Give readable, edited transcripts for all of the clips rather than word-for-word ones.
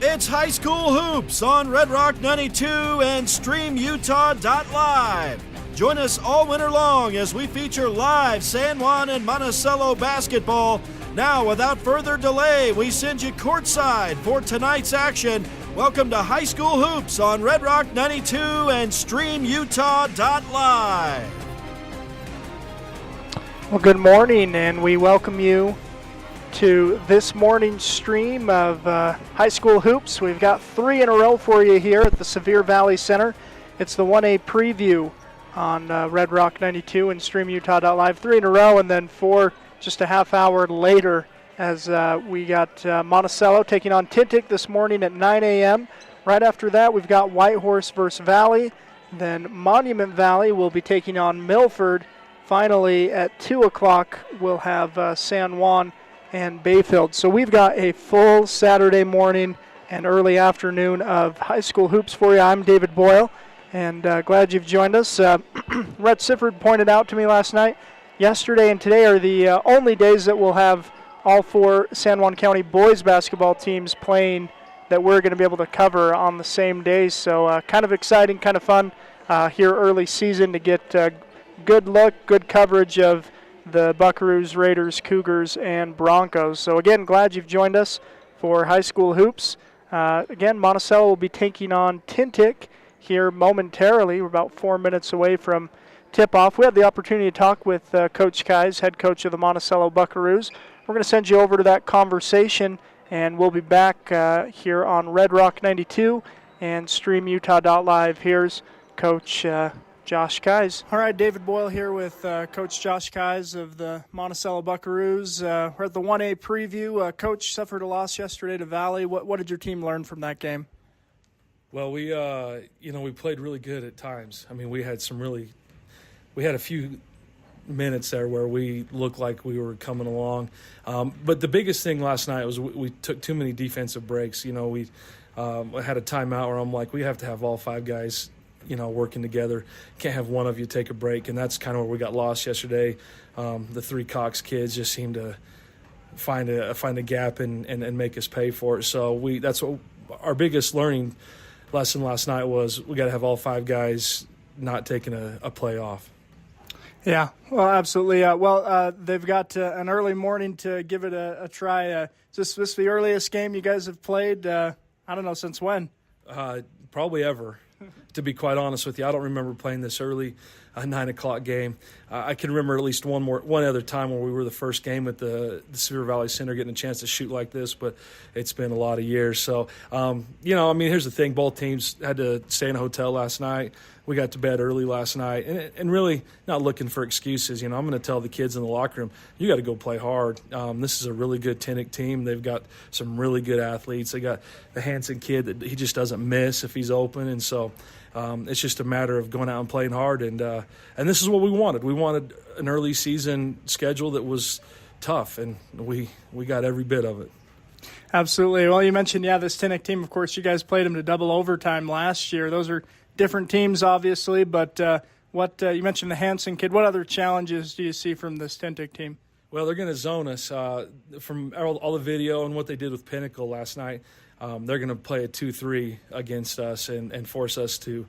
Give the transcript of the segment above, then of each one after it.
It's High School Hoops on Red Rock 92 and StreamUtah.live. Join us all winter long as we feature live San Juan and Monticello basketball. Now, without further delay, we send you courtside for tonight's action. Welcome to High School Hoops on Red Rock 92 and StreamUtah.live. Well, good morning, and we welcome you to this morning's stream of High School Hoops. We've got 3 in a row for you here at the Sevier Valley Center. It's the 1A preview on Red Rock 92 and StreamUtah.live. 3 in a row, and then 4 just a half hour later as we got Monticello taking on Tintic this morning at 9 a.m. Right after that, we've got Whitehorse versus Valley. Then Monument Valley will be taking on Milford. Finally, at 2 o'clock, we'll have San Juan and Bayfield. So we've got a full Saturday morning and early afternoon of high school hoops for you. I'm David Boyle, and glad you've joined us. Rhett Sifford pointed out to me last night, yesterday and today are the only days that we'll have all 4 San Juan County boys basketball teams playing that we're going to be able to cover on the same day. So kind of exciting, kind of fun here early season to get good look, good coverage of the Buckaroos, Raiders, Cougars, and Broncos. So again, glad you've joined us for High School Hoops. Again, Monticello will be taking on Tintic here momentarily. We're about 4 minutes away from tip-off. We had the opportunity to talk with Coach Keyes, head coach of the Monticello Buckaroos. We're going to send you over to that conversation, and we'll be back here on Red Rock 92 and StreamUtah.live. Here's Coach Josh Keyes. All right, David Boyle here with Coach Josh Keyes of the Monticello Buckaroos. We're at the 1A preview. Coach suffered a loss yesterday to Valley. What did your team learn from that game? Well, we played really good at times. I mean, we had a few minutes there where we looked like we were coming along. But the biggest thing last night was we took too many defensive breaks. We had a timeout where I'm like, we have to have all 5 guys working together. Can't have one of you take a break, and that's kind of where we got lost yesterday. The 3 Cox kids just seemed to find a gap and make us pay for it. So that's what our biggest learning lesson last night was. We got to have all 5 guys not taking a play off. Yeah, well, absolutely. They've got an early morning to give it a try. Is this the earliest game you guys have played? I don't know, since when? Probably ever. To be quite honest with you, I don't remember playing this early, a 9 o'clock game. I can remember at least one other time when we were the first game at the Sevier Valley Center getting a chance to shoot like this, but it's been a lot of years. So, here's the thing. Both teams had to stay in a hotel last night. We got to bed early last night, and really not looking for excuses. I'm going to tell the kids in the locker room, you got to go play hard. This is a really good Tintic team. They've got some really good athletes. They got the Hanson kid that he just doesn't miss if he's open, and so it's just a matter of going out and playing hard. And this is what we wanted. We wanted an early season schedule that was tough, and we got every bit of it. Absolutely. Well, you mentioned, this Tintic team, of course, you guys played them to double overtime last year. Those are different teams, obviously, but you mentioned the Hanson kid. What other challenges do you see from this Tintic team? Well, they're going to zone us from all the video and what they did with Pinnacle last night. They're going to play a 2-3 against us and force us to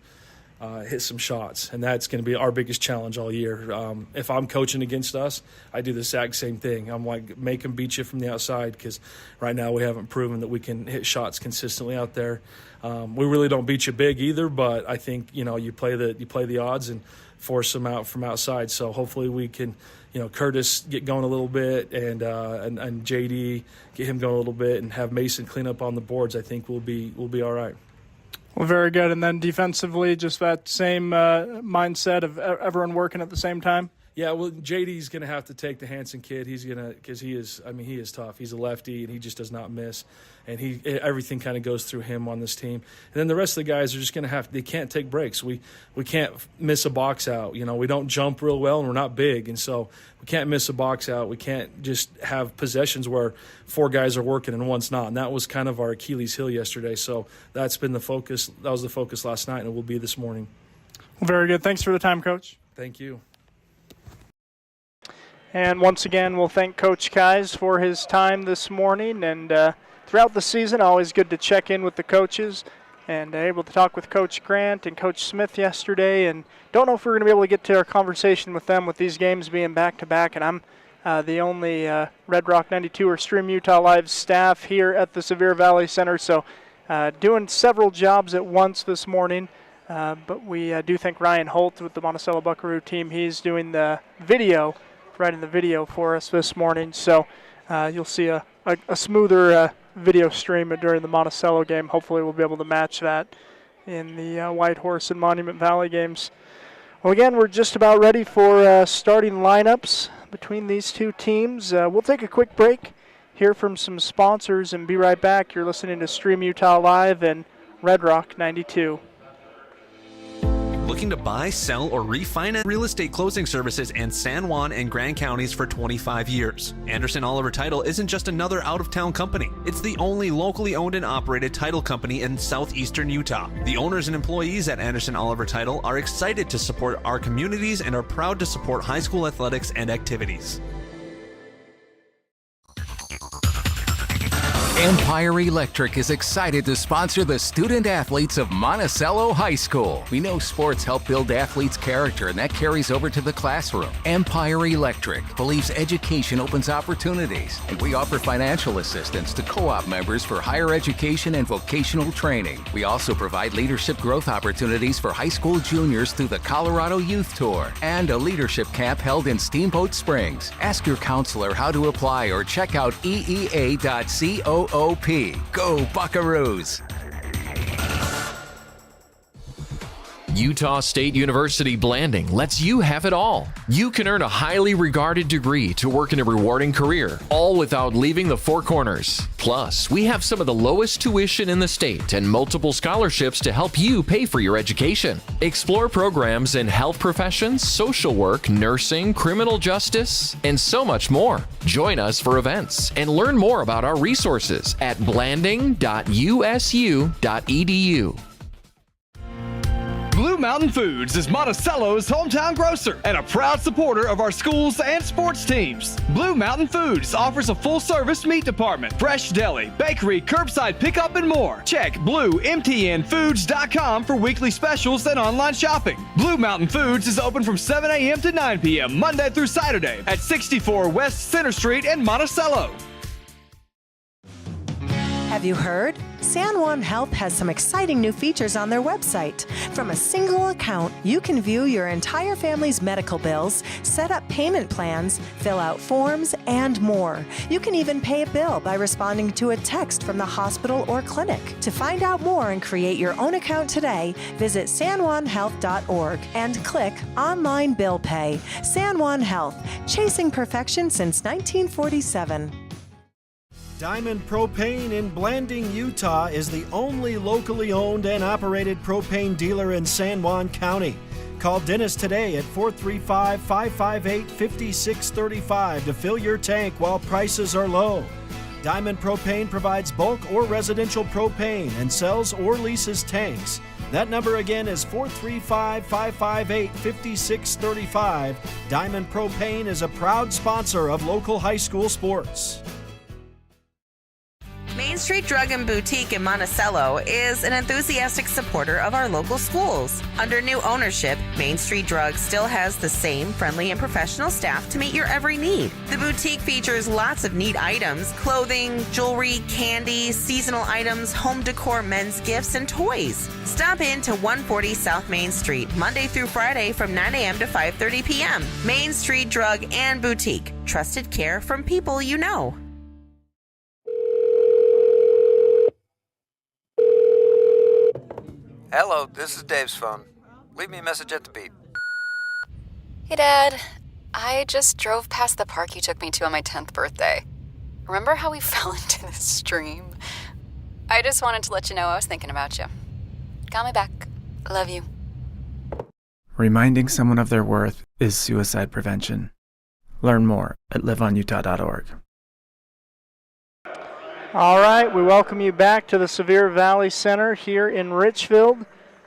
hit some shots, and that's going to be our biggest challenge all year. If I'm coaching against us, I do the exact same thing. I'm like, make them beat you from the outside, because right now we haven't proven that we can hit shots consistently out there. We really don't beat you big either, but I think you play the odds and force them out from outside. So hopefully we can, Curtis get going a little bit, and JD get him going a little bit, and have Mason clean up on the boards. I think we'll be all right. Well, very good. And then defensively, just that same mindset of everyone working at the same time? Yeah, well, JD's going to have to take the Hanson kid. He's going to, because he is tough. He's a lefty, and he just does not miss. And everything kind of goes through him on this team. And then the rest of the guys are just going to they can't take breaks. We can't miss a box out. We don't jump real well, and we're not big. And so we can't miss a box out. We can't just have possessions where 4 guys are working and one's not. And that was kind of our Achilles heel yesterday. So that's been the focus. That was the focus last night, and it will be this morning. Well, very good. Thanks for the time, Coach. Thank you. And once again, we'll thank Coach Keyes for his time this morning. And throughout the season, always good to check in with the coaches, and able to talk with Coach Grant and Coach Smith yesterday, and don't know if we're going to be able to get to our conversation with them with these games being back-to-back, and I'm the only Red Rock 92 or Stream Utah Live staff here at the Sevier Valley Center, so doing several jobs at once this morning, but we do thank Ryan Holt with the Monticello Buckaroo team. He's doing the video, writing the video for us this morning, so you'll see a smoother video stream during the Monticello game. Hopefully we'll be able to match that in the Whitehorse and Monument Valley games. Well, again, we're just about ready for starting lineups between these two teams. We'll take a quick break, hear from some sponsors, and be right back. You're listening to Stream Utah Live and Red Rock 92. Looking to buy, sell, or refinance real estate closing services in San Juan and Grand Counties for 25 years. Anderson Oliver Title isn't just another out-of-town company. It's the only locally owned and operated title company in southeastern Utah. The owners and employees at Anderson Oliver Title are excited to support our communities and are proud to support high school athletics and activities. Empire Electric is excited to sponsor the student athletes of Monticello High School. We know sports help build athletes' character, and that carries over to the classroom. Empire Electric believes education opens opportunities, and we offer financial assistance to co-op members for higher education and vocational training. We also provide leadership growth opportunities for high school juniors through the Colorado Youth Tour and a leadership camp held in Steamboat Springs. Ask your counselor how to apply or check out eea.coop. Go Buckaroos! Utah State University Blanding lets you have it all. You can earn a highly regarded degree to work in a rewarding career, all without leaving the Four Corners. Plus, we have some of the lowest tuition in the state and multiple scholarships to help you pay for your education. Explore programs in health professions, social work, nursing, criminal justice, and so much more. Join us for events and learn more about our resources at blanding.usu.edu. Blue Mountain Foods is Monticello's hometown grocer and a proud supporter of our schools and sports teams. Blue Mountain Foods offers a full-service meat department, fresh deli, bakery, curbside pickup, and more. Check bluemtnfoods.com for weekly specials and online shopping. Blue Mountain Foods is open from 7 a.m. to 9 p.m. Monday through Saturday at 64 West Center Street in Monticello. Have you heard? San Juan Health has some exciting new features on their website. From a single account, you can view your entire family's medical bills, set up payment plans, fill out forms, and more. You can even pay a bill by responding to a text from the hospital or clinic. To find out more and create your own account today, visit sanjuanhealth.org and click Online Bill Pay. San Juan Health, chasing perfection since 1947. Diamond Propane in Blanding, Utah is the only locally owned and operated propane dealer in San Juan County. Call Dennis today at 435-558-5635 to fill your tank while prices are low. Diamond Propane provides bulk or residential propane and sells or leases tanks. That number again is 435-558-5635. Diamond Propane is a proud sponsor of local high school sports. Main Street Drug and Boutique in Monticello is an enthusiastic supporter of our local schools. Under new ownership, Main Street Drug still has the same friendly and professional staff to meet your every need. The boutique features lots of neat items: clothing, jewelry, candy, seasonal items, home decor, men's gifts, and toys. Stop in to 140 South Main Street, Monday through Friday from 9 a.m. to 5:30 p.m. Main Street Drug and Boutique. Trusted care from people you know. Hello, this is Dave's phone. Leave me a message at the beep. Hey, Dad. I just drove past the park you took me to on my 10th birthday. Remember how we fell into this stream? I just wanted to let you know I was thinking about you. Got my back. Love you. Reminding someone of their worth is suicide prevention. Learn more at liveonutah.org. All right, we welcome you back to the Sevier Valley Center here in Richfield,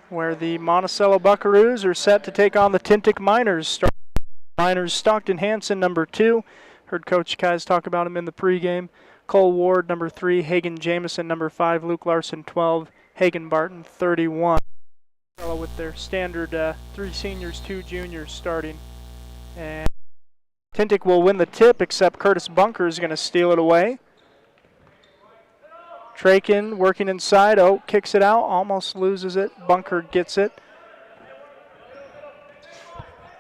where the Monticello Buckaroos are set to take on the Tintic Miners. Miners Stockton Hansen, number 2. Heard Coach Kais talk about him in the pregame. Cole Ward, number 3, Hagen Jameson, number 5, Luke Larson, 12, Hagen Barton, 31. With their standard 3 seniors, 2 juniors starting. And Tintic will win the tip, except Curtis Bunker is going to steal it away. Trakin working inside. Oh, kicks it out, almost loses it. Bunker gets it.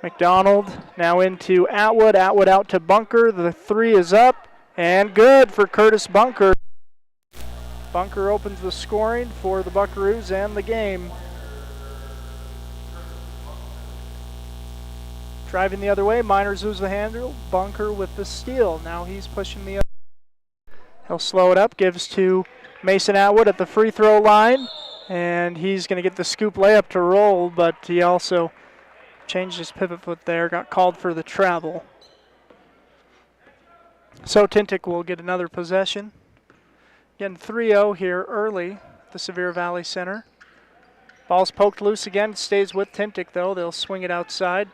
McDonald now into Atwood. Atwood out to Bunker. The 3 is up and good for Curtis Bunker. Bunker opens the scoring for the Buckaroos and the game. Driving the other way, Miners lose the handle. Bunker with the steal. Now he's pushing the other. He'll slow it up, gives to Mason Atwood at the free throw line, and he's going to get the scoop layup to roll, but he also changed his pivot foot there, got called for the travel. So Tintic will get another possession. Again, 3-0 here early at the Sevier Valley Center. Ball's poked loose again, stays with Tintic though. They'll swing it outside.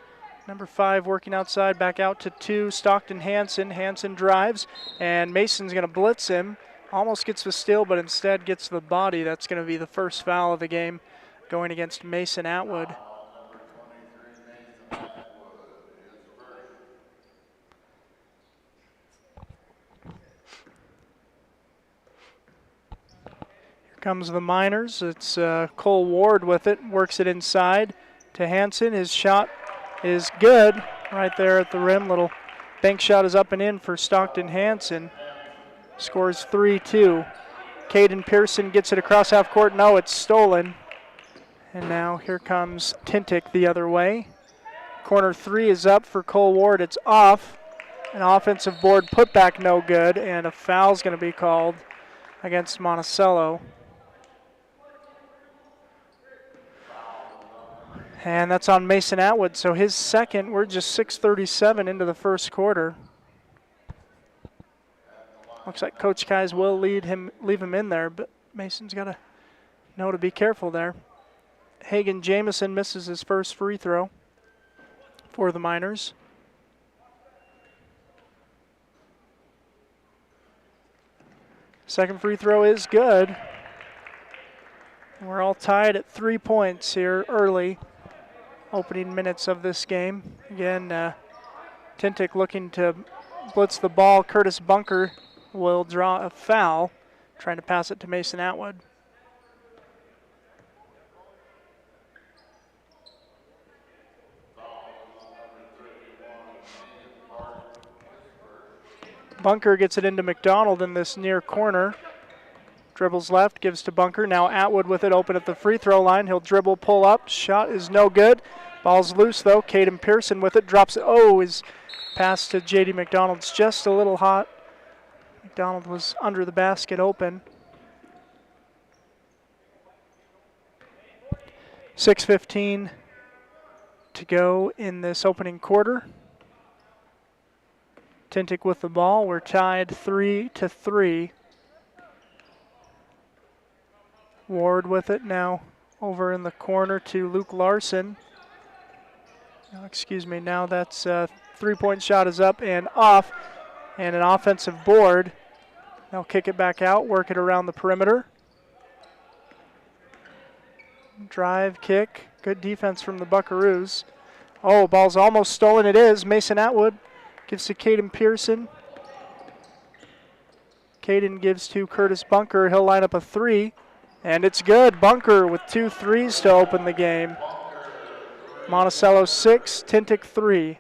Number 5 working outside, back out to 2, Stockton Hansen. Hansen drives, and Mason's going to blitz him. Almost gets the steal, but instead gets the body. That's going to be the first foul of the game going against Mason Atwood. Here comes the Miners. It's Cole Ward with it, works it inside to Hansen. His shot is good right there at the rim. Little bank shot is up and in for Stockton Hansen. Scores 3-2. Caden Pearson gets it across half court. No, it's stolen. And now here comes Tintic the other way. Corner 3 is up for Cole Ward. It's off. An offensive board putback no good, and a foul's going to be called against Monticello. And that's on Mason Atwood, so his second. We're just 6:37 into the first quarter. Looks like Coach Kais will leave him in there, but Mason's got to know to be careful there. Hagen Jameson misses his first free throw for the Miners. Second free throw is good. We're all tied at 3 points here early. Opening minutes of this game. Again, Tintic looking to blitz the ball. Curtis Bunker will draw a foul, trying to pass it to Mason Atwood. Bunker gets it into McDonald in this near corner. Dribbles left, gives to Bunker. Now Atwood with it open at the free throw line. He'll dribble, pull up. Shot is no good. Ball's loose though. Caden Pearson with it, drops it. Oh, his pass to J.D. McDonald's just a little hot. McDonald was under the basket open. 6:15 to go in this opening quarter. Tintic with the ball. We're tied 3-3. Ward with it now over in the corner to Luke Larson. Oh, excuse me, now that's a three-point shot is up and off, and an offensive board. They'll kick it back out, work it around the perimeter. Drive, kick, good defense from the Buckaroos. Oh, ball's almost stolen, it is. Mason Atwood gives to Caden Pearson. Caden gives to Curtis Bunker, he'll line up a 3, and it's good. Bunker with 2 threes to open the game. Monticello 6, Tintic 3.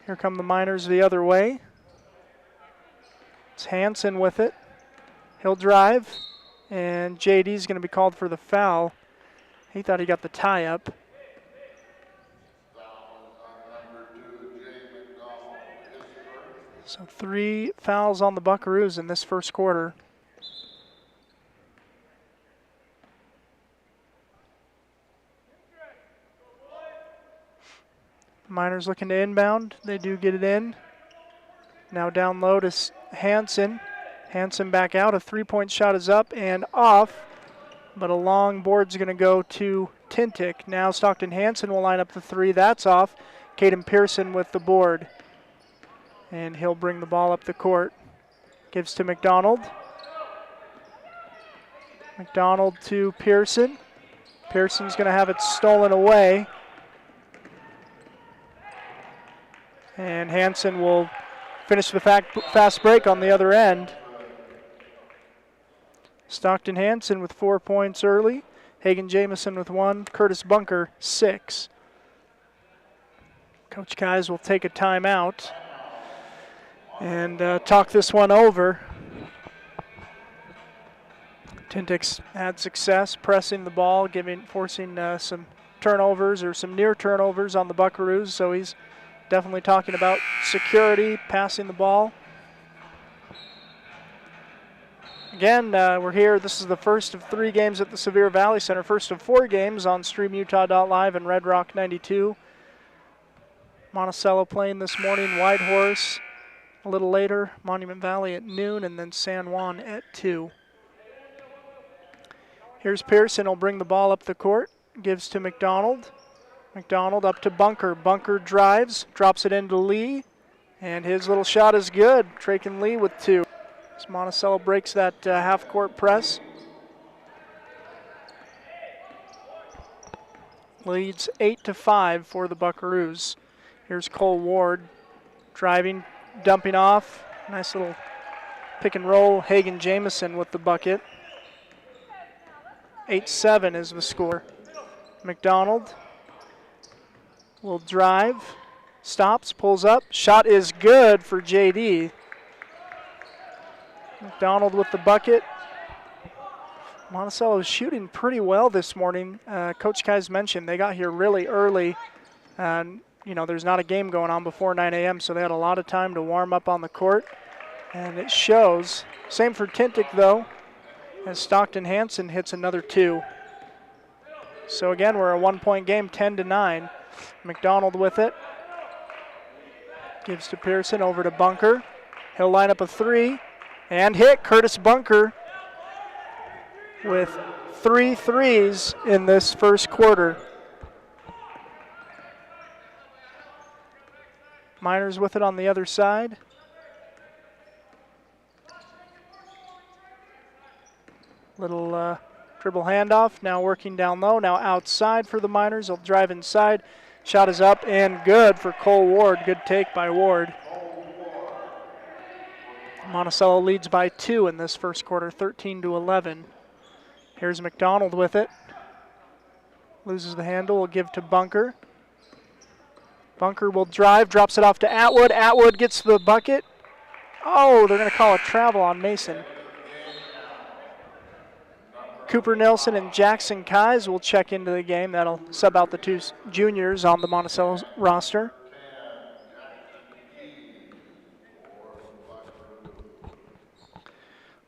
Here come the Miners the other way. It's Hansen with it. He'll drive, and JD's going to be called for the foul. He thought he got the tie up. So 3 fouls on the Buckaroos in this first quarter. Miners looking to inbound. They do get it in. Now down low to Hansen. Hansen back out. A three-point shot is up and off, but a long board's going to go to Tintic. Now Stockton Hansen will line up the 3. That's off. Caden Pearson with the board, and he'll bring the ball up the court. Gives to McDonald. McDonald to Pearson. Pearson's going to have it stolen away. And Hansen will finish the fast break on the other end. Stockton Hansen with 4 points early. Hagan Jamison with 1. Curtis Bunker, 6. Coach Keyes will take a timeout and talk this one over. Tintick's had success pressing the ball, forcing some turnovers or some near turnovers on the Buckaroos, so he's definitely talking about security, passing the ball. Again, we're here. This is the first of 3 games at the Sevier Valley Center, first of 4 games on StreamUtah.live and Red Rock 92. Monticello playing this morning, Whitehorse a little later, Monument Valley at noon, and then San Juan at 2. Here's Pearson, he'll bring the ball up the court, gives to McDonald. McDonald up to Bunker. Bunker drives, drops it into Lee, and his little shot is good. Traken Lee with 2. As Monticello breaks that half-court press. Leads 8-5 for the Buckaroos. Here's Cole Ward driving, dumping off. Nice little pick and roll. Hagan Jamison with the bucket. 8-7 is the score. McDonald will drive, stops, pulls up. Shot is good for JD. McDonald with the bucket. Monticello is shooting pretty well this morning. Coach Keyes mentioned they got here really early. And, you know, there's not a game going on before 9 a.m., so they had a lot of time to warm up on the court. And it shows. Same for Tintic, though, as Stockton Hansen hits another 2. So again, we're a 1-point game, 10-9. McDonald with it. Gives to Pearson, over to Bunker. He'll line up a 3 and hit. Curtis Bunker with 3 threes in this first quarter. Miners with it on the other side. Little dribble handoff, now working down low, now outside for the Miners. He'll drive inside. Shot is up and good for Cole Ward. Good take by Ward. Monticello leads by 2 in this first quarter, 13-11. Here's McDonald with it. Loses the handle, will give to Bunker. Bunker will drive, drops it off to Atwood. Atwood gets the bucket. Oh, they're going to call a travel on Mason. Cooper Nelson and Jackson Keyes will check into the game. That'll sub out the 2 juniors on the Monticello roster.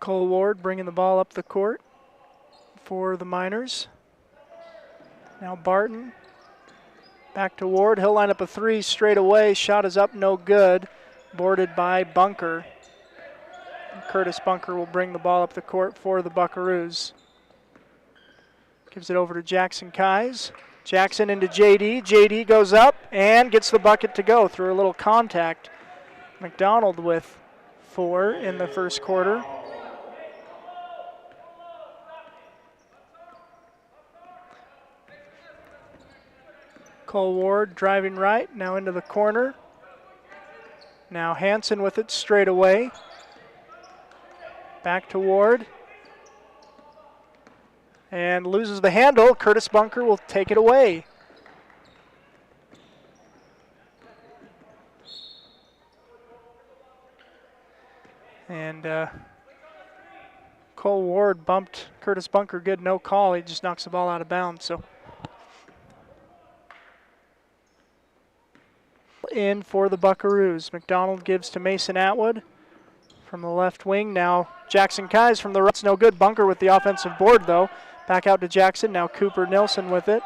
Cole Ward bringing the ball up the court for the Miners. Now Barton back to Ward. He'll line up a 3 straight away. Shot is up, no good. Boarded by Bunker. Curtis Bunker will bring the ball up the court for the Buckaroos. Gives it over to Jackson Keyes. Jackson into JD. JD goes up and gets the bucket to go through a little contact. McDonald with 4 in the first quarter. Cole Ward driving right, now into the corner. Now Hansen with it straight away. Back to Ward. And loses the handle. Curtis Bunker will take it away. And Cole Ward bumped Curtis Bunker good, no call. He just knocks the ball out of bounds. So in for the Buckaroos. McDonald gives to Mason Atwood from the left wing. Now Jackson Keyes from the right. It's no good. Bunker with the offensive board, though. Back out to Jackson. Now Cooper Nilsson with it.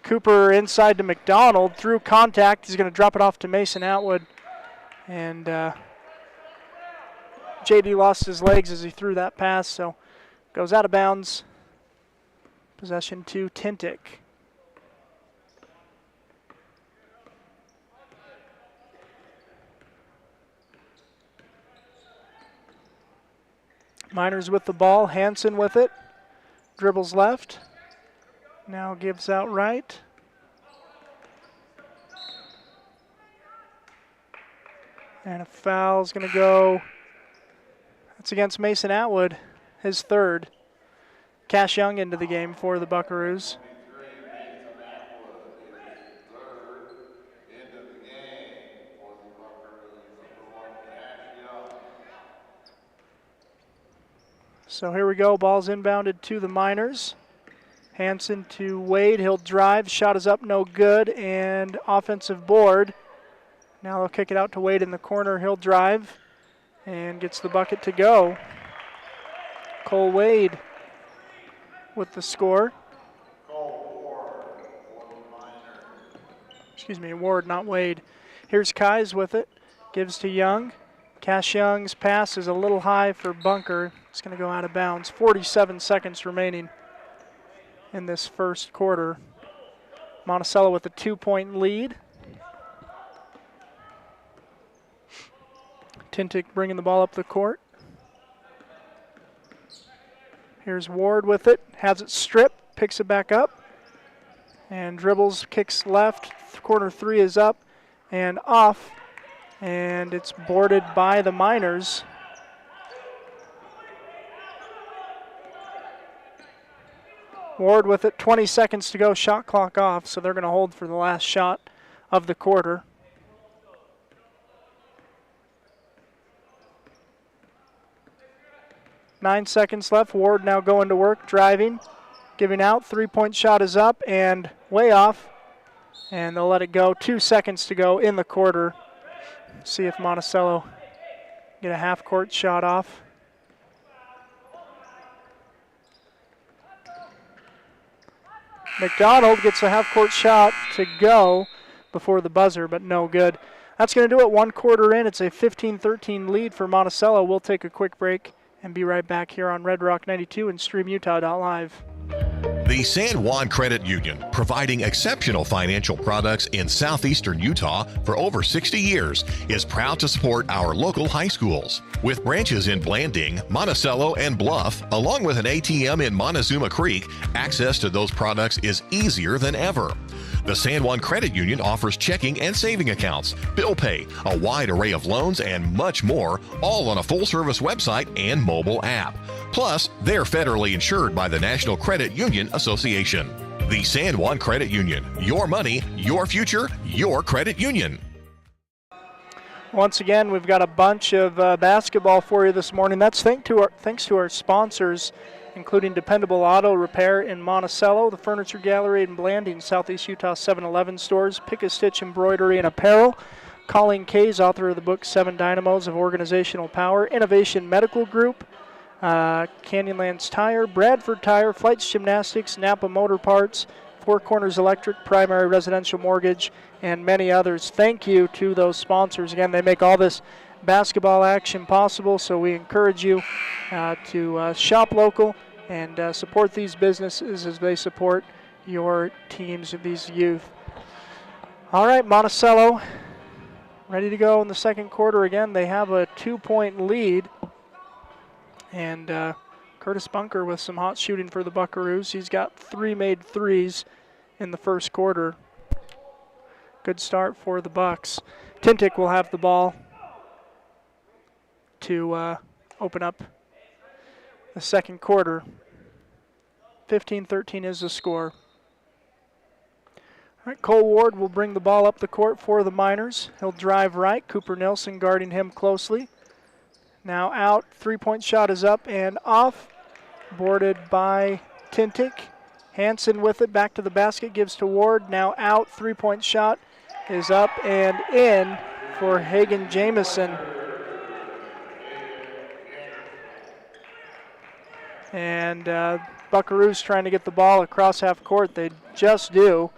Cooper inside to McDonald. Through contact. He's going to drop it off to Mason Atwood. And JD lost his legs as he threw that pass, so goes out of bounds. Possession to Tintic. Miners with the ball, Hansen with it. Dribbles left. Now gives out right. And a foul's going to go. That's against Mason Atwood, his third. Cash Young into the game for the Buckaroos. So here we go, ball's inbounded to the Miners. Hansen to Wade, he'll drive, shot is up, no good, and offensive board. Now they'll kick it out to Wade in the corner, he'll drive, and gets the bucket to go. Cole Wade with the score. Excuse me, Ward, not Wade. Here's Kais with it, gives to Young. Cash Young's pass is a little high for Bunker. It's going to go out of bounds. 47 seconds remaining in this first quarter. Monticello with a 2-point lead. Tintic bringing the ball up the court. Here's Ward with it, has it stripped, picks it back up, and dribbles, kicks left. Corner three is up and off, and it's boarded by the Miners. Ward with it, 20 seconds to go, shot clock off, so they're going to hold for the last shot of the quarter. Nine seconds left. Ward now going to work, driving, giving out. Three-point shot is up and way off, and they'll let it go. 2 seconds to go in the quarter. See if Monticello get a half-court shot off. McDonald gets a half-court shot to go before the buzzer, but no good. That's going to do it. 1 quarter in. It's a 15-13 lead for Monticello. We'll take a quick break and be right back here on Red Rock 92 and StreamUtah.live. The San Juan Credit Union, providing exceptional financial products in southeastern Utah for over 60 years, is proud to support our local high schools. With branches in Blanding, Monticello, and Bluff, along with an ATM in Montezuma Creek, access to those products is easier than ever. The San Juan Credit Union offers checking and saving accounts, bill pay, a wide array of loans, and much more, all on a full-service website and mobile app. Plus, they're federally insured by the National Credit Union Association. The San Juan Credit Union. Your money, your future, your credit union. Once again, we've got a bunch of basketball for you this morning. That's thanks to our sponsors, including Dependable Auto Repair in Monticello, the Furniture Gallery in Blanding, Southeast Utah 7-Eleven stores, Pick-a-Stitch Embroidery and Apparel, Colleen Kays, author of the book 7 Dynamos of Organizational Power, Innovation Medical Group, Canyonlands Tire, Bradford Tire, Flights Gymnastics, Napa Motor Parts, Four Corners Electric, Primary Residential Mortgage, and many others. Thank you to those sponsors. Again, they make all this basketball action possible, so we encourage you to shop local and support these businesses as they support your teams of these youth. All right, Monticello ready to go in the second quarter again. They have a 2-point lead, and Curtis Bunker with some hot shooting for the Buckaroos. He's got 3 made threes in the first quarter. Good start for the Bucks. Tintic will have the ball to open up the second quarter. 15-13 is the score. All right, Cole Ward will bring the ball up the court for the Miners. He'll drive right. Cooper Nilsson guarding him closely. Now out. 3-point shot is up and off. Boarded by Tintic. Hansen with it. Back to the basket. Gives to Ward. Now out. 3-point shot is up and in for Hagen Jamison. And Buckaroos trying to get the ball across half court. They just do.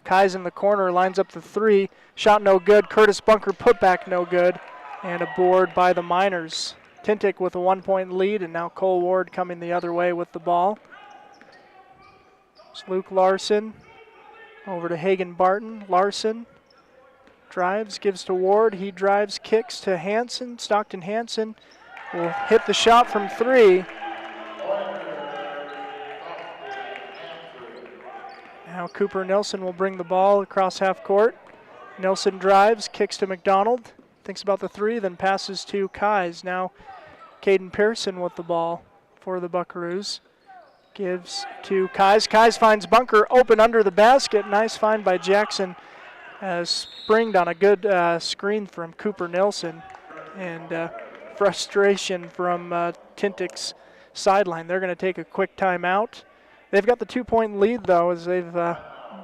Kai's in the corner, lines up the 3. Shot no good. Curtis Bunker put back no good. And a board by the Miners. Tintic with a 1-point lead, and now Cole Ward coming the other way with the ball. It's Luke Larson over to Hagen Barton. Larson drives, gives to Ward. He drives, kicks to Hansen, Stockton Hansen. will hit the shot from 3. Now Cooper Nilsson will bring the ball across half court. Nilsson drives, kicks to McDonald, thinks about the 3, then passes to Kais. Now Caden Pearson with the ball for the Buckaroos. Gives to Kais. Kais finds Bunker open under the basket. Nice find by Jackson. Springed on a good screen from Cooper Nilsson. And frustration from Tintic's sideline. They're going to take a quick timeout. They've got the 2-point lead, though, as they've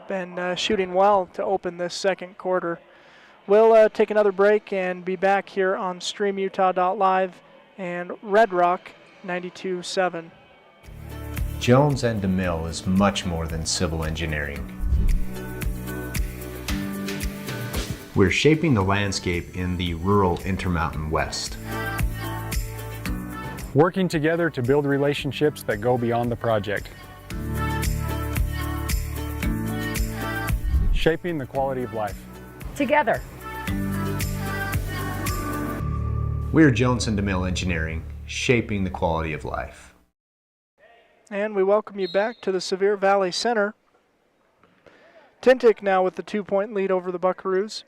been shooting well to open this second quarter. We'll take another break and be back here on StreamUtah.live and Red Rock 92.7. Jones and DeMille is much more than civil engineering. We're shaping the landscape in the rural Intermountain West. Working together to build relationships that go beyond the project. Shaping the quality of life. Together. We're Jones and DeMille Engineering, shaping the quality of life. And we welcome you back to the Sevier Valley Center. Tintic now with the 2-point lead over the Buckaroos.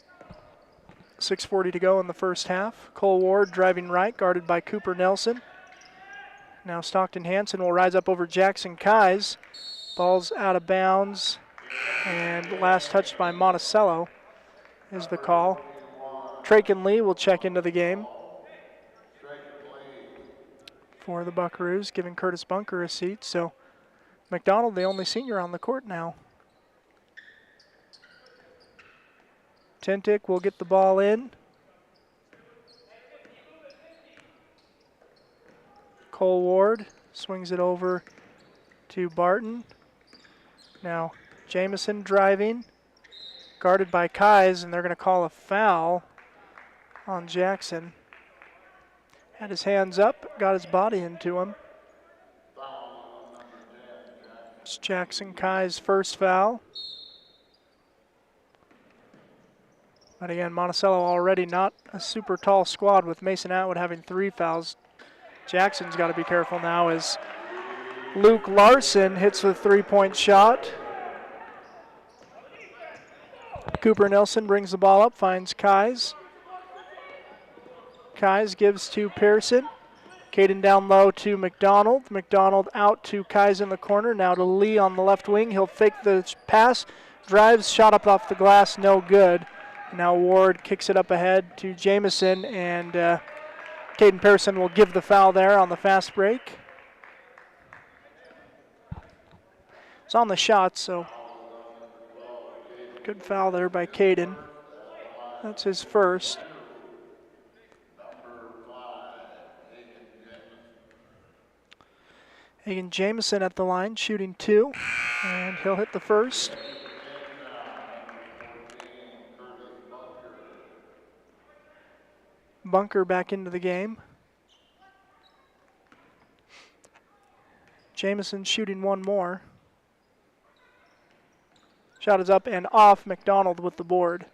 6:40 to go in the first half. Cole Ward driving right, guarded by Cooper Nelson. Now Stockton Hansen will rise up over Jackson Kais. Ball's out of bounds. And last touched by Monticello is the call. Traken Lee will check into the game for the Buckaroos, giving Curtis Bunker a seat. So McDonald, the only senior on the court now. Tintic will get the ball in. Cole Ward swings it over to Barton. Now Jamison driving, guarded by Kais, and they're going to call a foul on Jackson. Had his hands up, got his body into him. It's Jackson Kai's first foul. But again, Monticello already not a super tall squad with Mason Atwood having 3 fouls. Jackson's got to be careful now as Luke Larson hits the 3-point shot. Cooper Nelson brings the ball up, finds Kais. Kais gives to Pearson. Caden down low to McDonald. McDonald out to Kais in the corner. Now to Lee on the left wing. He'll fake the pass. Drives, shot up off the glass, no good. Now Ward kicks it up ahead to Jamison, and Caden Pearson will give the foul there on the fast break. It's on the shot, so good foul there by Caden. That's his first. Hagan Jamison at the line, shooting 2, and he'll hit the first. Bunker back into the game. Jamison shooting 1 more. Shot is up and off. McDonald with the board.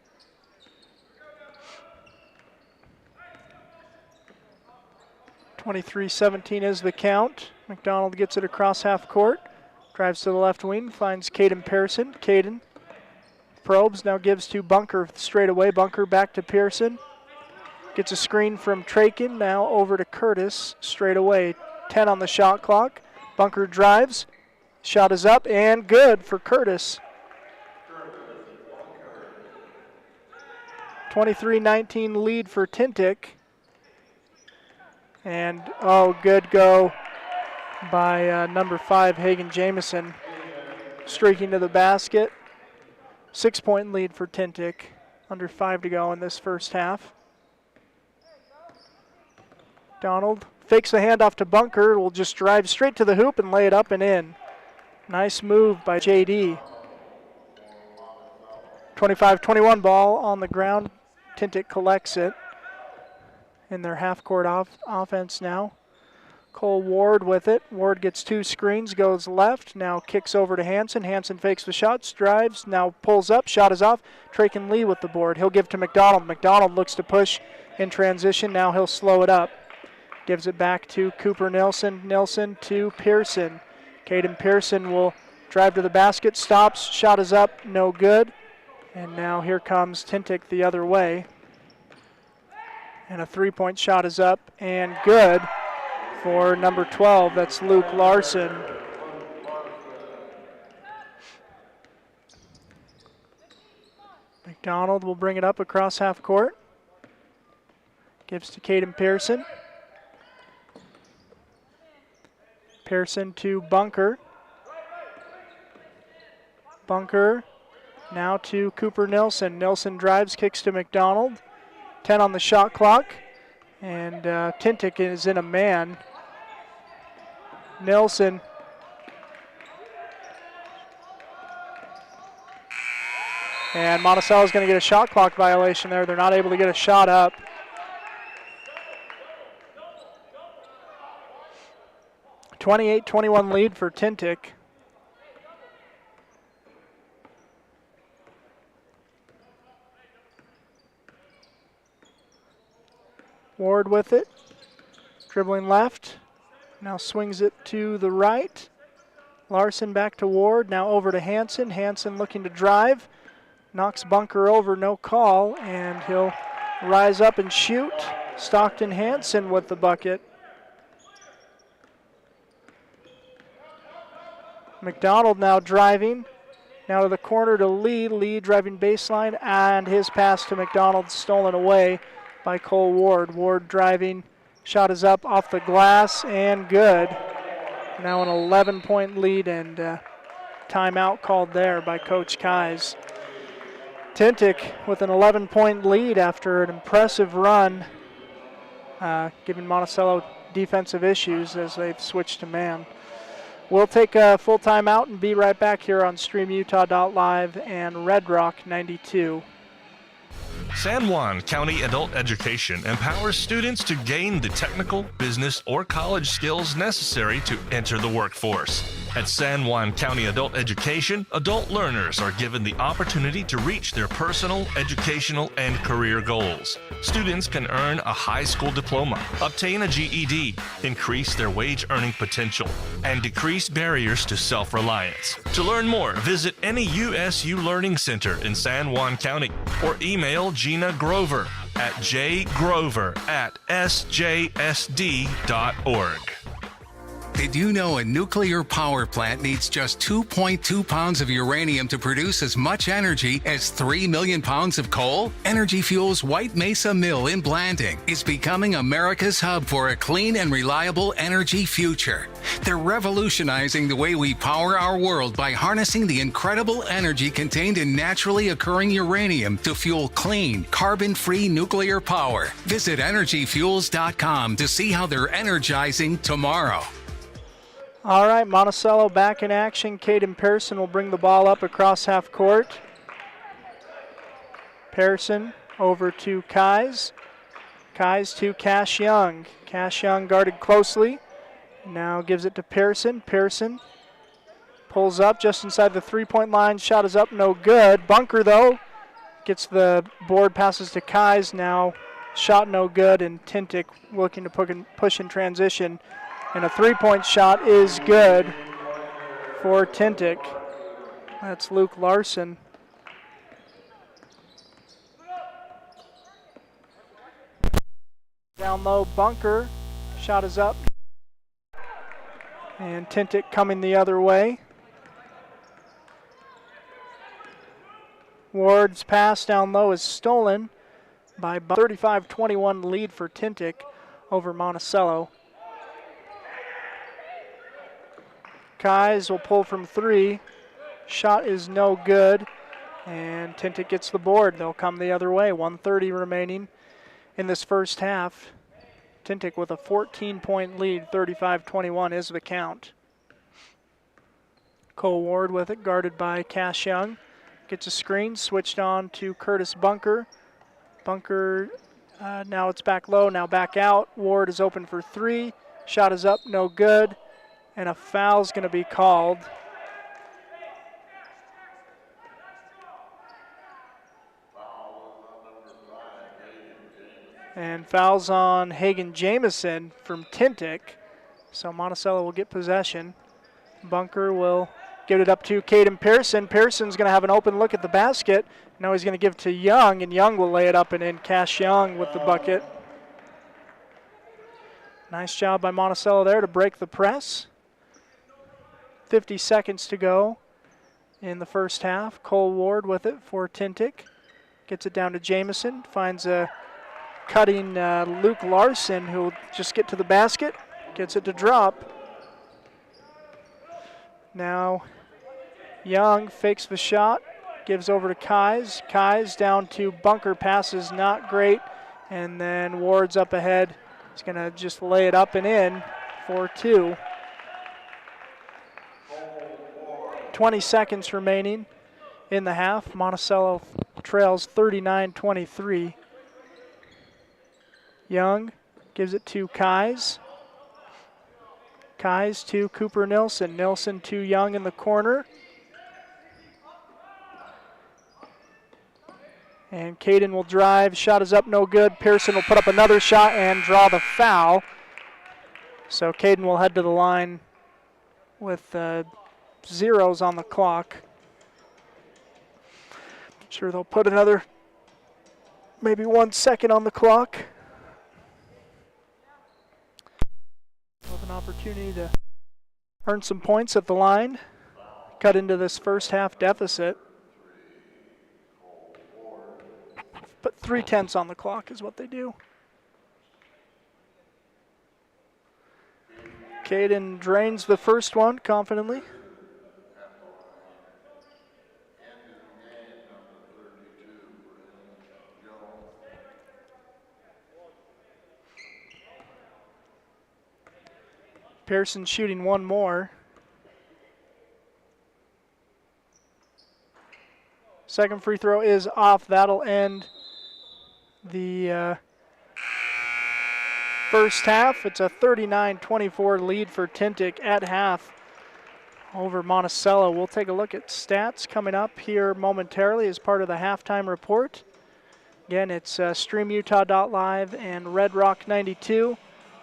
.23-17 is the count. McDonald gets it across half court. Drives to the left wing, finds Caden Pearson. Caden probes, now gives to Bunker straight away. Bunker back to Pearson. Gets a screen from Traken, now over to Curtis straight away. 10 on the shot clock. Bunker drives. Shot is up and good for Curtis. 23-19 lead for Tintic. And, good go by number 5, Hagan Jamison. Streaking to the basket. 6-point lead for Tintic. Under 5 to go in this first half. Donald fakes the handoff to Bunker. Will just drive straight to the hoop and lay it up and in. Nice move by JD. 25-21 ball on the ground. Tintic collects it in their half-court offense now. Cole Ward with it. Ward gets 2 screens, goes left, now kicks over to Hansen. Hansen fakes the shots, drives, now pulls up, shot is off. Traken Lee with the board. He'll give to McDonald. McDonald looks to push in transition. Now he'll slow it up. Gives it back to Cooper Nilsson. Nilsson to Pearson. Caden Pearson will drive to the basket, stops, shot is up, no good. And now here comes Tintic the other way. And a three-point shot is up and good for number 12. That's Luke Larson. McDonald will bring it up across half court. Gives to Caden Pearson. Pearson to Bunker. Bunker now to Cooper Nilsson. Nilsson drives, kicks to McDonald. 10 on the shot clock. And Tintic is in a man. Nilsson. And Monticello's going to get a shot clock violation there. They're not able to get a shot up. (28-21) lead for Tintic. Ward with it, dribbling left, now swings it to the right. Larson back to Ward, now over to Hanson. Hanson looking to drive, knocks Bunker over, no call, and he'll rise up and shoot. Stockton Hanson with the bucket. McDonald now driving, now to the corner to Lee. Lee driving baseline, and his pass to McDonald stolen away by Cole Ward. Ward driving, shot is up off the glass and good. Now an 11-point lead and timeout called there by Coach Keyes. Tintic with an 11-point lead after an impressive run, giving Monticello defensive issues as they've switched to man. We'll take a full timeout and be right back here on StreamUtah.live and Red Rock 92. San Juan County Adult Education empowers students to gain the technical, business, or college skills necessary to enter the workforce. At San Juan County Adult Education, adult learners are given the opportunity to reach their personal, educational, and career goals. Students can earn a high school diploma, obtain a GED, increase their wage earning potential, and decrease barriers to self-reliance. To learn more, visit any USU Learning Center in San Juan County or email Gina Grover at jgrover@sjsd.org. Did you know a nuclear power plant needs just 2.2 pounds of uranium to produce as much energy as 3 million pounds of coal? Energy Fuels White Mesa Mill in Blanding is becoming America's hub for a clean and reliable energy future. They're revolutionizing the way we power our world by harnessing the incredible energy contained in naturally occurring uranium to fuel clean, carbon-free nuclear power. Visit energyfuels.com to see how they're energizing tomorrow. All right, Monticello back in action. Caden Pearson will bring the ball up across half court. Pearson over to Keyes. Keyes to Cash Young. Cash Young guarded closely. Now gives it to Pearson. Pearson pulls up just inside the three-point line. Shot is up, no good. Bunker, though, gets the board, passes to Keyes. Now shot no good, and Tintic looking to push in transition. And a three-point shot is good for Tintic. That's Luke Larson. Down low, Bunker. Shot is up. And Tintic coming the other way. Ward's pass down low is stolen by 35-21 lead for Tintic over Monticello. Keyes will pull from three. Shot is no good. And Tintic gets the board. They'll come the other way. 1:30 remaining in this first half. Tintic with a 14-point lead. 35-21 is the count. Cole Ward with it, guarded by Cash Young. Gets a screen, switched on to Curtis Bunker. Bunker, now it's back low, now back out. Ward is open for three. Shot is up, no good. And a foul's going to be called. And fouls on Hagen Jamison from Tintic. So Monticello will get possession. Bunker will give it up to Caden Pearson. Pearson's going to have an open look at the basket. Now he's going to give it to Young, and Young will lay it up and in. Cash Young with the bucket. Nice job by Monticello there to break the press. 50 seconds to go in the first half. Cole Ward with it for Tintic. Gets it down to Jamison. Finds a cutting Luke Larson, who will just get to the basket. Gets it to drop. Now Young fakes the shot. Gives over to Kais. Kais down to Bunker. Passes not great. And then Ward's up ahead. He's going to just lay it up and in for 2. 20 seconds remaining in the half. Monticello trails 39-23. Young gives it to Kais. Kais to Cooper Nilsson. Nilsson to Young in the corner. And Caden will drive. Shot is up, no good. Pearson will put up another shot and draw the foul. So Caden will head to the line with zeros on the clock. Sure, they'll put another maybe 1 second on the clock. With an opportunity to earn some points at the line. Cut into this first half deficit. Put 3/10 on the clock is what they do. Caden drains the first one confidently. Pearson shooting one more. Second free throw is off. That'll end the first half. It's a 39-24 lead for Tintic at half over Monticello. We'll take a look at stats coming up here momentarily as part of the halftime report. Again, it's StreamUtah.live and Red Rock 92.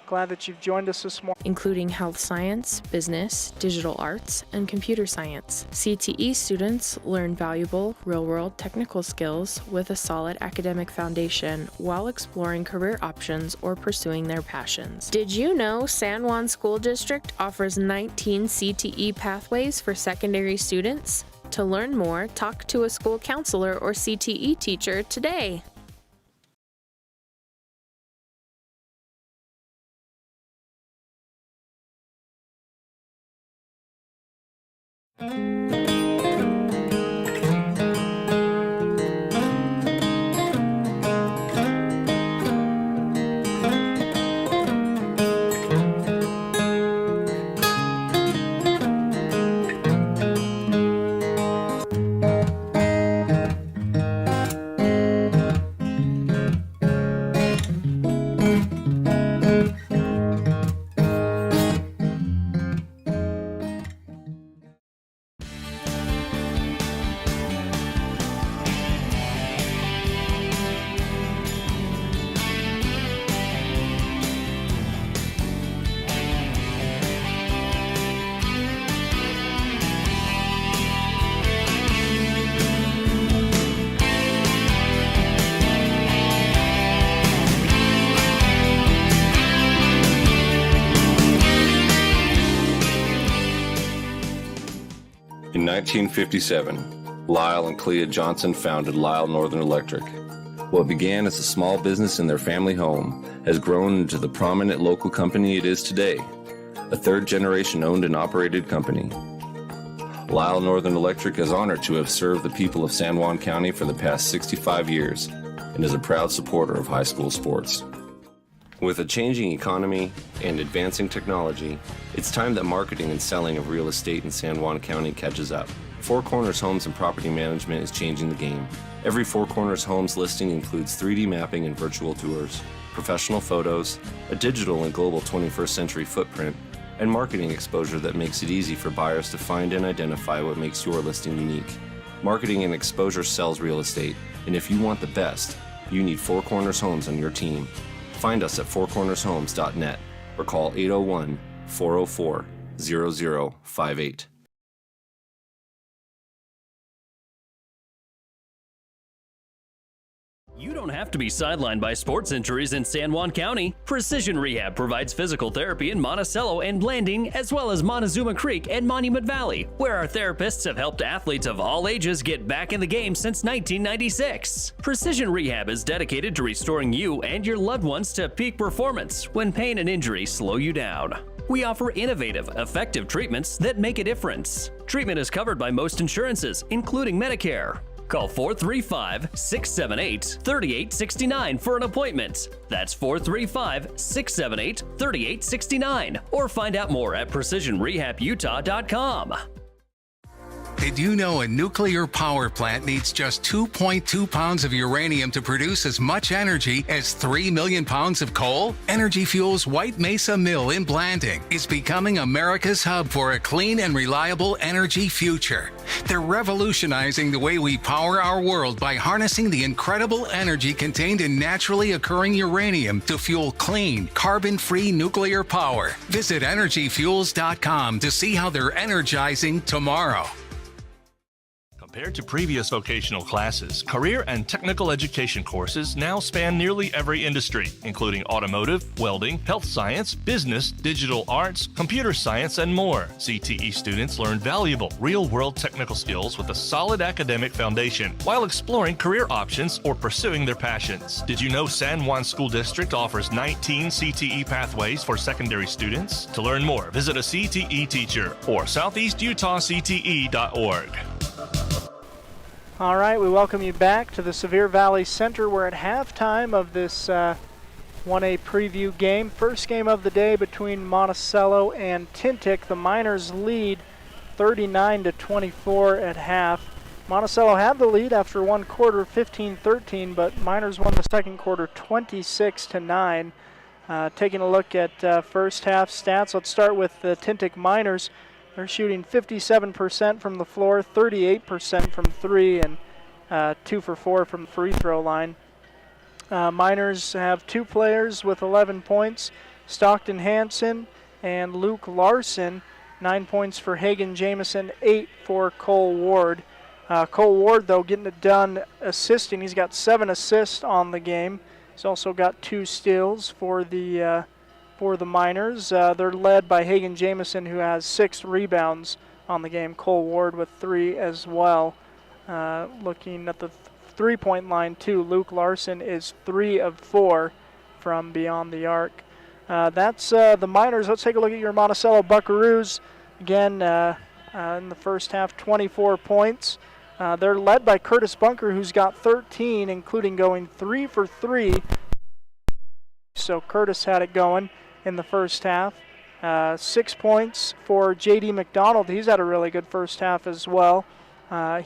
Glad that you've joined us this morning. Including health science, business, digital arts, and computer science. CTE students learn valuable, real-world technical skills with a solid academic foundation while exploring career options or pursuing their passions. Did you know San Juan School District offers 19 CTE pathways for secondary students? To learn more, talk to a school counselor or CTE teacher today. In 1957, Lyle and Clea Johnson founded Lyle Northern Electric. What began as a small business in their family home has grown into the prominent local company it is today, a third-generation owned and operated company. Lyle Northern Electric is honored to have served the people of San Juan County for the past 65 years and is a proud supporter of high school sports. With a changing economy and advancing technology, it's time that marketing and selling of real estate in San Juan County catches up. Four Corners Homes and Property Management is changing the game. Every Four Corners Homes listing includes 3D mapping and virtual tours, professional photos, a digital and global 21st century footprint, and marketing exposure that makes it easy for buyers to find and identify what makes your listing unique. Marketing and exposure sells real estate, and if you want the best, you need Four Corners Homes on your team. Find us at fourcornershomes.net or call 801-404-0058. You don't have to be sidelined by sports injuries in San Juan County. Precision Rehab provides physical therapy in Monticello and Blanding, as well as Montezuma Creek and Monument Valley, where our therapists have helped athletes of all ages get back in the game since 1996. Precision Rehab is dedicated to restoring you and your loved ones to peak performance when pain and injury slow you down. We offer innovative, effective treatments that make a difference. Treatment is covered by most insurances, including Medicare. Call 435-678-3869 for an appointment. That's 435-678-3869. Or find out more at precisionrehabutah.com. Did you know a nuclear power plant needs just 2.2 pounds of uranium to produce as much energy as 3 million pounds of coal? Energy Fuels' White Mesa Mill in Blanding is becoming America's hub for a clean and reliable energy future. They're revolutionizing the way we power our world by harnessing the incredible energy contained in naturally occurring uranium to fuel clean, carbon-free nuclear power. Visit energyfuels.com to see how they're energizing tomorrow. Compared to previous vocational classes, career and technical education courses now span nearly every industry, including automotive, welding, health science, business, digital arts, computer science, and more. CTE students learn valuable, real-world technical skills with a solid academic foundation while exploring career options or pursuing their passions. Did you know San Juan School District offers 19 CTE pathways for secondary students? To learn more, visit a CTE teacher or southeastutahcte.org. All right, we welcome you back to the Sevier Valley Center. We're at halftime of this 1A preview game. First game of the day between Monticello and Tintic. The Miners lead 39-24 at half. Monticello had the lead after one quarter, 15-13, but Miners won the second quarter 26-9. Taking a look at first half stats, let's start with the Tintic Miners. They're shooting 57% from the floor, 38% from three, and 2 for 4 from the free throw line. Miners have 2 players with 11 points, Stockton Hansen and Luke Larson. 9 points for Hagan Jamison, 8 for Cole Ward. Cole Ward, though, getting it done assisting. He's got 7 assists on the game. He's also got 2 steals for the Miners. They're led by Hagan Jamison, who has 6 rebounds on the game. Cole Ward with 3 as well. Looking at the three-point line, too, Luke Larson is 3 of 4 from beyond the arc. That's the Miners. Let's take a look at your Monticello Buckaroos. Again, in the first half, 24 points. They're led by Curtis Bunker, who's got 13, including going 3 for 3. So Curtis had it going in the first half. 6 points for J.D. McDonald. He's had a really good first half as well.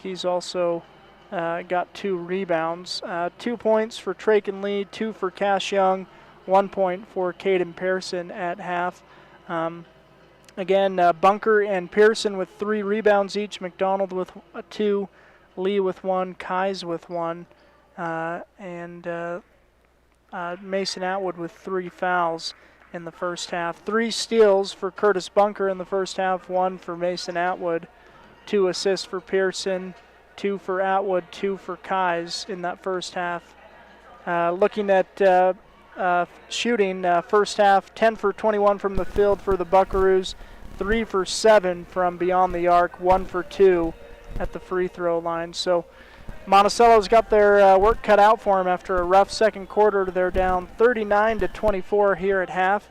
He's also got 2 rebounds. 2 points for Traken Lee, 2 for Cash Young, 1 point for Caden Pearson at half. Again, Bunker and Pearson with 3 rebounds each, McDonald with 2, Lee with 1, Kais with 1, and Mason Atwood with 3 fouls in the first half. 3 steals for Curtis Bunker in the first half, 1 for Mason Atwood, 2 assists for Pearson, 2 for Atwood, 2 for Kais in that first half. Looking at shooting, first half, 10 for 21 from the field for the Buckaroos, 3 for 7 from beyond the arc, 1 for 2 at the free throw line. So Monticello's got their work cut out for them after a rough second quarter. They're down 39-24 here at half.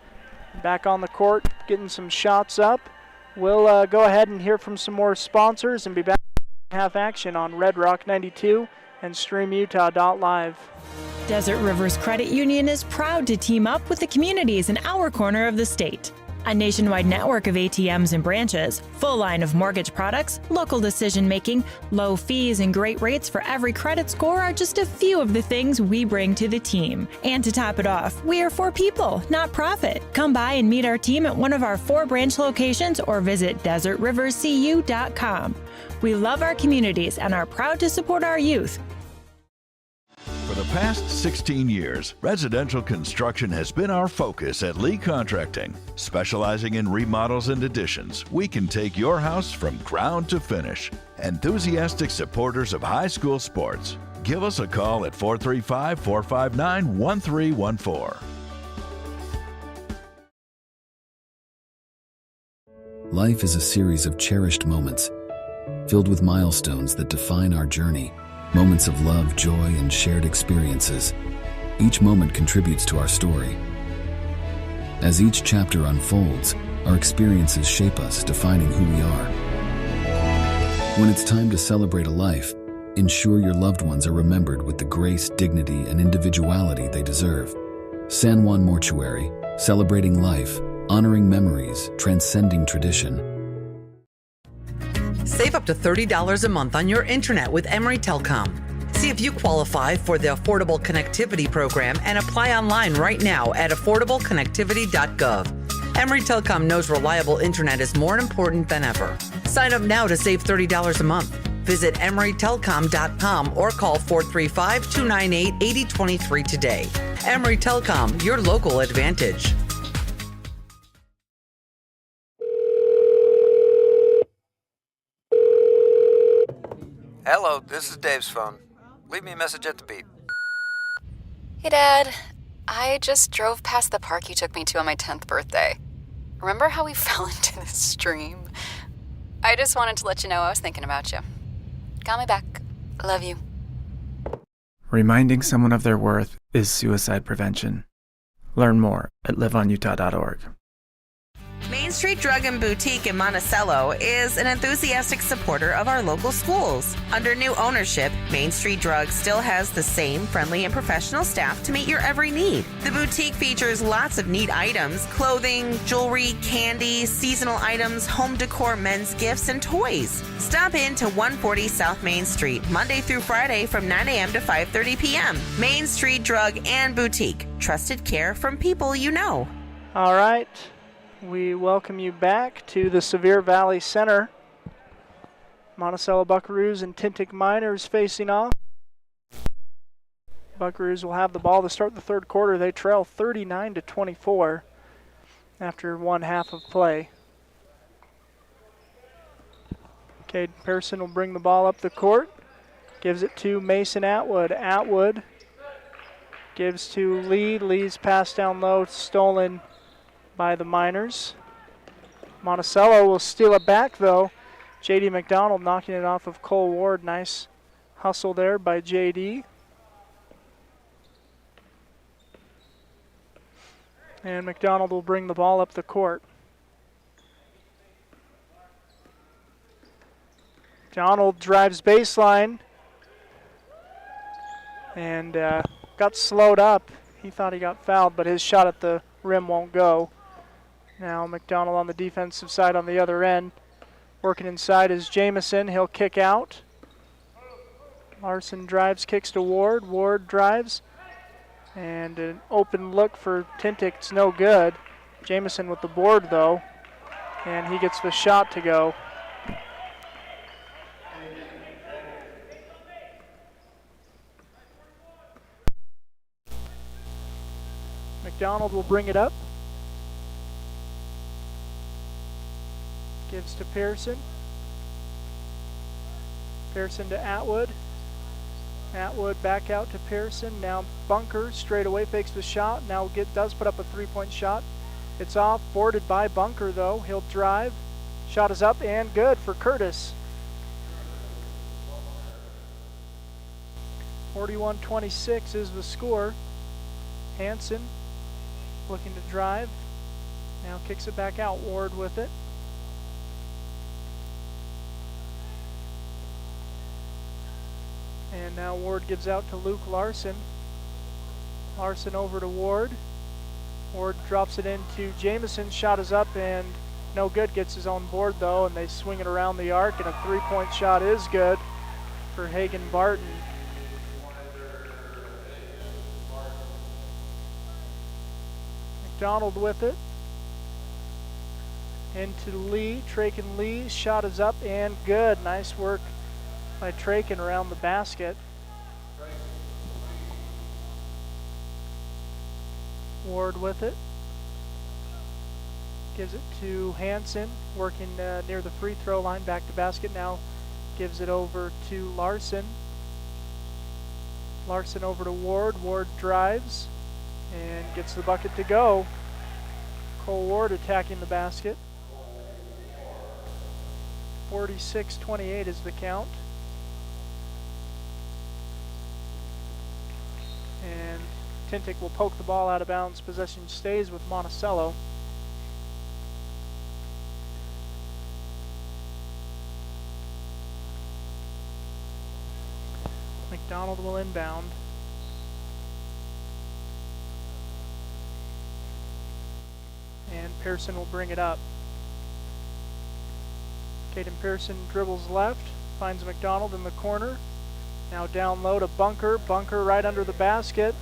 Back on the court, getting some shots up. We'll go ahead and hear from some more sponsors and be back in half action on Red Rock 92 and StreamUtah.live. Desert Rivers Credit Union is proud to team up with the communities in our corner of the state. A nationwide network of ATMs and branches, full line of mortgage products, local decision-making, low fees, and great rates for every credit score are just a few of the things we bring to the team. And to top it off, we are for people, not profit. Come by and meet our team at one of our 4 branch locations or visit desertriverscu.com. We love our communities and are proud to support our youth. For the past 16 years, residential construction has been our focus at Lee Contracting. Specializing in remodels and additions, we can take your house from ground to finish. Enthusiastic supporters of high school sports. Give us a call at 435-459-1314. Life is a series of cherished moments, filled with milestones that define our journey. Moments of love, joy, and shared experiences. Each moment contributes to our story. As each chapter unfolds, our experiences shape us, defining who we are. When it's time to celebrate a life, ensure your loved ones are remembered with the grace, dignity, and individuality they deserve. San Juan Mortuary, celebrating life, honoring memories, transcending tradition. Save up to $30 a month on your internet with Emory Telecom. See if you qualify for the Affordable Connectivity Program and apply online right now at affordableconnectivity.gov. Emory Telecom knows reliable internet is more important than ever. Sign up now to save $30 a month. Visit emorytelecom.com or call 435-298-8023 today. Emory Telecom, your local advantage. Hello, this is Dave's phone. Leave me a message at the beep. Hey, Dad. I just drove past the park you took me to on my 10th birthday. Remember how we fell into this stream? I just wanted to let you know I was thinking about you. Got me back. Love you. Reminding someone of their worth is suicide prevention. Learn more at liveonutah.org. Main Street Drug and Boutique in Monticello is an enthusiastic supporter of our local schools. Under new ownership, Main Street Drug still has the same friendly and professional staff to meet your every need. The boutique features lots of neat items: clothing, jewelry, candy, seasonal items, home decor, men's gifts, and toys. Stop in to 140 South Main Street, Monday through Friday from 9 a.m. to 5:30 p.m. Main Street Drug and Boutique. Trusted care from people you know. All right. We welcome you back to the Sevier Valley Center. Monticello Buckaroos and Tintic Miners facing off. Buckaroos will have the ball to start the third quarter. They trail 39-24 after one half of play. Cade Pearson will bring the ball up the court. Gives it to Mason Atwood. Atwood gives to Lee. Lee's pass down low, stolen by the Miners. Monticello will steal it back, though. J.D. McDonald knocking it off of Cole Ward. Nice hustle there by J.D. And McDonald will bring the ball up the court. McDonald drives baseline and got slowed up. He thought he got fouled, but his shot at the rim won't go. Now McDonald on the defensive side on the other end. Working inside is Jamison. He'll kick out. Larson drives, kicks to Ward. Ward drives. And an open look for Tintic. It's no good. Jamison with the board, though. And he gets the shot to go. McDonald will bring it up. Gives to Pearson. Pearson to Atwood. Atwood back out to Pearson. Now Bunker straight away fakes the shot. Now does put up a three-point shot. It's off, boarded by Bunker though. He'll drive. Shot is up and good for Curtis. 41-26 is the score. Hanson looking to drive. Now kicks it back out. Ward with it. And now Ward gives out to Luke Larson. Larson over to Ward. Ward drops it into Jamison. Shot is up and no good. Gets his own board though, and they swing it around the arc, and a three-point shot is good for Hagen Barton. McDonald with it. Into Lee. Traken Lee. Shot is up and good. Nice work by Traken around the basket. Ward with it. Gives it to Hansen, working near the free throw line, back to basket now. Gives it over to Larson. Larson over to Ward. Ward drives and gets the bucket to go. Cole Ward attacking the basket. 46-28 is the count. And Tintic will poke the ball out of bounds. Possession stays with Monticello. McDonald will inbound. And Pearson will bring it up. Caden Pearson dribbles left, finds McDonald in the corner. Now down low to Bunker. Bunker right under the basket.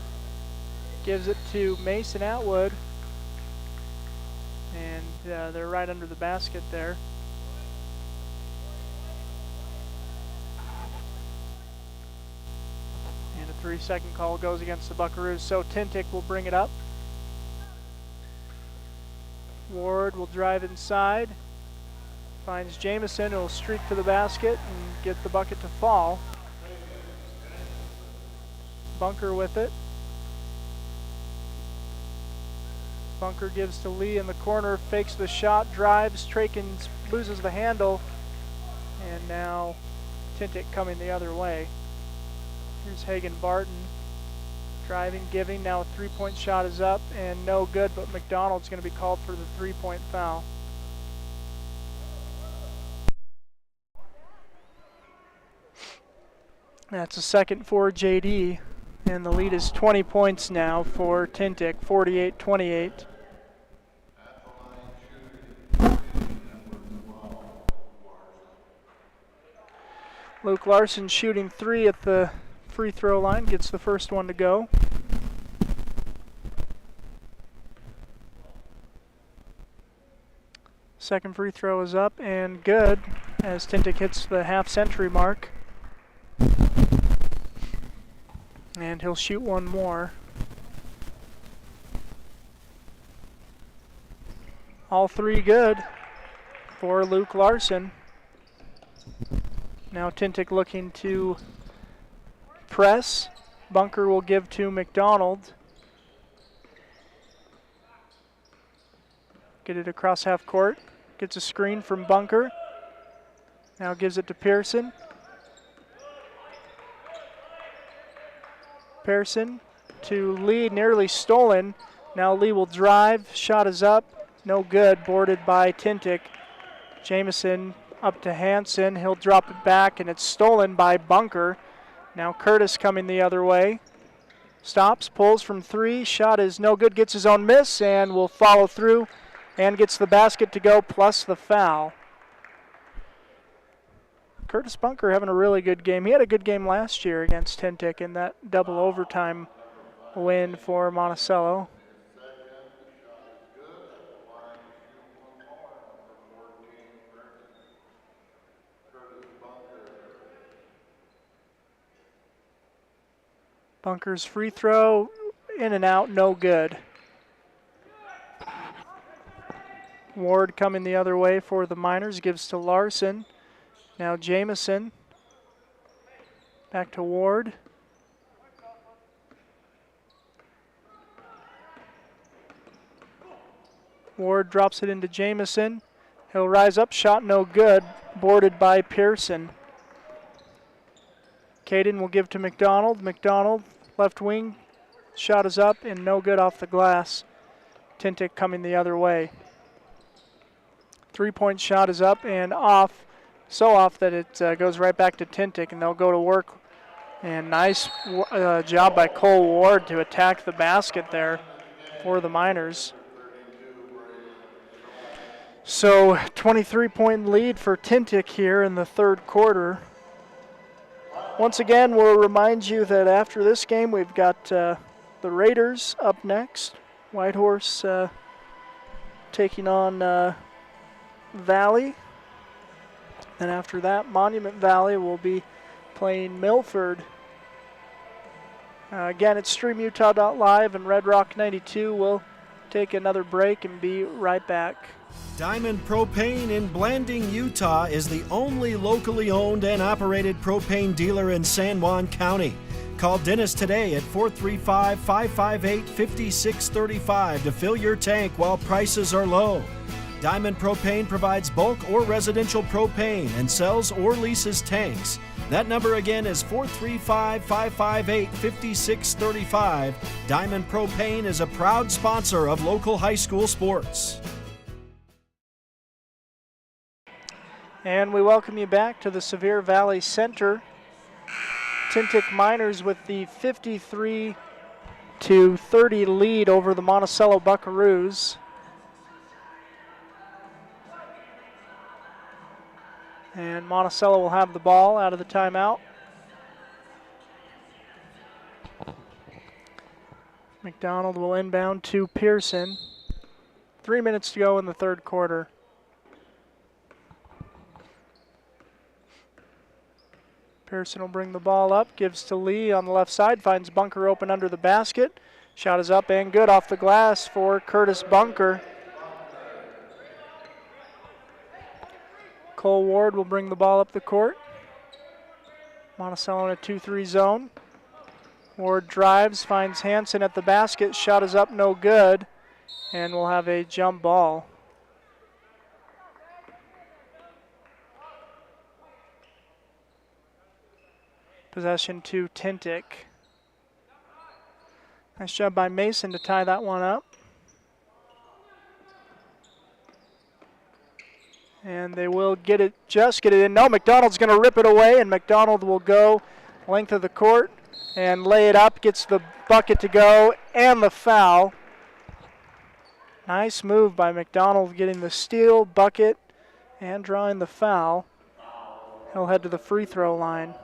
Gives it to Mason Atwood. And they're right under the basket there. And a 3-second call goes against the Buckaroos. So Tintic will bring it up. Ward will drive inside. Finds Jamison, who will streak to the basket and get the bucket to fall. Bunker with it. Bunker gives to Lee in the corner, fakes the shot, drives, Trakins loses the handle, and now Tintic coming the other way. Here's Hagen Barton. Driving, giving, now a three-point shot is up and no good, but McDonald's going to be called for the three-point foul. That's a second for JD, and the lead is 20 points now for Tintic, 48-28. Luke Larson shooting 3 at the free throw line, gets the first one to go. Second free throw is up and good as Tintic hits the half-century mark. And he'll shoot one more. All 3 good for Luke Larson. Now Tintic looking to press. Bunker will give to McDonald. Get it across half court. Gets a screen from Bunker. Now gives it to Pearson. Pearson to Lee, nearly stolen. Now Lee will drive. Shot is up. No good. Boarded by Tintic. Jamison up to Hansen. He'll drop it back, and it's stolen by Bunker. Now Curtis coming the other way. Stops, pulls from 3. Shot is no good. Gets his own miss and will follow through and gets the basket to go plus the foul. Curtis Bunker having a really good game. He had a good game last year against Tintic in that double overtime win for Monticello. Bunker's free throw, in and out, no good. Ward coming the other way for the Miners, gives to Larson. Now Jamison, back to Ward. Ward drops it into Jamison. He'll rise up, shot no good, boarded by Pearson. Caden will give to McDonald. McDonald, left wing, shot is up and no good off the glass. Tintic coming the other way. 3-point shot is up and off. So off that it goes right back to Tintic, and they'll go to work. And nice job by Cole Ward to attack the basket there for the Miners. So 23-point lead for Tintic here in the third quarter. Once again, we'll remind you that after this game, we've got the Raiders up next. Whitehorse taking on Valley. And after that, Monument Valley will be playing Milford Again, it's StreamUtah.live and Red Rock 92. We'll take another break and be right back. Diamond Propane in Blanding, Utah is the only locally owned and operated propane dealer in San Juan County. Call Dennis today at 435-558-5635 to fill your tank while prices are low. Diamond Propane provides bulk or residential propane and sells or leases tanks. That number again is 435-558-5635. Diamond Propane is a proud sponsor of local high school sports. And we welcome you back to the Sevier Valley Center. Tintic Miners with the 53-30 lead over the Monticello Buckaroos. And Monticello will have the ball out of the timeout. McDonald will inbound to Pearson. 3 minutes to go in the third quarter. Pearson will bring the ball up, gives to Lee on the left side, finds Bunker open under the basket. Shot is up and good off the glass for Curtis Bunker. Cole Ward will bring the ball up the court. Monticello in a 2-3 zone. Ward drives, finds Hansen at the basket. Shot is up, no good, and we'll have a jump ball. Possession to Tintic. Nice job by Mason to tie that one up. And they will get it in. No, McDonald's going to rip it away, and McDonald will go length of the court and lay it up, gets the bucket to go, and the foul. Nice move by McDonald, getting the steal, bucket, and drawing the foul. He'll head to the free throw line.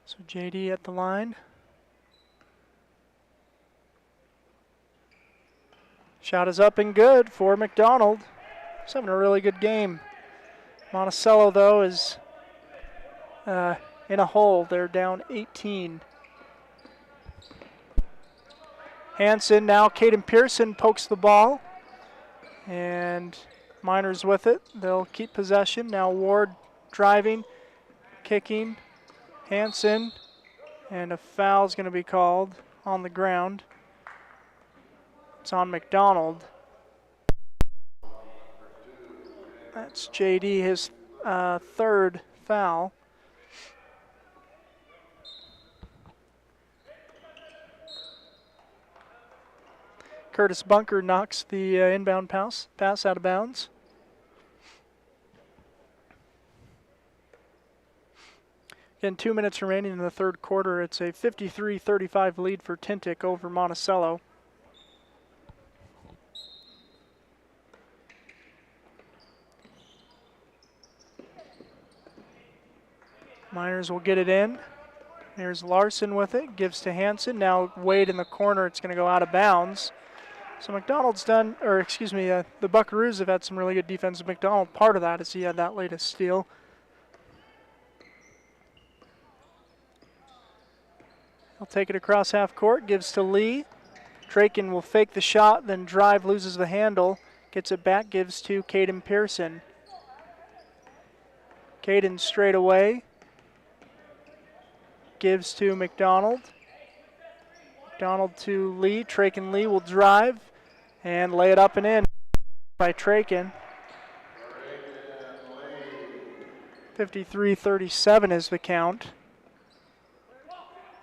So JD at the line. Shot is up and good for McDonald. He's having a really good game. Monticello, though, is in a hole. They're down 18. Hansen now, Caden Pearson pokes the ball. And Miners with it. They'll keep possession. Now Ward driving, kicking. Hansen, and a foul is going to be called on the ground. It's on McDonald. That's JD, his third foul. Curtis Bunker knocks the inbound pass out of bounds. Again, 2 minutes remaining in the third quarter. It's a 53-35 lead for Tintic over Monticello. Miners will get it in. There's Larson with it, gives to Hansen. Now Wade in the corner, it's going to go out of bounds. So McDonald's done, or excuse me, the Buckaroos have had some really good defense. McDonald, part of that is he had that latest steal. He'll take it across half court, gives to Lee. Trakin will fake the shot, then drive, loses the handle. Gets it back, gives to Caden Pearson. Caden straight away. Gives to McDonald. McDonald to Lee. Trakin Lee will drive and lay it up and in by Trakin. 53-37 is the count.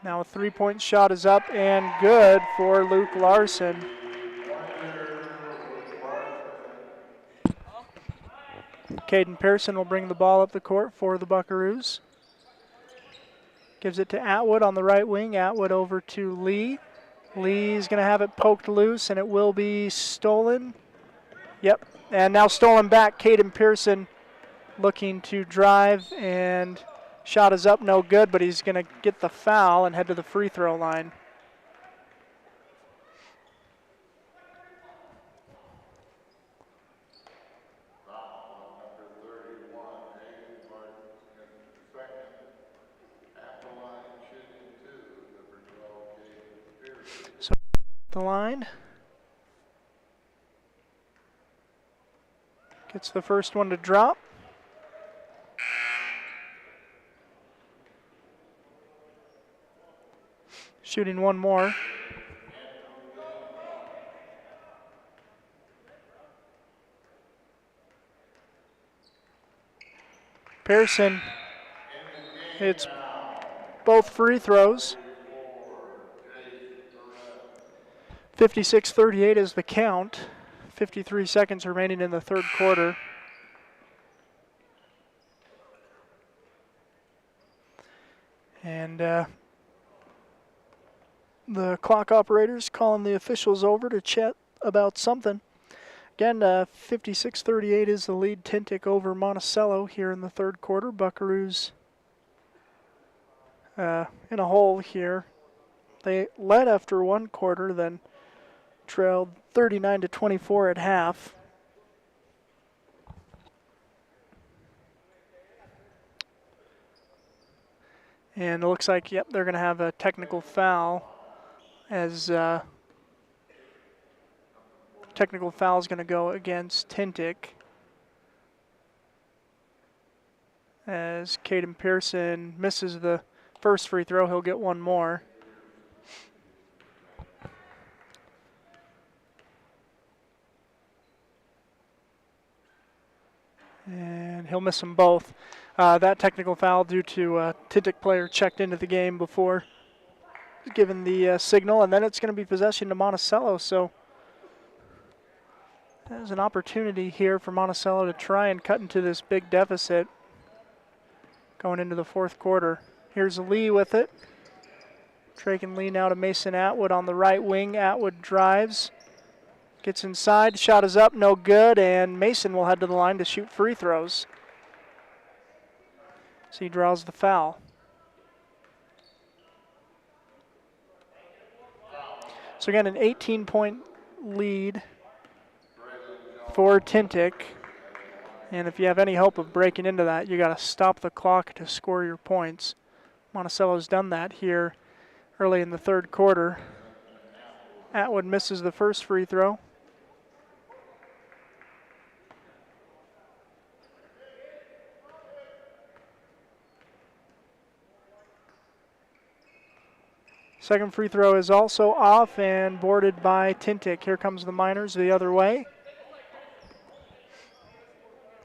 Now a three-point shot is up and good for Luke Larson. Caden Pearson will bring the ball up the court for the Buckaroos. Gives it to Atwood on the right wing. Atwood over to Lee. Lee's going to have it poked loose, and it will be stolen. Yep, and now stolen back. Caden Pearson looking to drive, and shot is up, no good, but he's going to get the foul and head to the free throw line. the line. Gets the first one to drop. Shooting one more. Pearson hits both free throws. 56-38 is the count. 53 seconds remaining in the third quarter. And the clock operator's calling the officials over to chat about something. Again, 56-38 is the lead. Tintic over Monticello here in the third quarter. Buckaroos in a hole here. They led after one quarter, then trailed 39-24 at half. And it looks like, yep, they're going to have a technical foul as technical foul is going to go against Tintic as Caden Pearson misses the first free throw. He'll get one more. And he'll miss them both. That technical foul due to a Tintic player checked into the game before given the signal, and then it's going to be possession to Monticello. So there's an opportunity here for Monticello to try and cut into this big deficit going into the fourth quarter. Here's Lee with it. Traken Lee now to Mason Atwood on the right wing. Atwood drives, gets inside, shot is up, no good, and Mason will head to the line to shoot free throws. So he draws the foul. So again, an 18-point lead for Tintic. And if you have any hope of breaking into that, you got to stop the clock to score your points. Monticello's done that here early in the third quarter. Atwood misses the first free throw. Second free throw is also off and boarded by Tintic. Here comes the Miners the other way.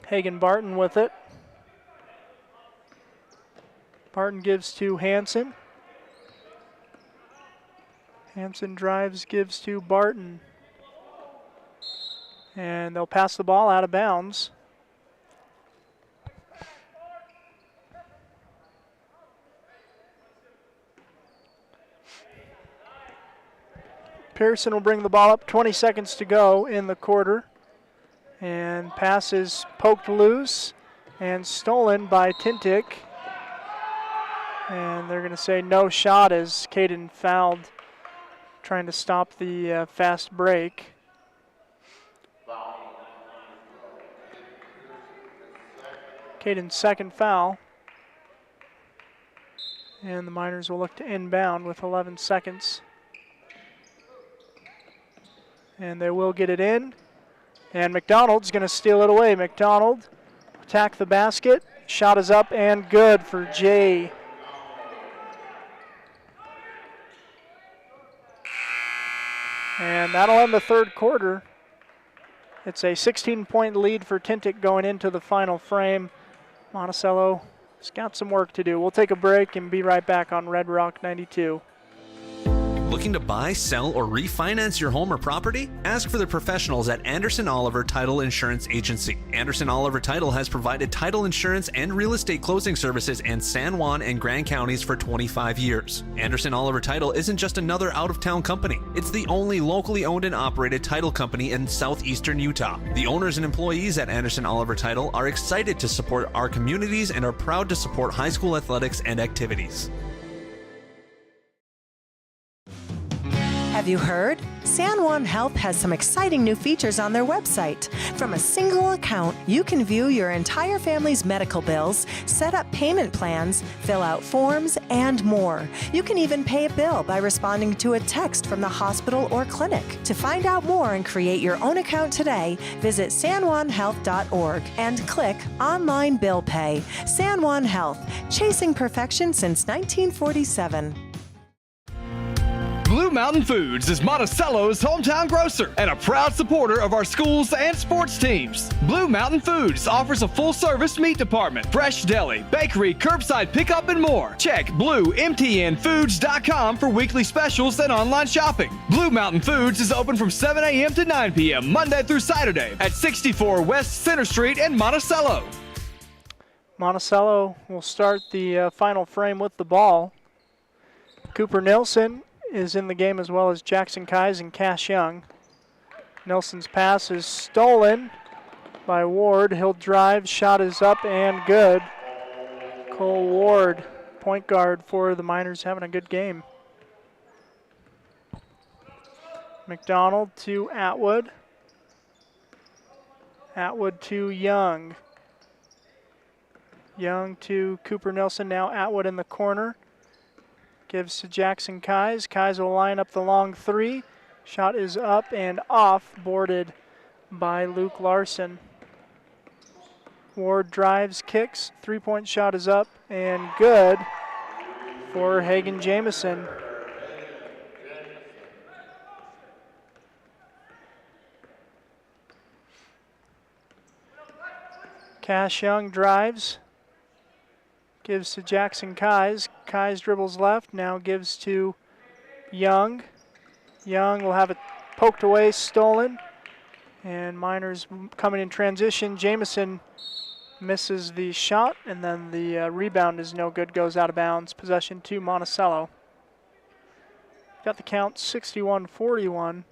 Hagen Barton with it. Barton gives to Hansen. Hansen drives, gives to Barton. And they'll pass the ball out of bounds. Pearson will bring the ball up, 20 seconds to go in the quarter. And pass is poked loose and stolen by Tintic. And they're going to say no shot as Caden fouled, trying to stop the fast break. Caden's second foul. And the Miners will look to inbound with 11 seconds. And they will get it in. And McDonald's going to steal it away. McDonald attack the basket. Shot is up and good for Jay. And that'll end the third quarter. It's a 16-point lead for Tintic going into the final frame. Monticello has got some work to do. We'll take a break and be right back on Red Rock 92. Looking to buy, sell, or refinance your home or property? Ask for the professionals at Anderson Oliver Title Insurance Agency. Anderson Oliver Title has provided title insurance and real estate closing services in San Juan and Grand Counties for 25 years. Anderson Oliver Title isn't just another out-of-town company. It's the only locally owned and operated title company in southeastern Utah. The owners and employees at Anderson Oliver Title are excited to support our communities and are proud to support high school athletics and activities. Have you heard? San Juan Health has some exciting new features on their website. From a single account, you can view your entire family's medical bills, set up payment plans, fill out forms, and more. You can even pay a bill by responding to a text from the hospital or clinic. To find out more and create your own account today, visit sanjuanhealth.org and click Online Bill Pay. San Juan Health, chasing perfection since 1947. Blue Mountain Foods is Monticello's hometown grocer and a proud supporter of our schools and sports teams. Blue Mountain Foods offers a full-service meat department, fresh deli, bakery, curbside pickup, and more. Check bluemtnfoods.com for weekly specials and online shopping. Blue Mountain Foods is open from 7 a.m. to 9 p.m. Monday through Saturday at 64 West Center Street in Monticello. Monticello will start the final frame with the ball. Cooper Nilsson is in the game as well as Jackson Keyes and Cash Young. Nilsson's pass is stolen by Ward. He'll drive, shot is up and good. Cole Ward, point guard for the Miners, having a good game. McDonald to Atwood. Atwood to Young. Young to Cooper Nilsson, now Atwood in the corner. Gives to Jackson Keyes. Keyes will line up the long three. Shot is up and off, boarded by Luke Larson. Ward drives, kicks. Three-point shot is up and good for Hagen Jamison. Cash Young drives. Gives to Jackson Keyes. Keyes dribbles left, now gives to Young. Young will have it poked away, stolen. And Miners coming in transition. Jamison misses the shot, and then the rebound is no good, goes out of bounds. Possession to Monticello. Got the count 61-41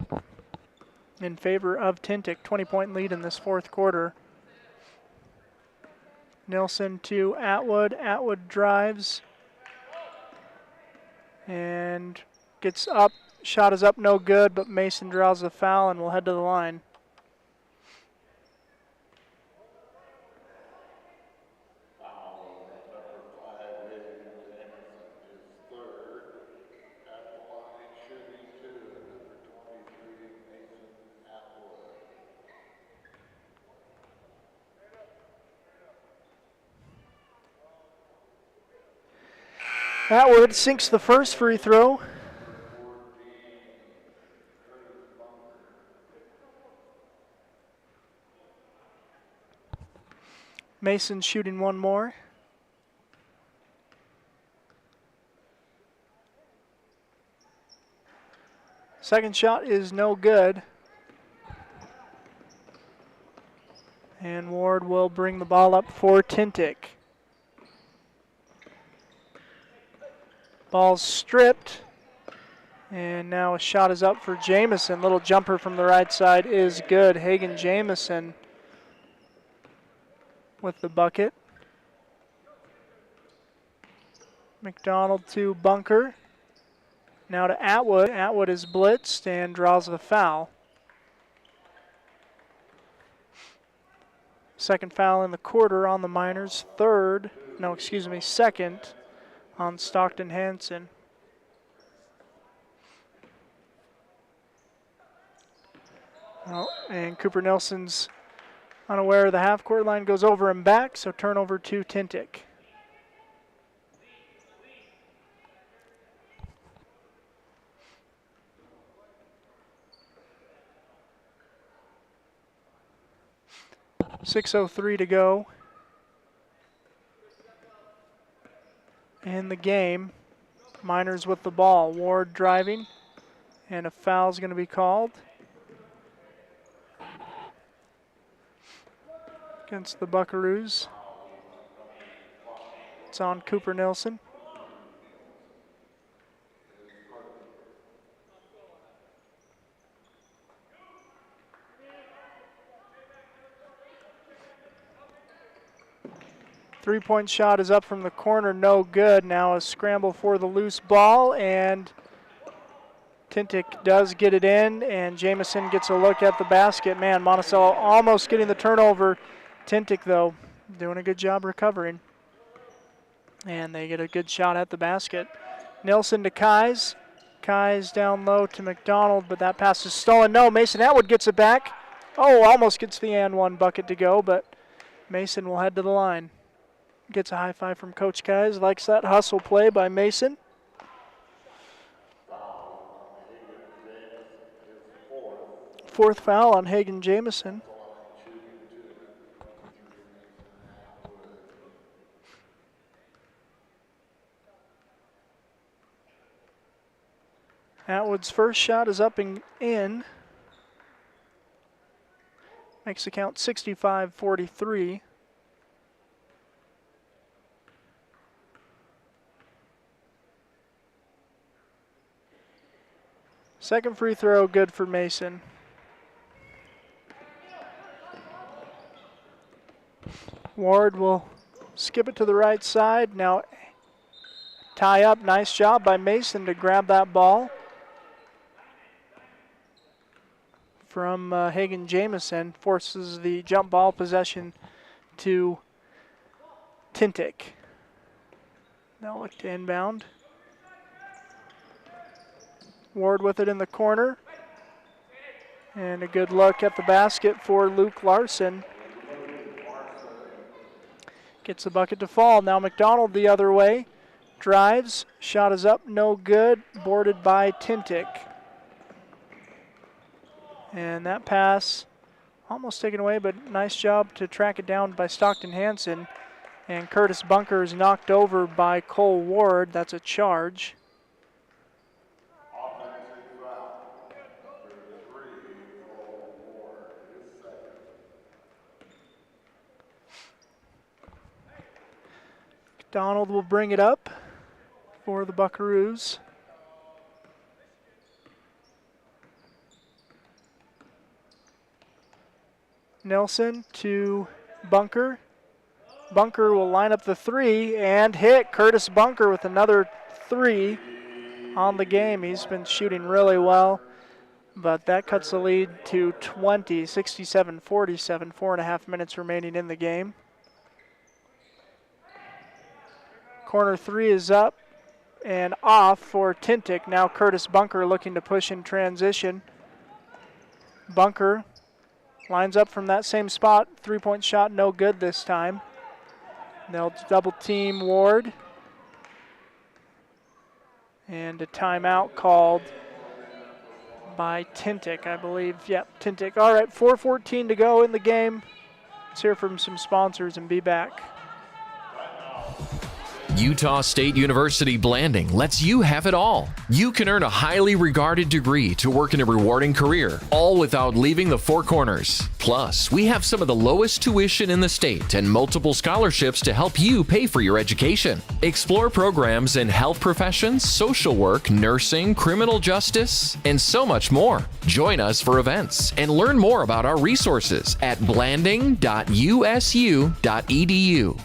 in favor of Tintic. 20-point lead in this fourth quarter. Nilsson to Atwood. Atwood drives and gets up. Shot is up, no good, but Mason draws the foul and will head to the line. Atwood sinks the first free throw. Mason shooting one more. Second shot is no good. And Ward will bring the ball up for Tintic. Ball's stripped, and now a shot is up for Jamison. Little jumper from the right side is good. Hagen Jamison with the bucket. McDonald to Bunker. Now to Atwood. Atwood is blitzed and draws the foul. Second foul in the quarter on the Miners. Second on Stockton Hansen. Oh, and Cooper Nelson's unaware of the half-court line, goes over and back, so turnover to Tintic. .6:03 to go in the game. Miners with the ball. Ward driving, and a foul's going to be called against the Buckaroos. It's on Cooper Nilsson. Three-point shot is up from the corner, no good. Now a scramble for the loose ball, and Tintic does get it in, and Jamison gets a look at the basket. Man, Monticello almost getting the turnover. Tintic, though, doing a good job recovering. And they get a good shot at the basket. Nilsson to Kais. Kais down low to McDonald, but that pass is stolen. No, Mason Atwood gets it back. Oh, almost gets the and one bucket to go, but Mason will head to the line. Gets a high five from Coach Kais. Likes that hustle play by Mason. Fourth foul on Hagen Jamison. Atwood's first shot is up and in. Makes the count 65-43. Second free throw, good for Mason. Ward will skip it to the right side. Now tie up. Nice job by Mason to grab that ball from Hagen Jamison. Forces the jump ball possession to Tintic. Now look to inbound. Ward with it in the corner. And a good look at the basket for Luke Larson. Gets the bucket to fall. Now McDonald the other way. Drives. Shot is up. No good. Boarded by Tintic. And that pass almost taken away, but nice job to track it down by Stockton Hansen. And Curtis Bunker is knocked over by Cole Ward. That's a charge. McDonald will bring it up for the Buckaroos. Nelson to Bunker. Bunker will line up the three and hit. Curtis Bunker with another three on the game. He's been shooting really well, but that cuts the lead to 20, 67-47, 4.5 minutes remaining in the game. Corner three is up and off for Tintic. Now Curtis Bunker looking to push in transition. Bunker lines up from that same spot. Three-point shot, no good this time. They'll double team Ward. And a timeout called by Tintic, I believe. Yep, Tintic. All right, 4:14 to go in the game. Let's hear from some sponsors and be back. Utah State University Blanding lets you have it all. You can earn a highly regarded degree to work in a rewarding career, all without leaving the Four Corners. Plus, we have some of the lowest tuition in the state and multiple scholarships to help you pay for your education. Explore programs in health professions, social work, nursing, criminal justice, and so much more. Join us for events and learn more about our resources at blanding.usu.edu.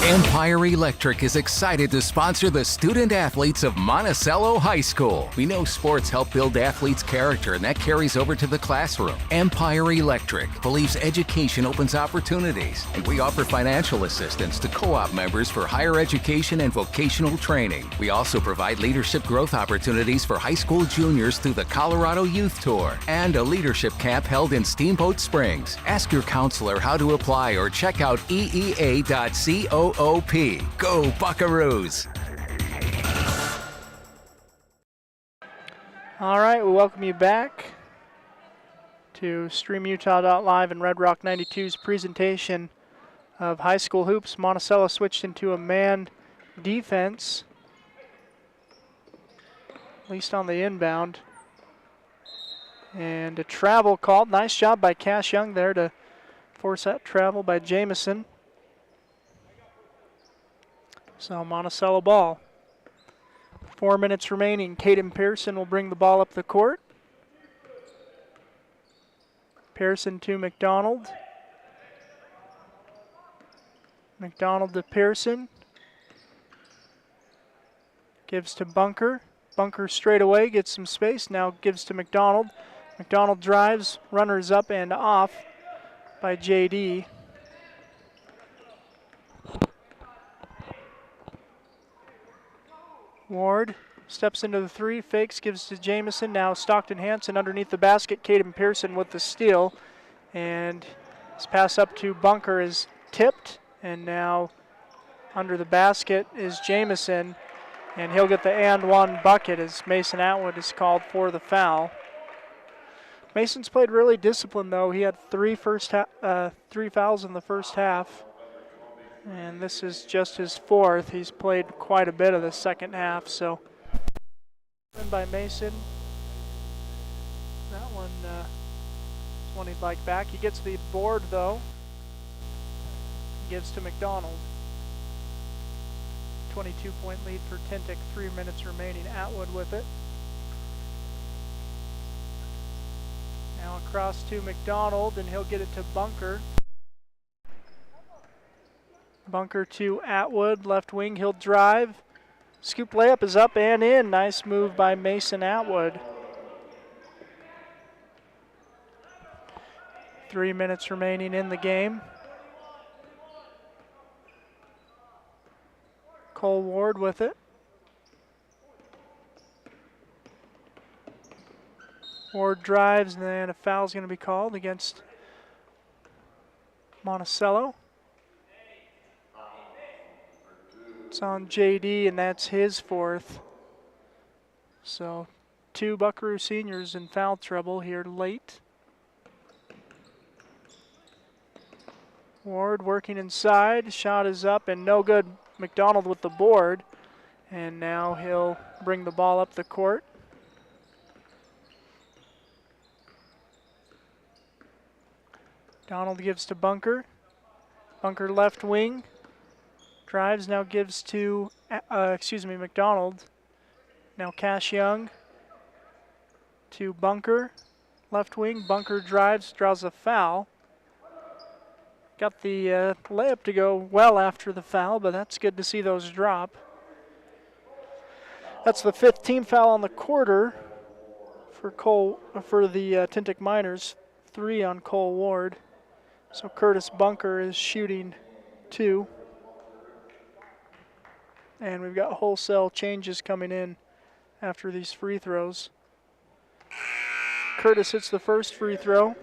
Empire Electric is excited to sponsor the student athletes of Monticello High School. We know sports help build athletes' character, and that carries over to the classroom. Empire Electric believes education opens opportunities, and we offer financial assistance to co-op members for higher education and vocational training. We also provide leadership growth opportunities for high school juniors through the Colorado Youth Tour and a leadership camp held in Steamboat Springs. Ask your counselor how to apply or check out eea.co. Go Buckaroos! All right, we welcome you back to StreamUtah.live and Red Rock 92's presentation of high school hoops. Monticello switched into a man defense, at least on the inbound. And a travel called. Nice job by Cash Young there to force that travel by Jamison. So Monticello ball. 4 minutes remaining. Caden Pearson will bring the ball up the court. Pearson to McDonald. McDonald to Pearson. Gives to Bunker. Bunker straight away, gets some space, now gives to McDonald. McDonald drives, runners up and off by JD. Ward steps into the three, fakes, gives to Jamison. Now Stockton Hansen underneath the basket. Caden Pearson with the steal. And his pass up to Bunker is tipped. And now under the basket is Jamison. And he'll get the and one bucket as Mason Atwood is called for the foul. Mason's played really disciplined though. He had three fouls in the first half. And this is just his fourth. He's played quite a bit of the second half, so. By Mason. That one is one he'd like back. He gets the board though. Gives to McDonald. 22-point lead for Tintic, 3 minutes remaining. Atwood with it. Now across to McDonald, and he'll get it to Bunker. Bunker to Atwood, left wing, he'll drive. Scoop layup is up and in. Nice move by Mason Atwood. 3 minutes remaining in the game. Cole Ward with it. Ward drives, and then a foul's going to be called against Monticello. It's on JD, and that's his fourth. So 2 Buckaroo seniors in foul trouble here late. Ward working inside, shot is up and no good. McDonald with the board, and now he'll bring the ball up the court. Donald gives to Bunker. Bunker left wing. Drives, now gives to, McDonald. Now Cash Young to Bunker. Left wing, Bunker drives, draws a foul. Got the layup to go well after the foul, but that's good to see those drop. That's the 5th team foul on the quarter for the Tintic Miners. 3 on Cole Ward. So Curtis Bunker is shooting 2. And we've got wholesale changes coming in after these free throws. Curtis hits the first free throw.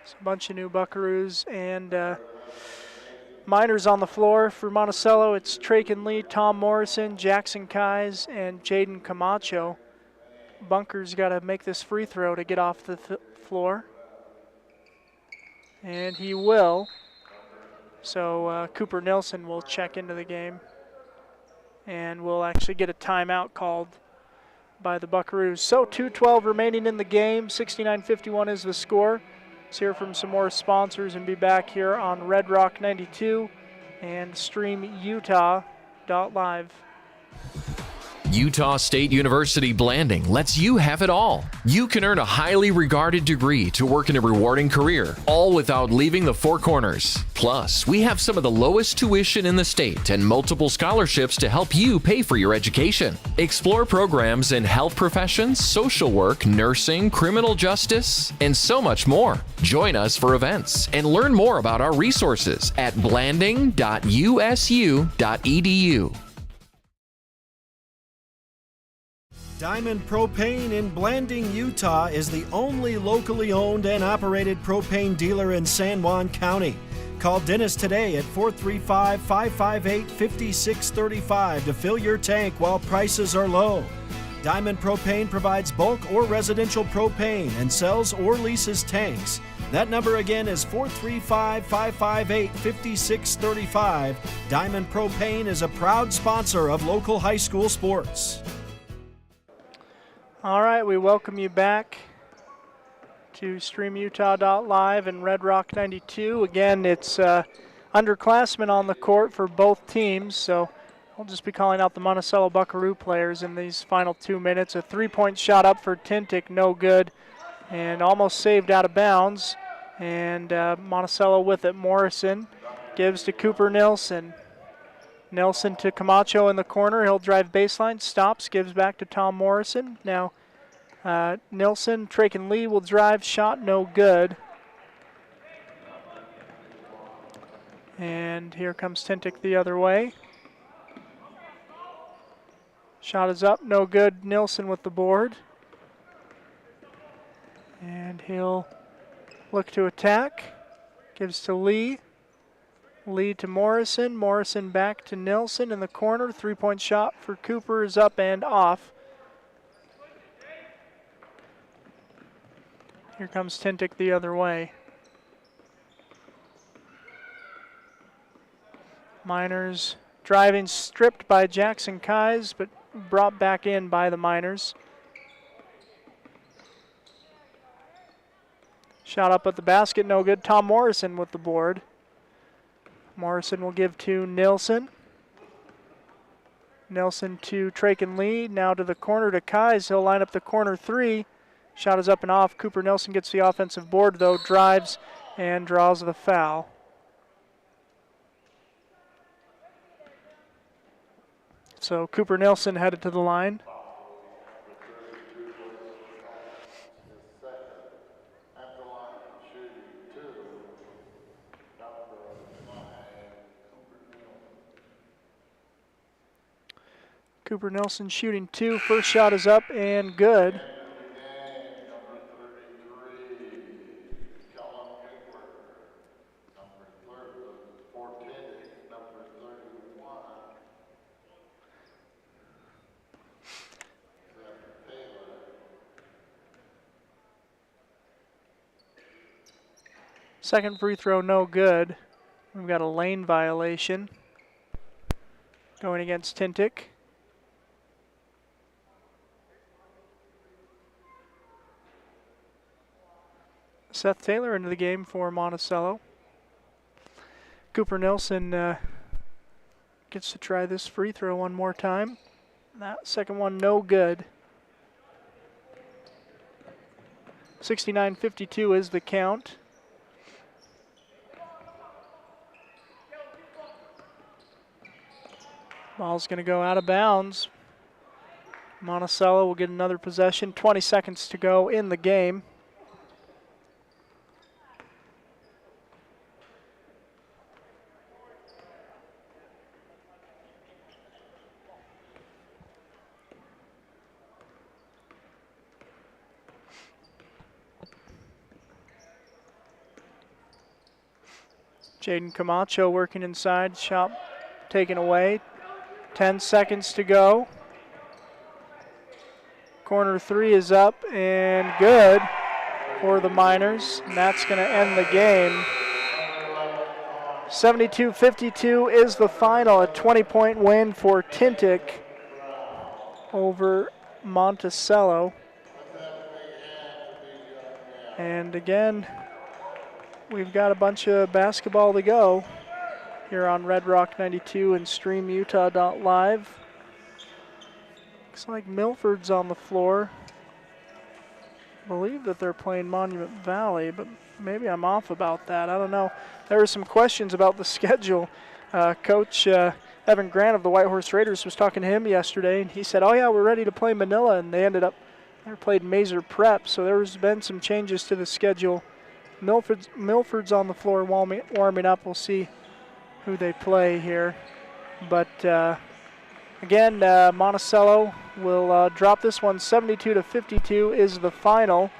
So a bunch of new Buckaroos and Miners on the floor. For Monticello, it's Traken Lee, Tom Morrison, Jackson Kais, and Jaden Camacho. Bunker's got to make this free throw to get off the floor. And he will. So Cooper Nilsson will check into the game. And we'll actually get a timeout called by the Buckaroos. So 2:12 remaining in the game. 69-51 is the score. Let's hear from some more sponsors and be back here on Red Rock 92 and stream Utah.live. Utah State University Blanding lets you have it all. You can earn a highly regarded degree to work in a rewarding career, all without leaving the four corners. Plus, we have some of the lowest tuition in the state and multiple scholarships to help you pay for your education. Explore programs in health professions, social work, nursing, criminal justice, and so much more. Join us for events and learn more about our resources at blanding.usu.edu. Diamond Propane in Blanding, Utah is the only locally owned and operated propane dealer in San Juan County. Call Dennis today at 435-558-5635 to fill your tank while prices are low. Diamond Propane provides bulk or residential propane and sells or leases tanks. That number again is 435-558-5635. Diamond Propane is a proud sponsor of local high school sports. All right, we welcome you back to StreamUtah.live and Red Rock 92. Again, it's underclassmen on the court for both teams, so I'll just be calling out the Monticello Buckaroo players in these final 2 minutes. A three-point shot up for Tintic, no good, and almost saved out of bounds. And Monticello with it. Morrison gives to Cooper Nilsson. Nilsson to Camacho in the corner. He'll drive baseline, stops, gives back to Tom Morrison. Now Nilsson, Traken Lee will drive, shot no good. And here comes Tintic the other way. Shot is up, no good. Nilsson with the board. And he'll look to attack. Gives to Lee. Lee to Morrison. Morrison back to Nilsson in the corner. 3-point shot for Cooper is up and off. Here comes Tintic the other way. Miners driving, stripped by Jackson Kais, but brought back in by the Miners. Shot up at the basket, no good. Tom Morrison with the board. Morrison will give to Nilsson. Nilsson to Traken Lee, now to the corner to Kais. He'll line up the corner three. Shot is up and off. Cooper Nilsson gets the offensive board, though, drives and draws the foul. So Cooper Nilsson headed to the line. Cooper Nilsson shooting 2. First shot is up and good. Second free throw, no good. We've got a lane violation going against Tintic. Seth Taylor into the game for Monticello. Cooper Nilsson gets to try this free throw one more time. That second one, no good. 69-52 is the count. Ball's going to go out of bounds. Monticello will get another possession. 20 seconds to go in the game. Jaden Camacho working inside, shot taken away. 10 seconds to go. Corner three is up and good for the Miners, and that's going to end the game. 72-52 is the final, a 20-point win for Tintic over Monticello. And again, we've got a bunch of basketball to go here on Red Rock 92 and StreamUtah.live. Looks like Milford's on the floor. I believe that they're playing Monument Valley, but maybe I'm off about that. I don't know. There were some questions about the schedule. Coach Evan Grant of the Whitehorse Raiders was talking to him yesterday, and he said, oh yeah, we're ready to play Manila, and they played Mazer Prep, so there's been some changes to the schedule. Milford's on the floor warming up. We'll see who they play here. But again, Monticello will drop this one. 72-52 is the final.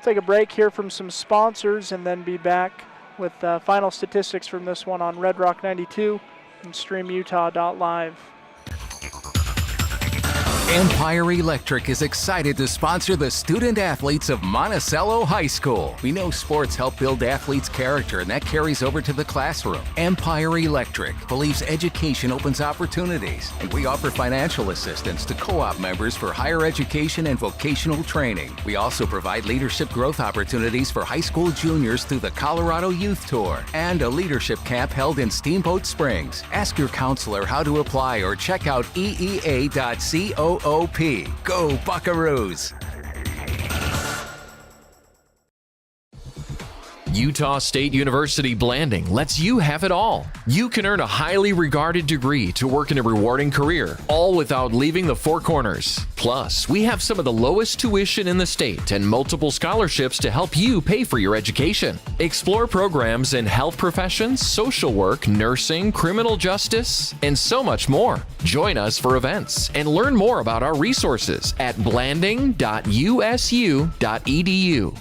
Take a break here from some sponsors and then be back with final statistics from this one on Red Rock 92 and StreamUtah.live. Empire Electric is excited to sponsor the student athletes of Monticello High School. We know sports help build athletes' character, and that carries over to the classroom. Empire Electric believes education opens opportunities, and we offer financial assistance to co-op members for higher education and vocational training. We also provide leadership growth opportunities for high school juniors through the Colorado Youth Tour and a leadership camp held in Steamboat Springs. Ask your counselor how to apply or check out eea.co. Go Buckaroos! Utah State University Blanding lets you have it all. You can earn a highly regarded degree to work in a rewarding career, all without leaving the four corners. Plus, we have some of the lowest tuition in the state and multiple scholarships to help you pay for your education. Explore programs in health professions, social work, nursing, criminal justice, and so much more. Join us for events and learn more about our resources at blanding.usu.edu.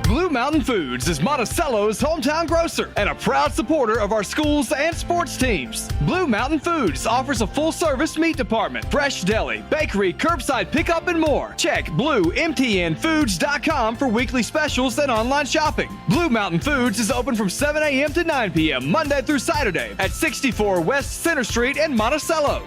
Blue Mountain Foods is Monticello's hometown grocer and a proud supporter of our schools and sports teams. Blue Mountain Foods offers a full-service meat department, fresh deli, bakery, curbside pickup, and more. Check bluemtnfoods.com for weekly specials and online shopping. Blue Mountain Foods is open from 7 a.m. to 9 p.m. Monday through Saturday at 64 West Center Street in Monticello.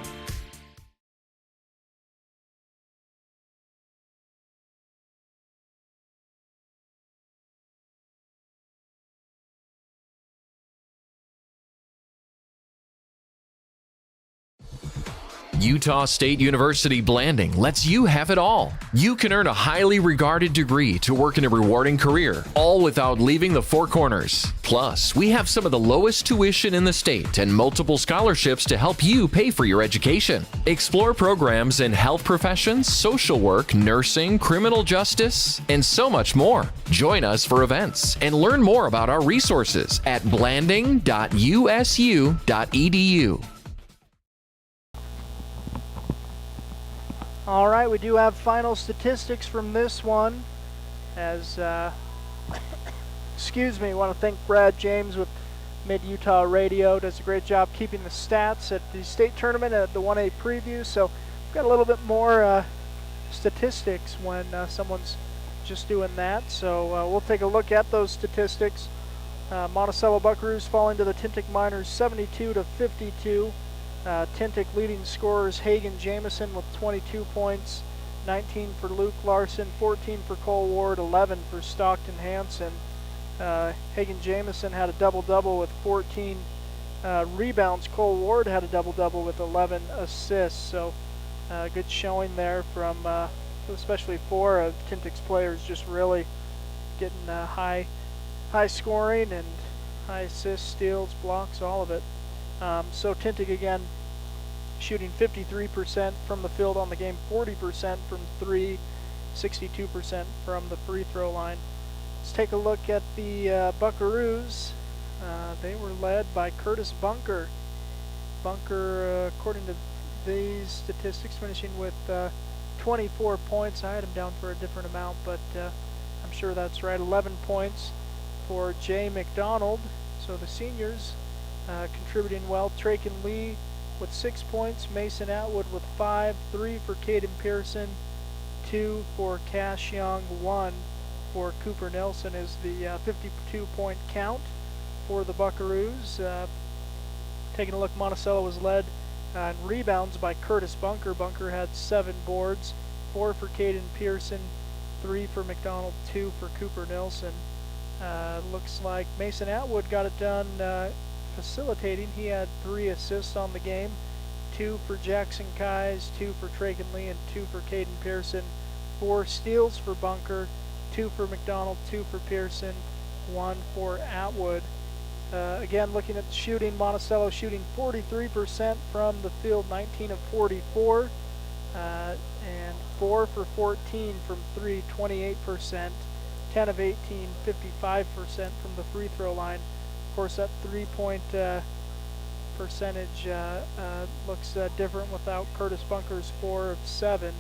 Utah State University Blanding lets you have it all. You can earn a highly regarded degree to work in a rewarding career, all without leaving the four corners. Plus, we have some of the lowest tuition in the state and multiple scholarships to help you pay for your education. Explore programs in health professions, social work, nursing, criminal justice, and so much more. Join us for events and learn more about our resources at blanding.usu.edu. All right, we do have final statistics from this one. As, excuse me, I want to thank Brad James with Mid-Utah Radio. Does a great job keeping the stats at the state tournament at the 1A preview. So we've got a little bit more statistics when someone's just doing that. So we'll take a look at those statistics. Monticello Buckaroos falling to the Tintic Miners 72-52. Tintic leading scorers Hagan Jamison with 22 points, 19 for Luke Larson, 14 for Cole Ward, 11 for Stockton Hansen. Hagan Jamison had a double-double with 14 rebounds. Cole Ward had a double-double with 11 assists. So good showing there from especially four of Tintic's players, just really getting high scoring and high assists, steals, blocks, all of it. So Tintic again shooting 53% from the field on the game, 40% from three, 62% from the free throw line. Let's take a look at the Buckaroos. They were led by Curtis Bunker. Bunker, according to these statistics, finishing with 24 points. I had him down for a different amount, but I'm sure that's right. 11 points for Jay McDonald. So the seniors contributing well. Traken Lee with 6 points, Mason Atwood with 5, 3 for Caden Pearson, 2 for Cash Young, 1 for Cooper Nelson is the 52-point count for the Buckaroos. Taking a look, Monticello was led in rebounds by Curtis Bunker. Bunker had 7 boards, 4 for Caden Pearson, 3 for McDonald, 2 for Cooper Nelson. Looks like Mason Atwood got it done facilitating. He had 3 assists on the game, 2 for Jackson Kais, 2 for Traken Lee, and 2 for Caden Pearson. 4 steals for Bunker, 2 for McDonald, 2 for Pearson, 1 for Atwood. Again, looking at the shooting, Monticello shooting 43% from the field, 19 of 44, and 4 for 14 from 3, 28%, 10 of 18, 55% from the free throw line. Of course, that 3-point percentage looks different without Curtis Bunker's 4 of 7.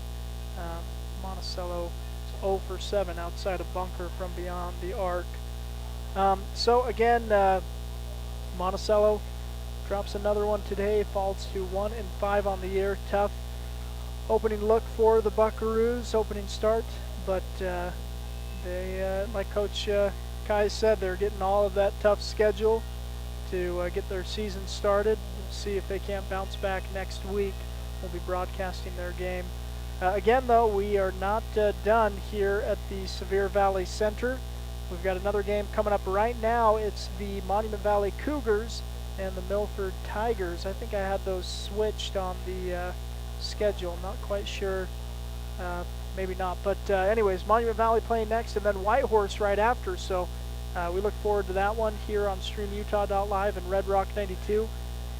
Monticello is 0 for 7 outside of Bunker from beyond the arc. So again, Monticello drops another one today, falls to 1-5 on the year. Tough opening look for the Buckaroos, opening start, but they, like Coach Kai said, they're getting all of that tough schedule to get their season started. We'll see if they can't bounce back next week. We'll be broadcasting their game. Again, though, we are not done here at the Sevier Valley Center. We've got another game coming up right now. It's the Monument Valley Cougars and the Milford Tigers. I think I had those switched on the schedule. Not quite sure Maybe not. But anyways, Monument Valley playing next, and then Whitehorse right after. So we look forward to that one here on StreamUtah.live and Red Rock 92. In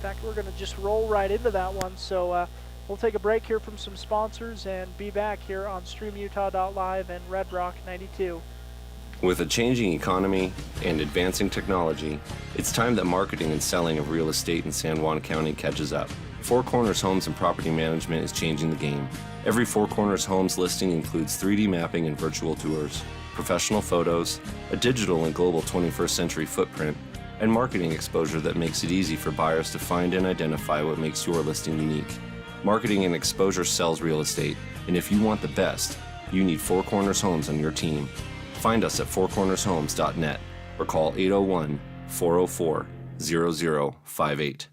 fact, we're going to just roll right into that one. So we'll take a break here from some sponsors and be back here on StreamUtah.live and Red Rock 92. With a changing economy and advancing technology, it's time that marketing and selling of real estate in San Juan County catches up. Four Corners Homes and Property Management is changing the game. Every Four Corners Homes listing includes 3D mapping and virtual tours, professional photos, a digital and global 21st century footprint, and marketing exposure that makes it easy for buyers to find and identify what makes your listing unique. Marketing and exposure sells real estate, and if you want the best, you need Four Corners Homes on your team. Find us at fourcornershomes.net or call 801-404-0058.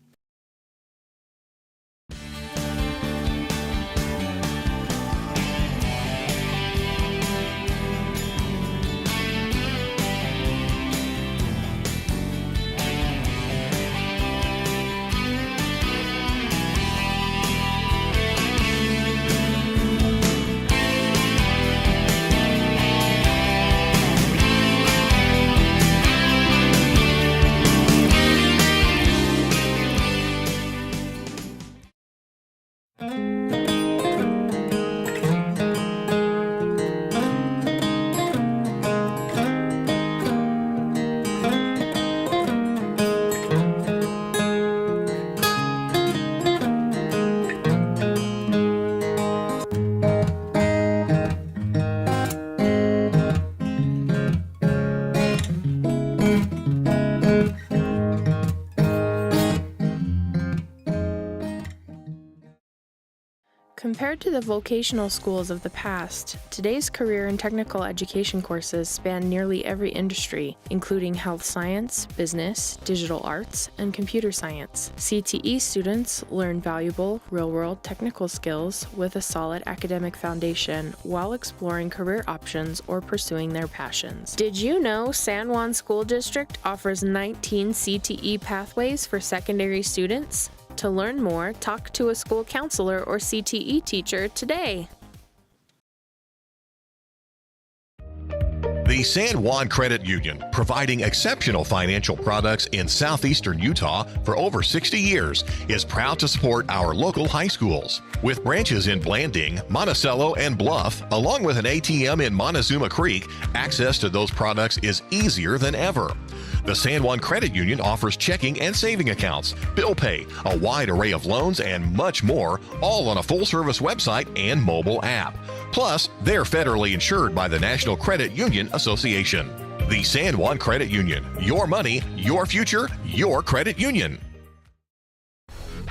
Compared to the vocational schools of the past, today's career and technical education courses span nearly every industry, including health science, business, digital arts, and computer science. CTE students learn valuable, real-world technical skills with a solid academic foundation while exploring career options or pursuing their passions. Did you know San Juan School District offers 19 CTE pathways for secondary students? To learn more, talk to a school counselor or CTE teacher today. The San Juan Credit Union, providing exceptional financial products in southeastern Utah for over 60 years, is proud to support our local high schools. With branches in Blanding, Monticello, and Bluff, along with an ATM in Montezuma Creek, access to those products is easier than ever. The San Juan Credit Union offers checking and saving accounts, bill pay, a wide array of loans, and much more, all on a full-service website and mobile app. Plus, they're federally insured by the National Credit Union Association. The San Juan Credit Union. Your money, your future, your credit union.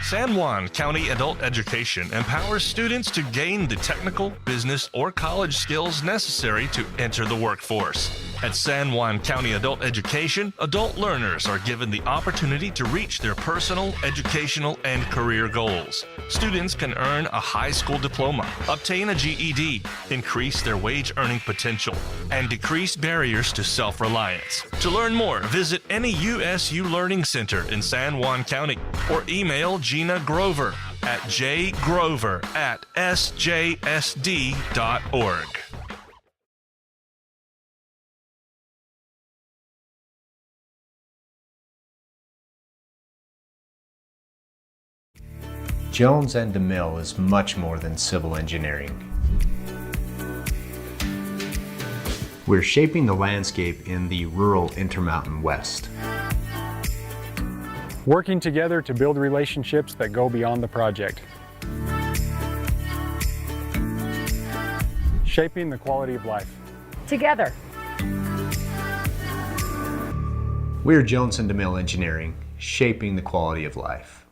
San Juan County Adult Education empowers students to gain the technical, business, or college skills necessary to enter the workforce. At San Juan County Adult Education, adult learners are given the opportunity to reach their personal, educational, and career goals. Students can earn a high school diploma, obtain a GED, increase their wage earning potential, and decrease barriers to self-reliance. To learn more, visit any USU Learning Center in San Juan County or email Gina Grover at jgrover@sjsd.org. Jones & DeMille is much more than civil engineering. We're shaping the landscape in the rural Intermountain West. Working together to build relationships that go beyond the project. Shaping the quality of life. Together. We're Jones & DeMille Engineering, shaping the quality of life.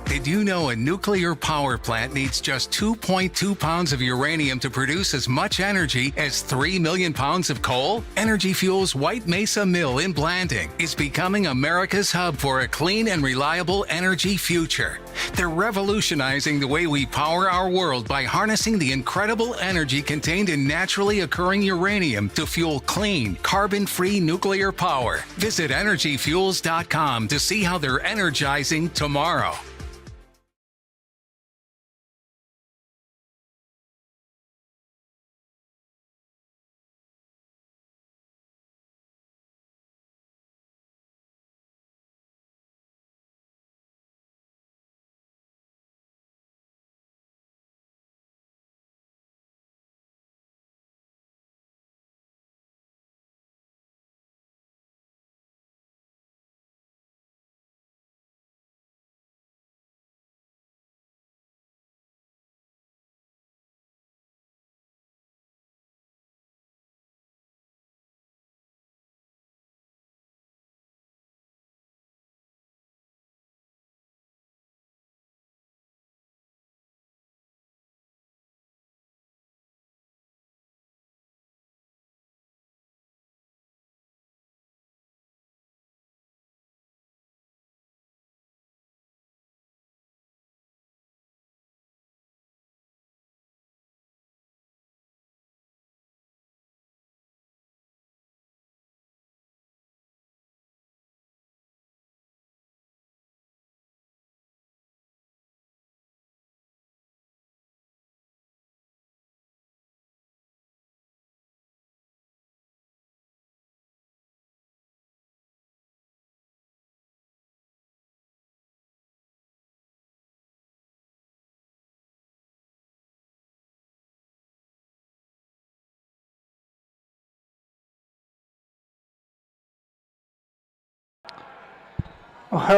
Did you know a nuclear power plant needs just 2.2 pounds of uranium to produce as much energy as 3 million pounds of coal? Energy Fuels White Mesa Mill in Blanding is becoming America's hub for a clean and reliable energy future. They're revolutionizing the way we power our world by harnessing the incredible energy contained in naturally occurring uranium to fuel clean, carbon-free nuclear power. Visit energyfuels.com to see how they're energizing tomorrow.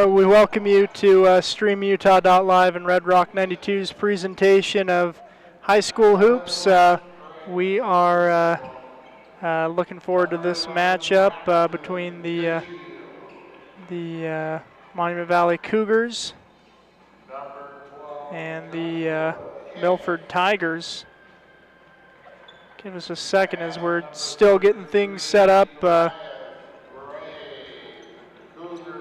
We welcome you to StreamUtah.live and Red Rock 92's presentation of high school hoops. We are looking forward to this matchup between the Monument Valley Cougars and the Milford Tigers. Give us a second as we're still getting things set up.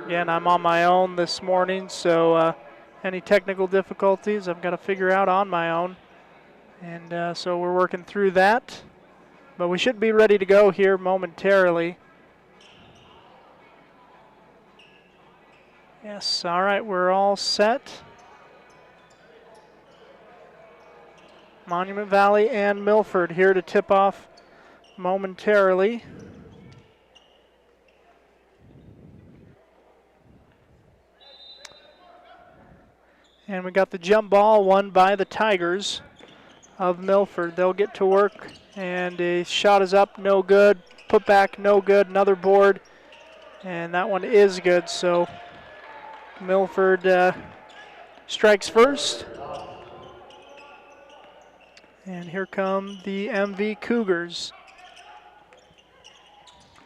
Again, I'm on my own this morning, so any technical difficulties I've got to figure out on my own. And so we're working through that. But we should be ready to go here momentarily. Yes, all right, we're all set. Monument Valley and Milford here to tip off momentarily. And we got the jump ball won by the Tigers of Milford. They'll get to work, and a shot is up, no good. Put back, no good. Another board, and that one is good. So Milford strikes first. And here come the MV Cougars.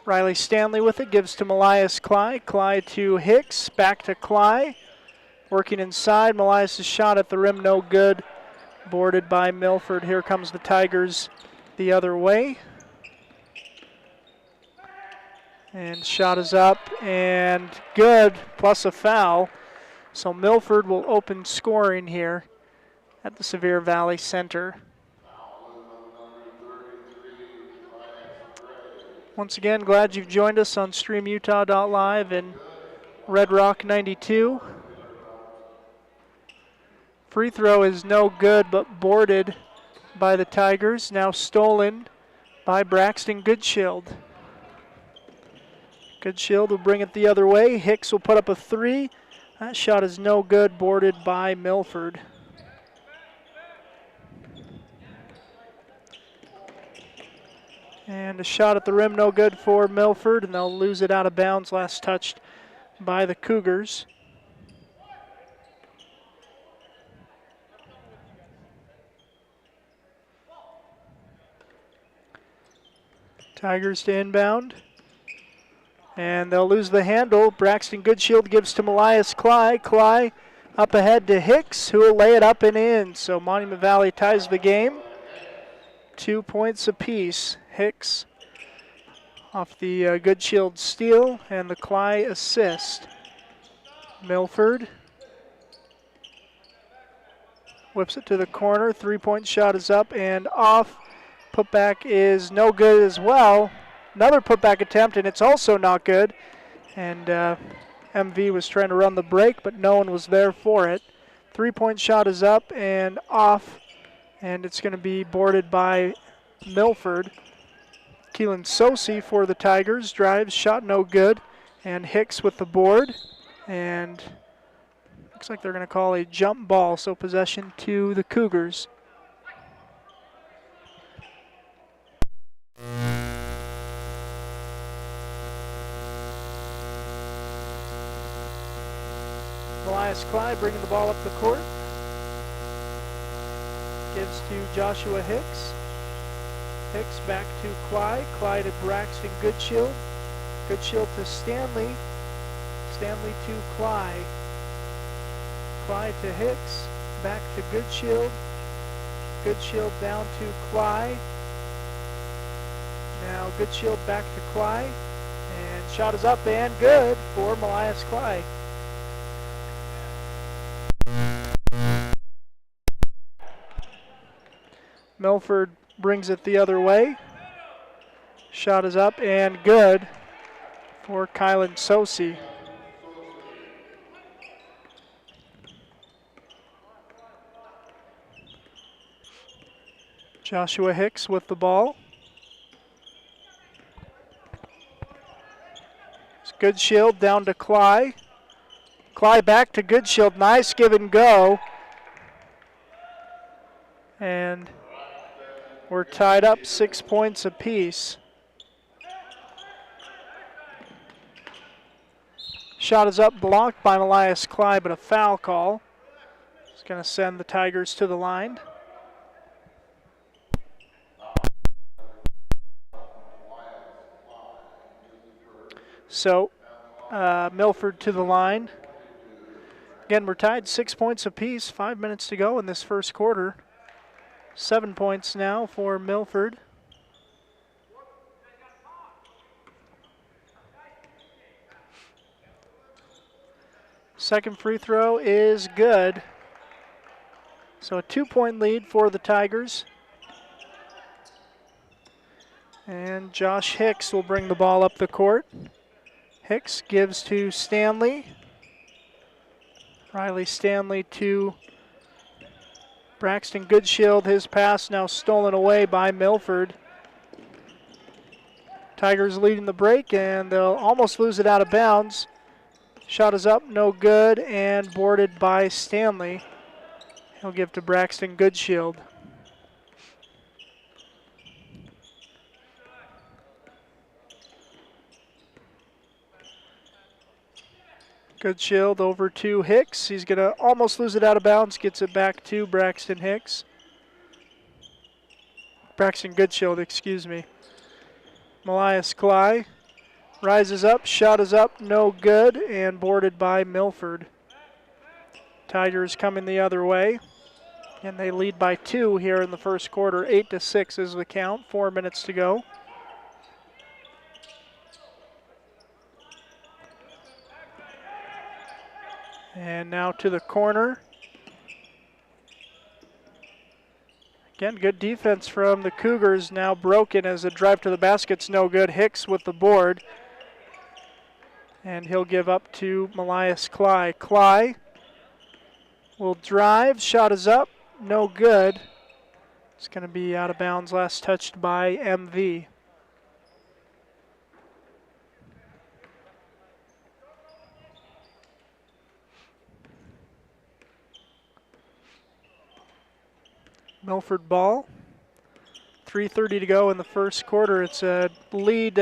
Riley Stanley with it, gives to Malias Cly. Cly to Hicks, back to Cly. Working inside, Malias' shot at the rim, no good. Boarded by Milford. Here comes the Tigers the other way. And shot is up and good, plus a foul. So Milford will open scoring here at the Sevier Valley Center. Once again, glad you've joined us on StreamUtah.live and Red Rock 92. Free throw is no good, but boarded by the Tigers. Now stolen by Braxton Goodshield. Goodshield will bring it the other way. Hicks will put up a three. That shot is no good, boarded by Milford. And a shot at the rim, no good for Milford, and they'll lose it out of bounds. Last touched by the Cougars. Tigers to inbound. And they'll lose the handle. Braxton Goodshield gives to Malias Cly. Cly up ahead to Hicks, who will lay it up and in. So Monument Valley ties the game. 2 points apiece. Hicks off the Goodshield steal and the Cly assist. Milford Whips it to the corner. Three-point shot is up and off. Putback is no good as well. Another putback attempt, and it's also not good. And MV was trying to run the break, but no one was there for it. Three-point shot is up and off, and it's going to be boarded by Milford. Keelan Sosi for the Tigers. Drives, shot no good. And Hicks with the board. And looks like they're going to call a jump ball, so possession to the Cougars. Elias Clyde bringing the ball up the court. Gives to Joshua Hicks. Hicks back to Clyde. Clyde to Braxton Goodshield. Goodshield to Stanley. Stanley to Clyde. Clyde to Hicks. Back to Goodshield. Goodshield down to Clyde. Now Goodshield back to Clyde. And shot is up and good for Elias Clyde. Milford brings it the other way. Shot is up and good for Kylan Sosi. Joshua Hicks with the ball. It's Goodshield down to Cly. Cly back to Goodshield. Nice give and go. And we're tied up 6 points apiece. Shot is up, blocked by Elias Clyde, but a foul call. It's going to send the Tigers to the line. So, Milford to the line. Again, we're tied 6 points apiece, 5 minutes to go in this first quarter. 7 points now for Milford. Second free throw is good. So a 2-point lead for the Tigers. And Josh Hicks will bring the ball up the court. Hicks gives to Stanley. Riley Stanley to Braxton Goodshield. His pass now stolen away by Milford. Tigers leading the break, and they'll almost lose it out of bounds. Shot is up, no good, and boarded by Stanley. He'll give to Braxton Goodshield. Goodshield over to Hicks. He's going to almost lose it out of bounds. Gets it back to Braxton Hicks. Braxton Goodshield, excuse me. Elias Cly rises up. Shot is up. No good. And boarded by Milford. Tigers coming the other way. And they lead by 2 here in the first quarter. 8-6 is the count. 4 minutes to go. And now to the corner. Again, good defense from the Cougars. Now broken as a drive to the basket's no good. Hicks with the board. And he'll give up to Elias Cly. Cly will drive. Shot is up. No good. It's going to be out of bounds. Last touched by MV. Milford ball. 3:30 to go in the first quarter. It's a lead.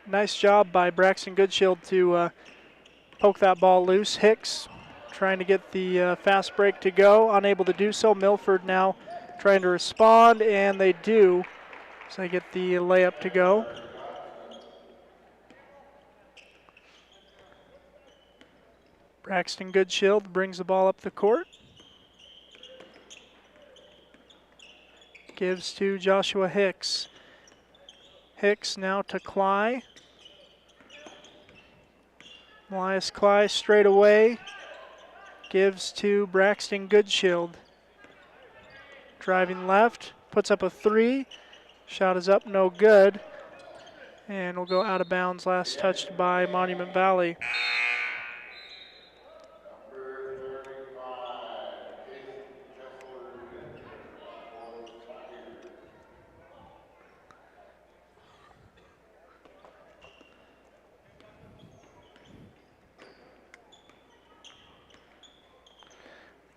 Nice job by Braxton Goodshield to poke that ball loose. Hicks trying to get the fast break to go. Unable to do so. Milford now trying to respond, and they do. So they get the layup to go. Braxton Goodshield brings the ball up the court. Gives to Joshua Hicks. Hicks now to Cly. Elias Cly straight away. Gives to Braxton Goodshield. driving left, puts up a 3. Shot is up, no good. And will go out of bounds, last touched by Monument Valley.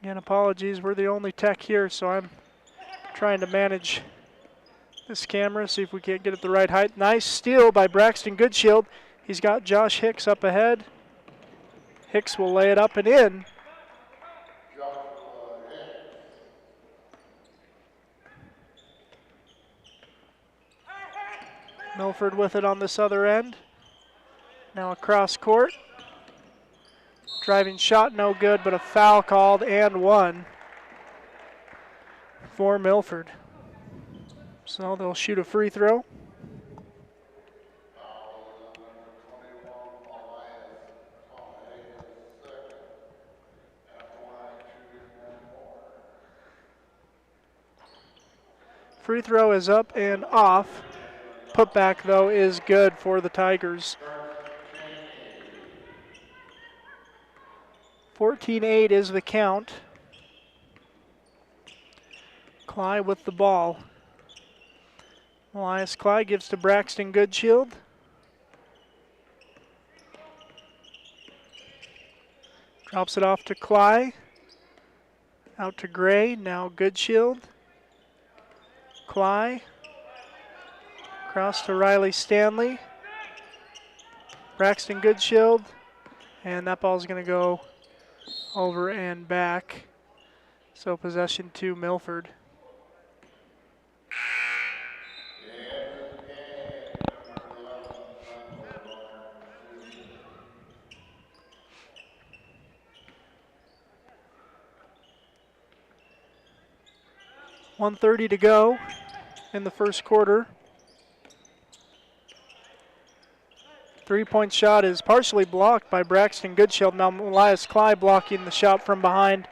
Again, apologies, we're the only tech here, so I'm trying to manage this camera, see if we can't get it the right height. Nice steal by Braxton Goodshield. He's got Josh Hicks up ahead. Hicks will lay it up and in. Milford with it on this other end. Now across court. Driving shot, no good, but a foul called and one for Milford. So they'll shoot a free throw. Free throw is up and off. Putback, though, is good for the Tigers. 14-8 is the count. Cly with the ball. Elias Cly gives to Braxton Goodshield. Drops it off to Cly. Out to Gray, now Goodshield. Cly. Cross to Riley Stanley. Braxton Goodshield. And that ball's going to go over and back. So possession to Milford. .130 to go in the first quarter. Three-point shot is partially blocked by Braxton Goodshield. Now Elias Cly blocking the shot from behind.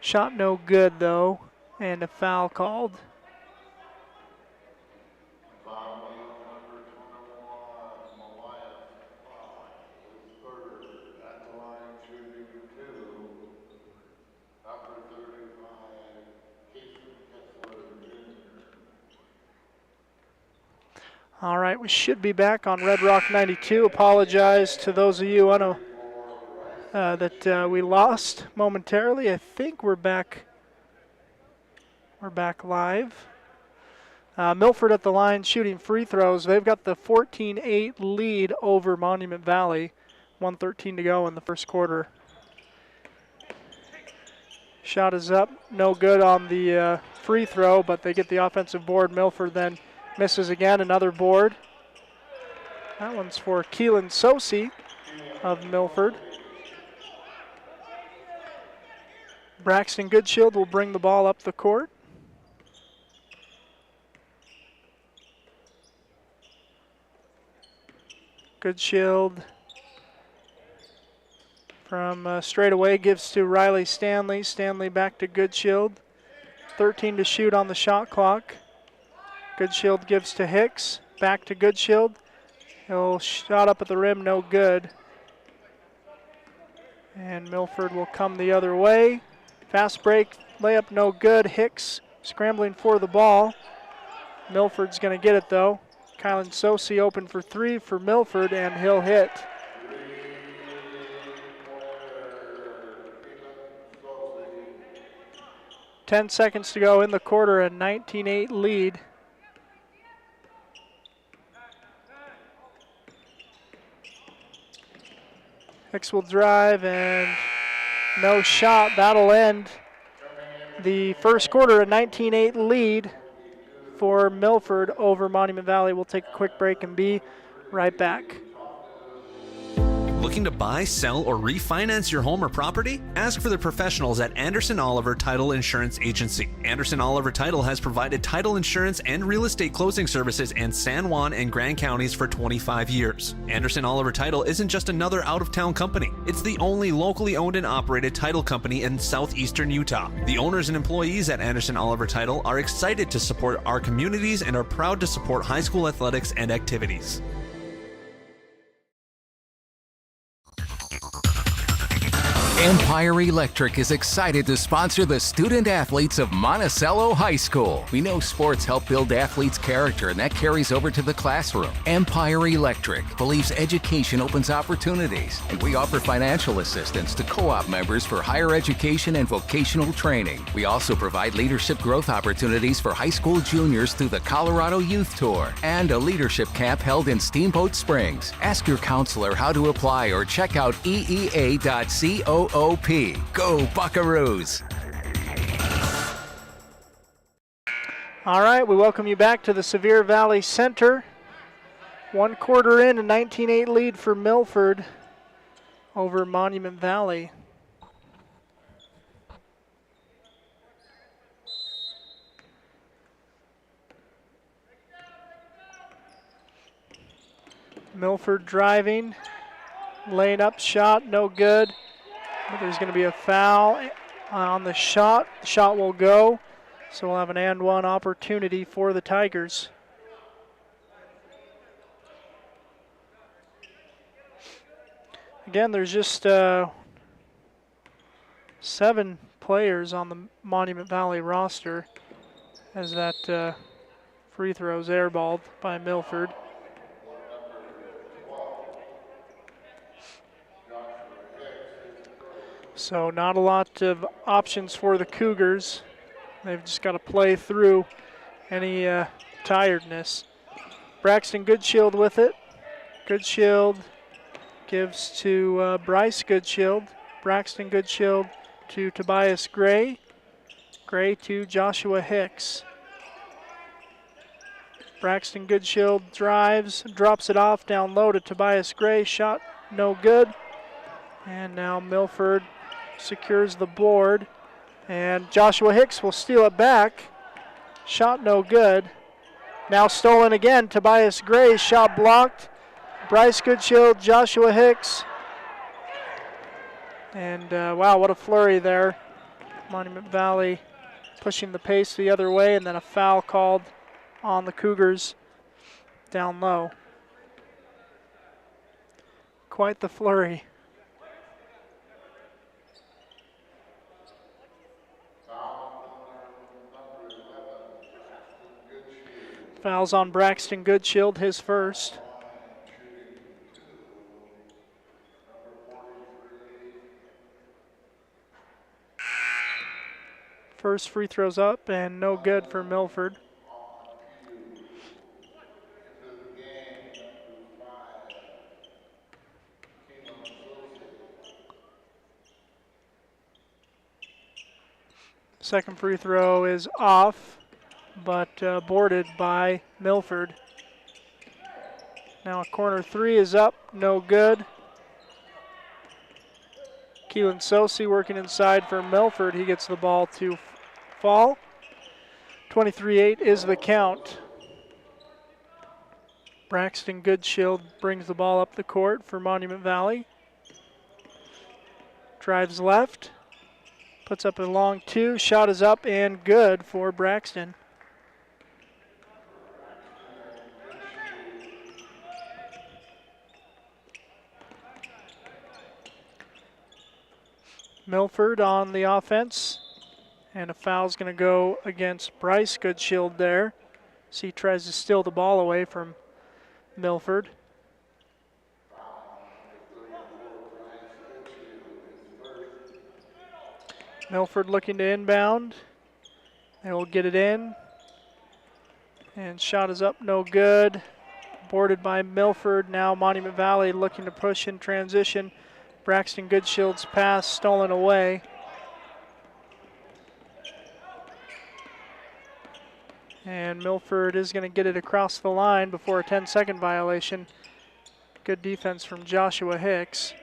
Shot no good, though, and a foul called. All right, we should be back on Red Rock 92. Apologize to those of you that we lost momentarily. I think we're back. We're back live. Milford at the line shooting free throws. They've got the 14-8 lead over Monument Valley. 1:13 to go in the first quarter. Shot is up, no good on the free throw, but they get the offensive board. Milford then misses again, another board. That one's for Keelan Sosi of Milford. Braxton Goodshield will bring the ball up the court. Goodshield from straight away gives to Riley Stanley. Stanley back to Goodshield. 13 to shoot on the shot clock. Goodshield gives to Hicks, back to Goodshield. He'll shot up at the rim, no good. And Milford will come the other way. Fast break, layup no good. Hicks scrambling for the ball. Milford's going to get it though. Kylan Sosi open for three for Milford, and he'll hit. Ten seconds to go in the quarter, a 19-8 lead. Hicks will drive and no shot. That'll end the first quarter, a 19-8 lead for Milford over Monument Valley. We'll take a quick break and be right back. Looking to buy, sell, or refinance your home or property? Ask for the professionals at Anderson Oliver Title Insurance Agency. Anderson Oliver Title has provided title insurance and real estate closing services in San Juan and Grand Counties for 25 years. Anderson Oliver Title isn't just another out-of-town company. It's the only locally owned and operated title company in southeastern Utah. The owners and employees at Anderson Oliver Title are excited to support our communities and are proud to support high school athletics and activities. Empire Electric is excited to sponsor the student athletes of Monticello High School. We know sports help build athletes' character, and that carries over to the classroom. Empire Electric believes education opens opportunities, and we offer financial assistance to co-op members for higher education and vocational training. We also provide leadership growth opportunities for high school juniors through the Colorado Youth Tour and a leadership camp held in Steamboat Springs. Ask your counselor how to apply or check out eea.coop. Go Buckaroos! All right, we welcome you back to the Sevier Valley Center. 1 quarter in, a 19-8 lead for Milford over Monument Valley. Milford driving, laying up, shot, no good. But there's going to be a foul on the shot. The shot will go, so we'll have an and one opportunity for the Tigers. Again, there's just 7 players on the Monument Valley roster as that free throw's airballed by Milford. So not a lot of options for the Cougars. They've just got to play through any tiredness. Braxton Goodshield with it. Goodshield gives to Bryce Goodshield. Braxton Goodshield to Tobias Gray. Gray to Joshua Hicks. Braxton Goodshield drives, drops it off down low to Tobias Gray. Shot no good. And now Milford secures the board, and Joshua Hicks will steal it back. Shot no good. Now stolen again. Tobias Gray, shot blocked. Bryce Goodshield, Joshua Hicks. And wow, what a flurry there. Monument Valley pushing the pace the other way, and then a foul called on the Cougars down low. Quite the flurry. Fouls on Braxton Goodshield, his first. First free throws up and no good for Milford. Second free throw is off, but boarded by Milford. Now a corner three is up, no good. Keelan Sosi working inside for Milford. He gets the ball to fall. 23-8 is the count. Braxton Goodshield brings the ball up the court for Monument Valley. Drives left. Puts up a long two. Shot is up and good for Braxton. Milford on the offense. And a foul's going to go against Bryce Goodshield there. So he tries to steal the ball away from Milford. Milford looking to inbound. They will get it in. And shot is up, no good. Boarded by Milford. Now Monument Valley looking to push in transition. Braxton Goodshield's pass stolen away. And Milford is going to get it across the line before a 10-second violation. Good defense from Joshua Hicks.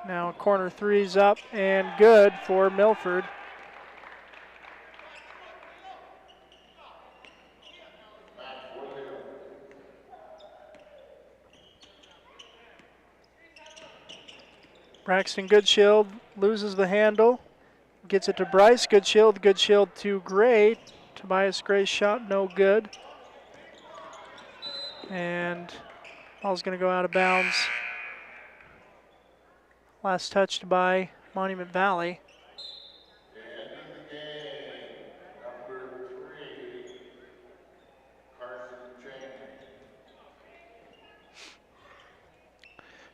Now corner three's up and good for Milford. Braxton Goodshield loses the handle. Gets it to Bryce. Goodshield to Gray. Tobias Gray's shot no good. And ball's going to go out of bounds. Last touched by Monument Valley. Number 3,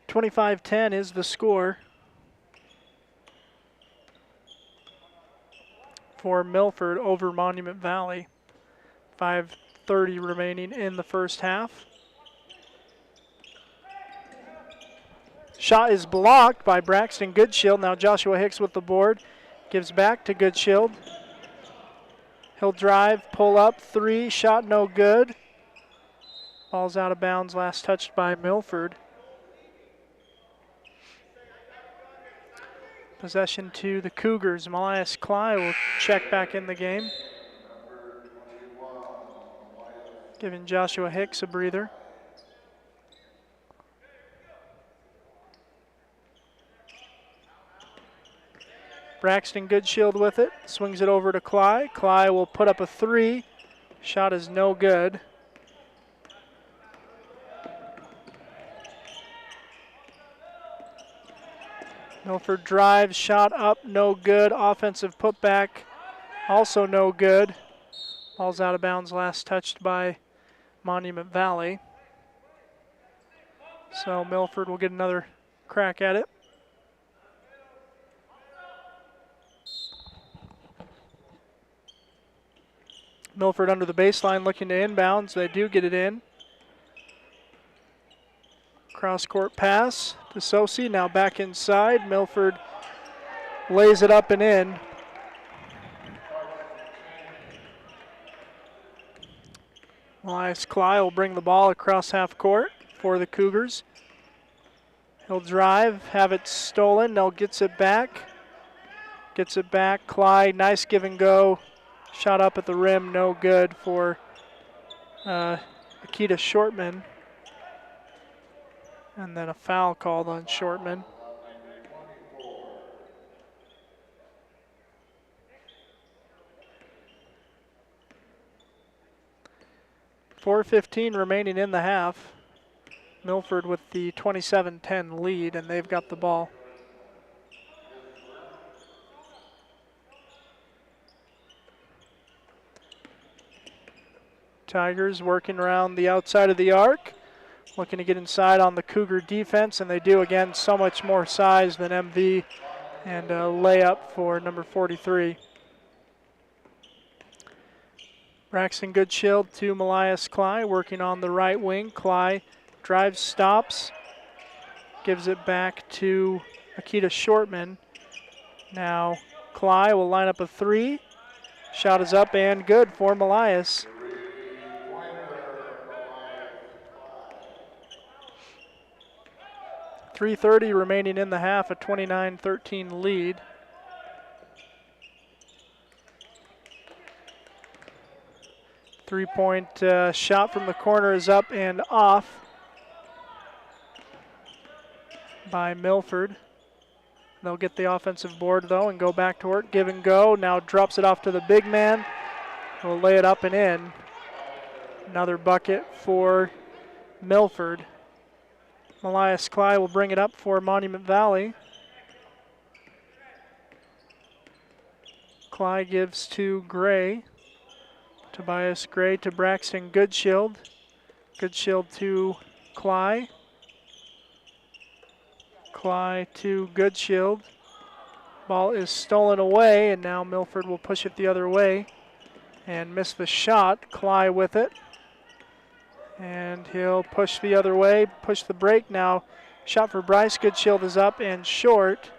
25-10 is the score for Milford over Monument Valley. 5:30 remaining in the first half. Shot is blocked by Braxton Goodshield. Now Joshua Hicks with the board. Gives back to Goodshield. He'll drive, pull up, 3, shot no good. Ball's out of bounds, last touched by Milford. Possession to the Cougars. Malias Cly will check back in the game. Giving Joshua Hicks a breather. Braxton Goodshield with it, swings it over to Cly. Cly will put up a 3. Shot is no good. Milford drives, shot up, no good. Offensive putback, also no good. Ball's out of bounds, last touched by Monument Valley. So Milford will get another crack at it. Milford under the baseline looking to inbounds. They do get it in. Cross court pass to Sosi. Now back inside. Milford lays it up and in. Elias Cly will bring the ball across half court for the Cougars. He'll drive, have it stolen. Now gets it back. Gets it back. Cly, nice give and go. Shot up at the rim, no good for Akita Shortman. And then a foul called on Shortman. .4:15 remaining in the half. Milford with the 27-10 lead, and they've got the ball. Tigers working around the outside of the arc, looking to get inside on the Cougar defense, and they do again. So much more size than MV, and a layup for number 43. Braxton Goodshield to Malias Cly, working on the right wing. Cly drives, stops, gives it back to Akita Shortman. Now Cly will line up a 3. Shot is up and good for Malias. 3:30 remaining in the half, a 29-13 lead. Three-point shot from the corner is up and off by Milford. They'll get the offensive board though and go back to work. Give and go. Now drops it off to the big man. Will lay it up and in. Another bucket for Milford. Malias Cly will bring it up for Monument Valley. Cly gives to Gray. Tobias Gray to Braxton Goodshield. Goodshield to Cly. Cly to Goodshield. Ball is stolen away, and now Milford will push it the other way and miss the shot. Cly with it. And he'll push the other way, push the break now. Shot for Bryce. Goodshield is up and short.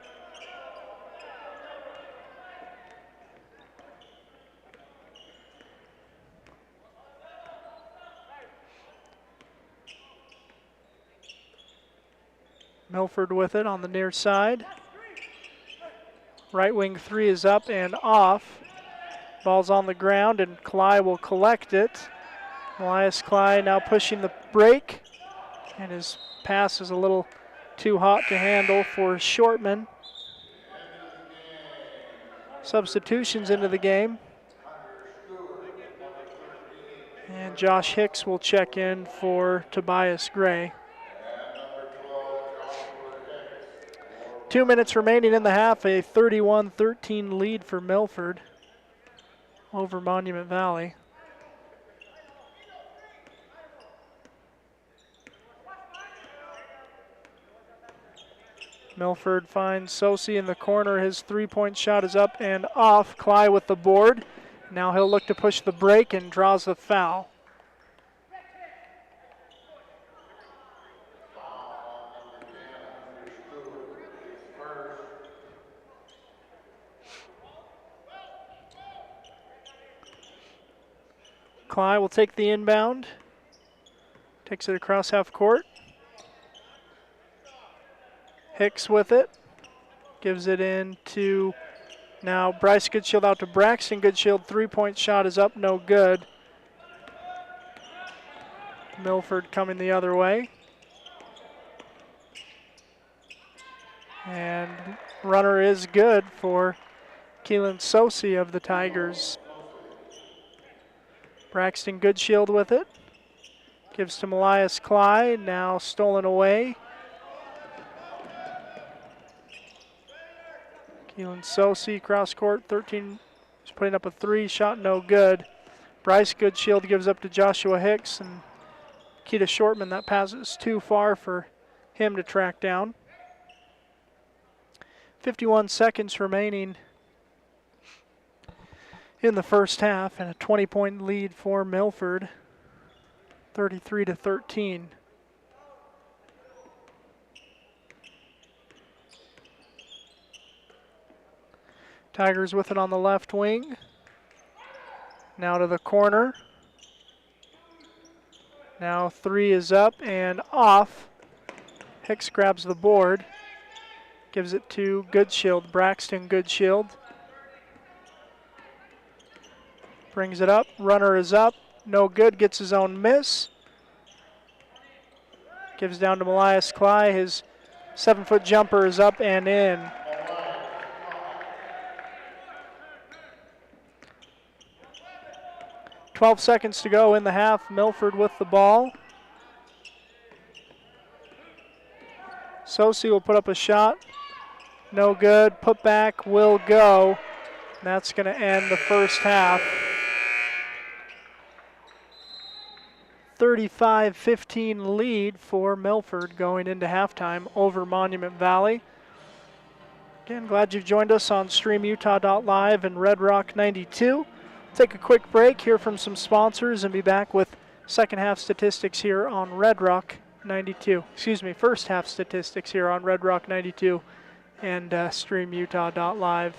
Milford with it on the near side. Right wing three is up and off. Ball's on the ground, and Cly will collect it. Elias Cly now pushing the break, and his pass is a little too hot to handle for Shortman. Substitutions into the game. And Josh Hicks will check in for Tobias Gray. 2 minutes remaining in the half, a 31-13 lead for Milford over Monument Valley. Milford finds Sosi in the corner. His three-point shot is up and off. Cly with the board. Now he'll look to push the break and draws the foul. Cly will take the inbound. Takes it across half court. Hicks with it. Gives it in to now Bryce Goodshield out to Braxton Goodshield. Three-point shot is up, no good. Milford coming the other way. And runner is good for Keelan Sosi of the Tigers. Braxton Goodshield with it. Gives to Elias Cly, now stolen away. Keelan Sosi, cross court, 13, is putting up a three, shot no good. Bryce Goodshield gives up to Joshua Hicks, and Keita Shortman, that pass is too far for him to track down. 51 seconds remaining in the first half, and a 20-point lead for Milford, 33-13. Tigers with it on the left wing. Now to the corner. Now three is up and off. Hicks grabs the board. Gives it to Goodshield, Braxton Goodshield. Brings it up, runner is up. No good, gets his own miss. Gives down to Elias Cly. His 7-foot jumper is up and in. .12 seconds to go in the half. Milford with the ball. Sosi will put up a shot. No good. Put back will go. And that's going to end the first half. 35-15 lead for Milford going into halftime over Monument Valley. Again, glad you've joined us on StreamUtah.live and Red Rock 92. Take a quick break, hear from some sponsors, and be back with second half statistics here on Red Rock 92. Excuse me, first half statistics here on Red Rock 92 and StreamUtah.live.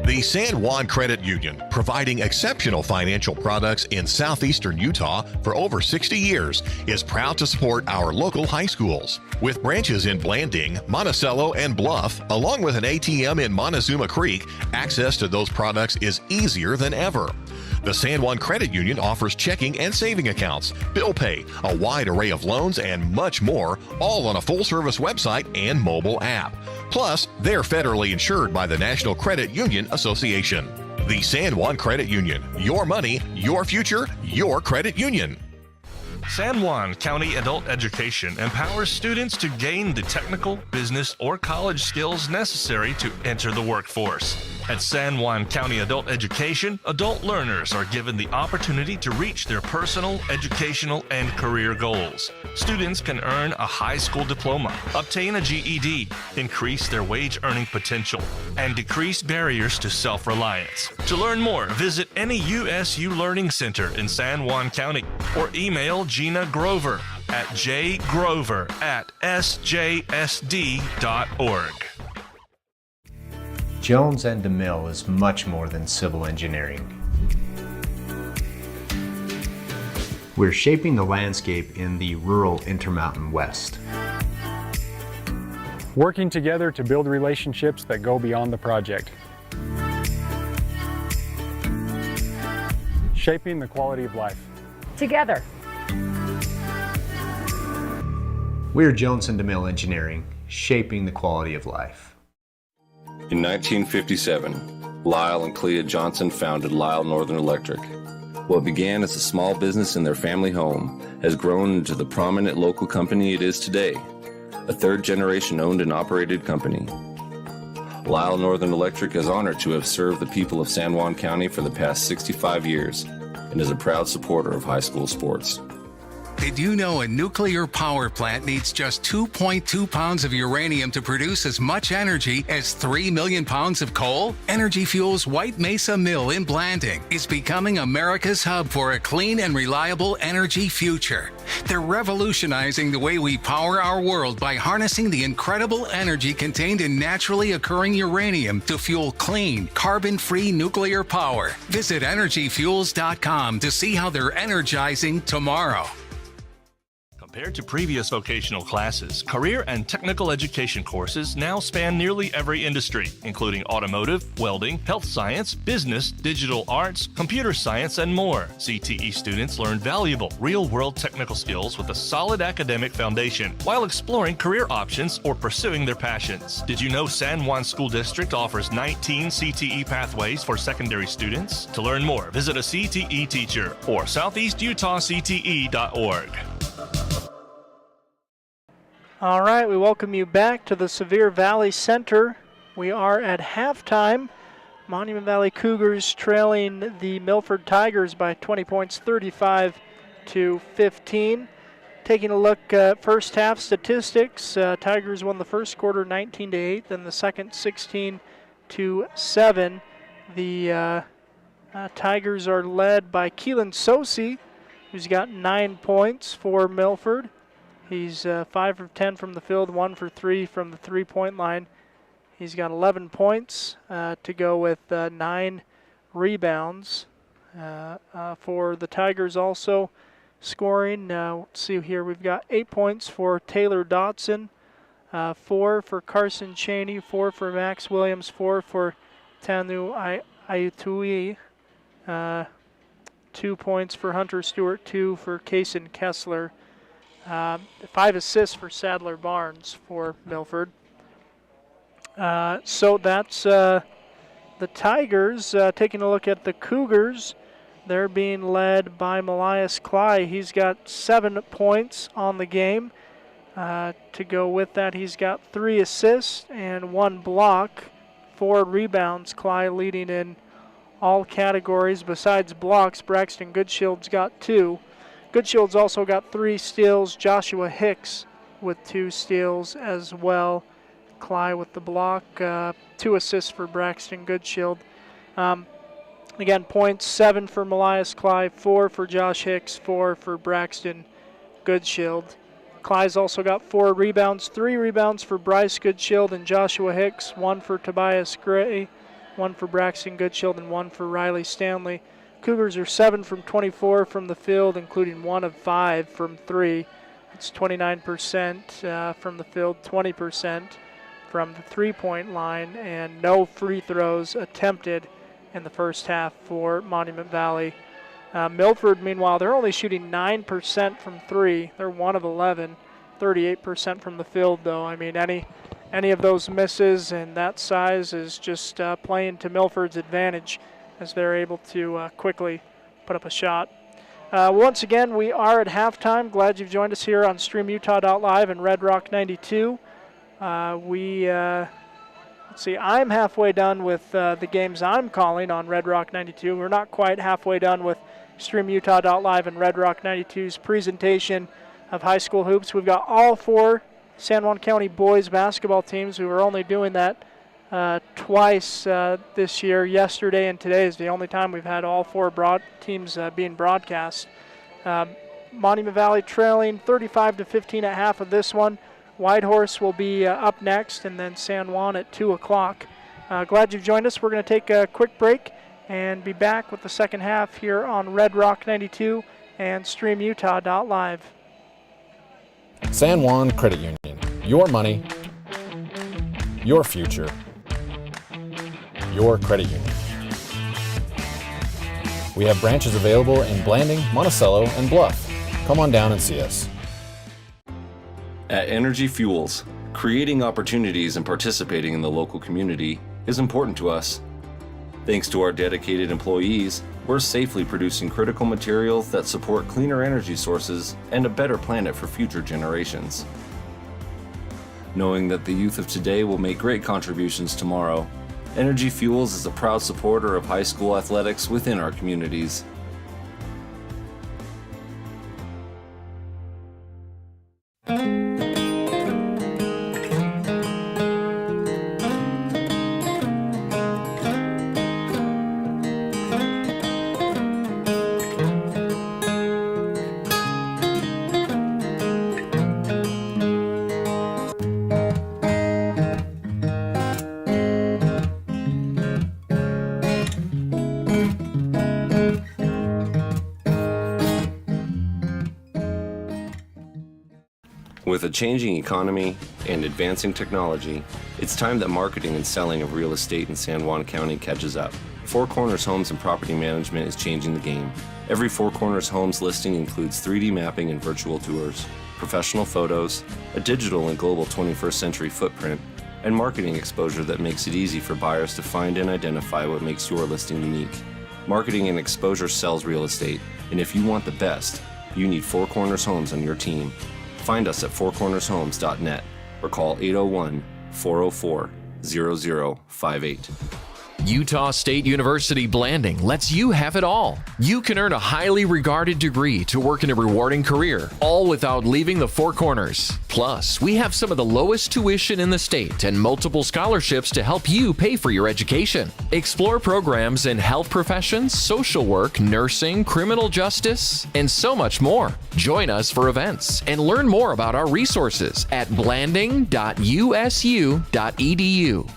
The San Juan Credit Union, providing exceptional financial products in southeastern Utah for over 60 years, is proud to support our local high schools. With branches in Blanding, Monticello, and Bluff, along with an ATM in Montezuma Creek, access to those products is easier than ever. The San Juan Credit Union offers checking and saving accounts, bill pay, a wide array of loans, and much more, all on a full-service website and mobile app. Plus, they're federally insured by the National Credit Union Association. The San Juan Credit Union. Your money, your future, your credit union. San Juan County Adult Education empowers students to gain the technical, business, or college skills necessary to enter the workforce. At San Juan County Adult Education, adult learners are given the opportunity to reach their personal, educational, and career goals. Students can earn a high school diploma, obtain a GED, increase their wage earning potential, and decrease barriers to self-reliance. To learn more, visit any USU Learning Center in San Juan County or email Gina Grover at jgrover@sjsd.org. Jones and DeMille is much more than civil engineering. We're shaping the landscape in the rural Intermountain West. working together to build relationships that go beyond the project. Shaping the quality of life. Together. We're Jones and DeMille Engineering, shaping the quality of life. In 1957, Lyle and Clea Johnson founded Lyle Northern Electric. What began as a small business in their family home has grown into the prominent local company it is today, a third-generation owned and operated company. Lyle Northern Electric is honored to have served the people of San Juan County for the past 65 years and is a proud supporter of high school sports. Did you know a nuclear power plant needs just 2.2 pounds of uranium to produce as much energy as 3 million pounds of coal? Energy Fuels' White Mesa Mill in Blanding is becoming America's hub for a clean and reliable energy future. They're revolutionizing the way we power our world by harnessing the incredible energy contained in naturally occurring uranium to fuel clean, carbon-free nuclear power. Visit energyfuels.com to see how they're energizing tomorrow. Compared to previous vocational classes, career and technical education courses now span nearly every industry, including automotive, welding, health science, business, digital arts, computer science, and more. CTE students learn valuable, real-world technical skills with a solid academic foundation while exploring career options or pursuing their passions. Did you know San Juan School District offers 19 CTE pathways for secondary students? To learn more, visit a CTE teacher or southeastutahcte.org. All right, we welcome you back to the Sevier Valley Center. We are at halftime. Monument Valley Cougars trailing the Milford Tigers by 20 points, 35-15. Taking a look at first half statistics, Tigers won the first quarter 19-8, then the second 16-7. The Tigers are led by Keelan Sosi, who's got 9 points for Milford. He's 5 of 10 from the field, 1 for 3 from the three-point line. He's got 11 points to go with 9 rebounds. For the Tigers also scoring, let's see here, we've got 8 points for Taylor Dotson, 4 for Carson Cheney, 4 for Max Williams, 4 for Tanu Ayutui, 2 points for Hunter Stewart, 2 for Kason Kessler. 5 assists for Sadler Barnes for Milford. So that's the Tigers. Taking a look at the Cougars, they're being led by Malias Cly. He's got 7 points on the game. To go with that, he's got 3 assists and 1 block, 4 rebounds. Cly leading in all categories. Besides blocks, Braxton Goodshield's got 2. Goodshield's also got 3 steals. Joshua Hicks with 2 steals as well. Cly with the block. 2 assists for Braxton Goodshield. Again, points 7 for Malias Cly, 4 for Josh Hicks, 4 for Braxton Goodshield. Cly's also got 4 rebounds. 3 rebounds for Bryce Goodshield and Joshua Hicks. 1 for Tobias Gray, 1 for Braxton Goodshield, and 1 for Riley Stanley. Cougars are 7 from 24 from the field, including 1 of 5 from 3. It's 29% from the field, 20% from the three-point line, and no free throws attempted in the first half for Monument Valley. Milford, meanwhile, they're only shooting 9% from 3. They're 1 of 11, 38% from the field, though. I mean, any of those misses and that size is just playing to Milford's advantage, as they're able to quickly put up a shot. Once again, we are at halftime. Glad you've joined us here on StreamUtah.live and Red Rock 92. Let's see, I'm halfway done with the games I'm calling on Red Rock 92. We're not quite halfway done with StreamUtah.live and Red Rock 92's presentation of high school hoops. We've got all 4 San Juan County boys basketball teams who are only doing that twice this year. Yesterday and today is the only time we've had all 4 teams being broadcast. Monument Valley trailing 35-15 at half of this one. Whitehorse will be up next, and then San Juan at 2 o'clock. Glad you've joined us. We're going to take a quick break and be back with the second half here on Red Rock 92 and StreamUtah.live. San Juan Credit Union. Your money, your future, your credit union. We have branches available in Blanding, Monticello, and Bluff. Come on down and see us. At Energy Fuels, creating opportunities and participating in the local community is important to us. Thanks to our dedicated employees, we're safely producing critical materials that support cleaner energy sources and a better planet for future generations. Knowing that the youth of today will make great contributions tomorrow, Energy Fuels is a proud supporter of high school athletics within our communities. With a changing economy and advancing technology, it's time that marketing and selling of real estate in San Juan County catches up. Four Corners Homes and Property Management is changing the game. Every Four Corners Homes listing includes 3D mapping and virtual tours, professional photos, a digital and global 21st century footprint, and marketing exposure that makes it easy for buyers to find and identify what makes your listing unique. Marketing and exposure sells real estate, and if you want the best, you need Four Corners Homes on your team. Find us at fourcornershomes.net or call 801-404-0058. Utah State University Blanding lets you have it all. You can earn a highly regarded degree to work in a rewarding career, all without leaving the Four Corners. Plus, we have some of the lowest tuition in the state and multiple scholarships to help you pay for your education. Explore programs in health professions, social work, nursing, criminal justice, and so much more. Join us for events and learn more about our resources at blanding.usu.edu.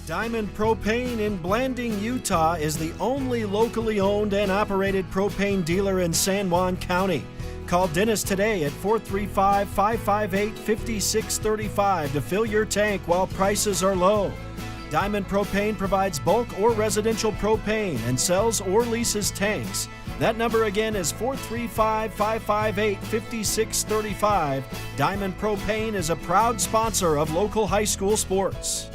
Diamond Propane in Blanding, Utah is the only locally owned and operated propane dealer in San Juan County. Call Dennis today at 435-558-5635 to fill your tank while prices are low. Diamond Propane provides bulk or residential propane and sells or leases tanks. That number again is 435-558-5635. Diamond Propane is a proud sponsor of local high school sports.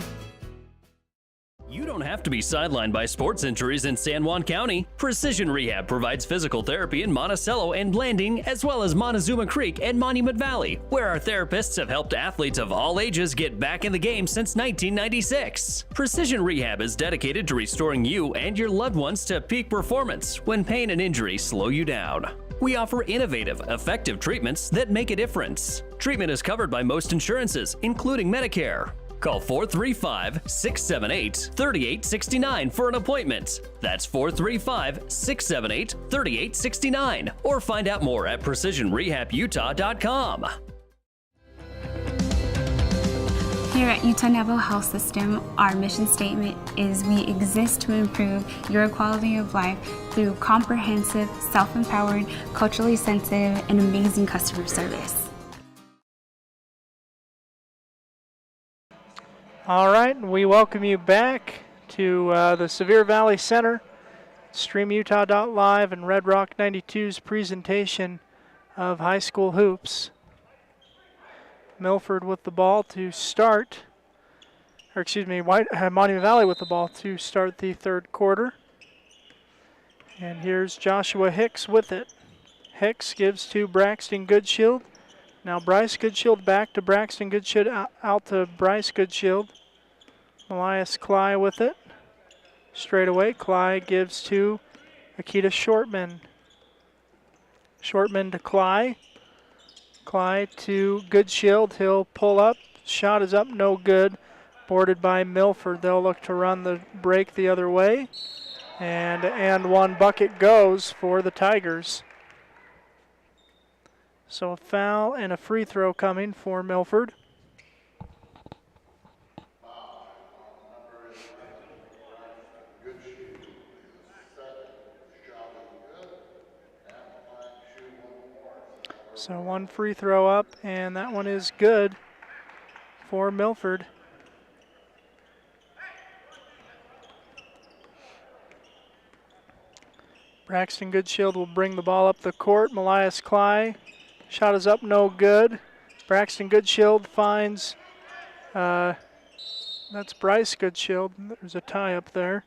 You don't have to be sidelined by sports injuries in San Juan County. Precision Rehab provides physical therapy in Monticello and Blanding, as well as Montezuma Creek and Monument Valley, where our therapists have helped athletes of all ages get back in the game since 1996. Precision Rehab is dedicated to restoring you and your loved ones to peak performance when pain and injury slow you down. We offer innovative, effective treatments that make a difference. Treatment is covered by most insurances, including Medicare. Call 435-678-3869 for an appointment. That's 435-678-3869. Or find out more at precisionrehabutah.com. Here at Utah Navajo Health System, our mission statement is we exist to improve your quality of life through comprehensive, self-empowered, culturally sensitive, and amazing customer service. All right, we welcome you back to the Sevier Valley Center, StreamUtah.live, and Red Rock 92's presentation of high school hoops. Milford with the ball to start, or excuse me, Monument Valley with the ball to start the third quarter. And here's Joshua Hicks with it. Hicks gives to Braxton Goodshield. Now Bryce Goodshield back to Braxton Goodshield, out to Bryce Goodshield. Elias Cly with it. Straight away, Cly gives to Akita Shortman. Shortman to Cly. Cly to Goodshield. He'll pull up. Shot is up, no good. Boarded by Milford. They'll look to run the break the other way. And one bucket goes for the Tigers. So a foul and a free throw coming for Milford. So one free throw up, and that one is good for Milford. Braxton Goodshield will bring the ball up the court. Malias Cly, shot is up, no good. Braxton Goodshield finds, that's Bryce Goodshield. There's a tie up there.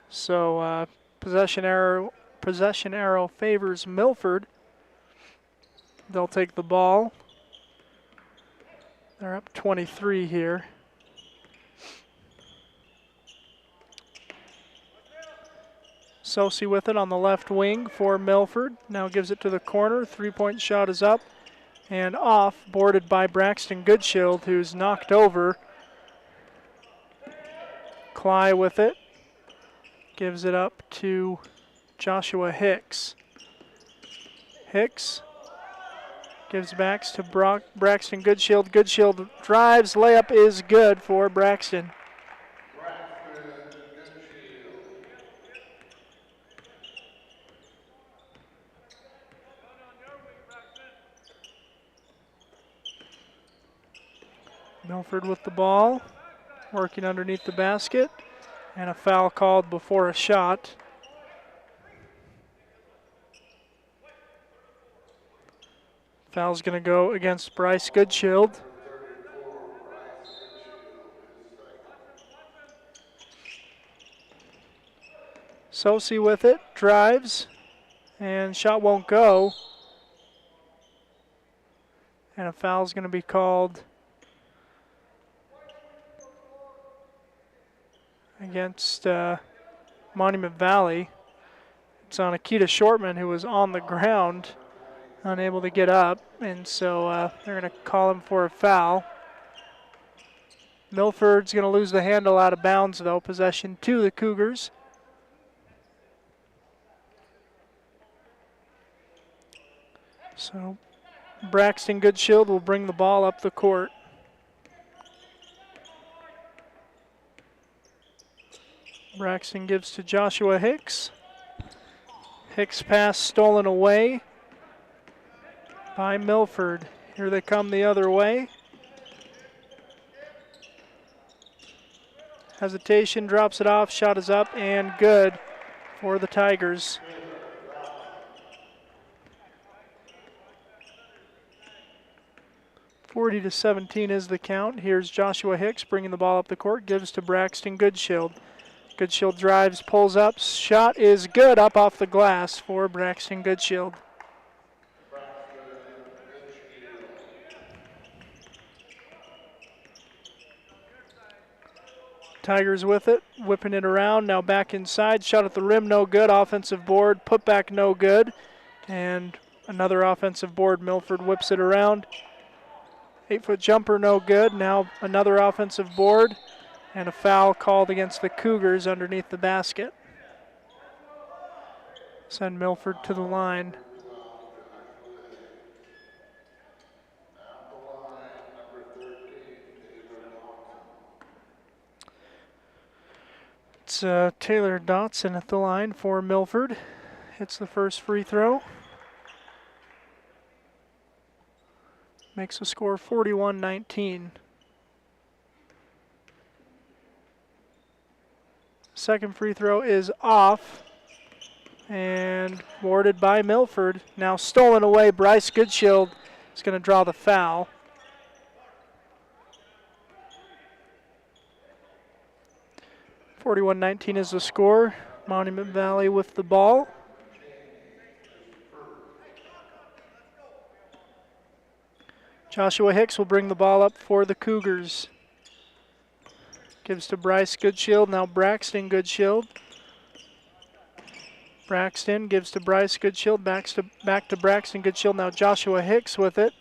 So possession arrow favors Milford. They'll take the ball. They're up 23 here. Sosi with it on the left wing for Milford. Now gives it to the corner. Three-point shot is up and off, boarded by Braxton Goodshield, who's knocked over. Cly with it. Gives it up to Joshua Hicks. Hicks gives back to Braxton Goodshield. Goodshield drives. Layup is good for Braxton. Milford with the ball, working underneath the basket, and a foul called before a shot. Foul's going to go against Bryce Goodshield. Sosi with it, drives, and shot won't go. And a foul's going to be called against Monument Valley. It's on Akita Shortman, who was on the ground, unable to get up, and so they're going to call him for a foul. Milford's going to lose the handle out of bounds, though. Possession to the Cougars. So Braxton Goodshield will bring the ball up the court. Braxton gives to Joshua Hicks. Hicks pass stolen away by Milford. Here they come the other way. Hesitation, drops it off, shot is up and good for the Tigers. (40-17) is the count. Here's Joshua Hicks bringing the ball up the court, gives to Braxton Goodshield. Goodshield drives, pulls up, shot is good, up off the glass for Braxton Goodshield. Tigers with it, whipping it around, now back inside, shot at the rim, no good, offensive board, put back, no good, and another offensive board. Milford whips it around. 8-foot jumper, no good, now another offensive board. And a foul called against the Cougars underneath the basket. Send Milford to the line. It's Taylor Dotson at the line for Milford. Hits the first free throw. Makes the score 41-19. Second free throw is off and warded by Milford. Now stolen away. Bryce Goodshield is going to draw the foul. (41-19) is the score. Monument Valley with the ball. Joshua Hicks will bring the ball up for the Cougars. Gives to Bryce Goodshield, now Braxton Goodshield. Braxton gives to Bryce Goodshield, back to Braxton Goodshield, now Joshua Hicks with it.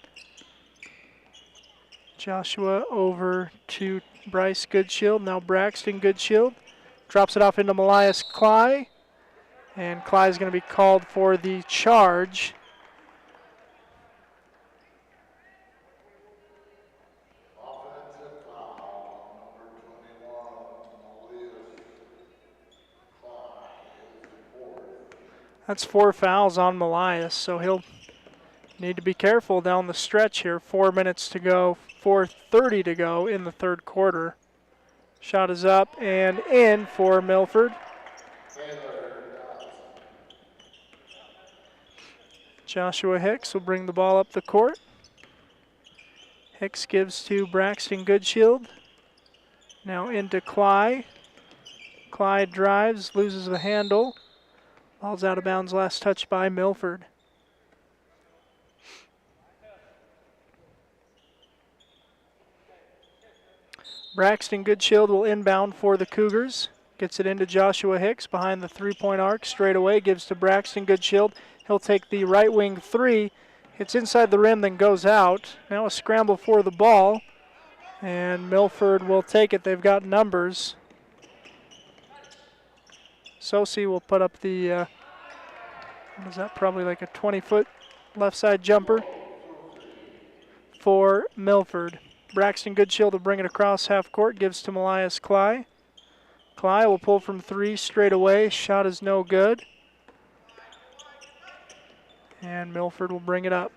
Joshua over to Bryce Goodshield, now Braxton Goodshield. Drops it off into Malias Cly, and Cly is going to be called for the charge. That's 4 fouls on Malias, so he'll need to be careful down the stretch here. 4 minutes to go, 4:30 to go in the third quarter. Shot is up and in for Milford. Joshua Hicks will bring the ball up the court. Hicks gives to Braxton Goodshield. Now into Cly. Cly drives, loses the handle. Ball's out of bounds, last touch by Milford. Braxton Goodshield will inbound for the Cougars. Gets it into Joshua Hicks behind the three-point arc. Straight away, gives to Braxton Goodshield. He'll take the right wing three. Hits inside the rim, then goes out. Now a scramble for the ball. And Milford will take it. They've got numbers. Sosi will put up the, what is that, probably like a 20-foot left side jumper for Milford. Braxton Goodshield will bring it across half court, gives to Malias Cly. Cly will pull from three straight away. Shot is no good. And Milford will bring it up.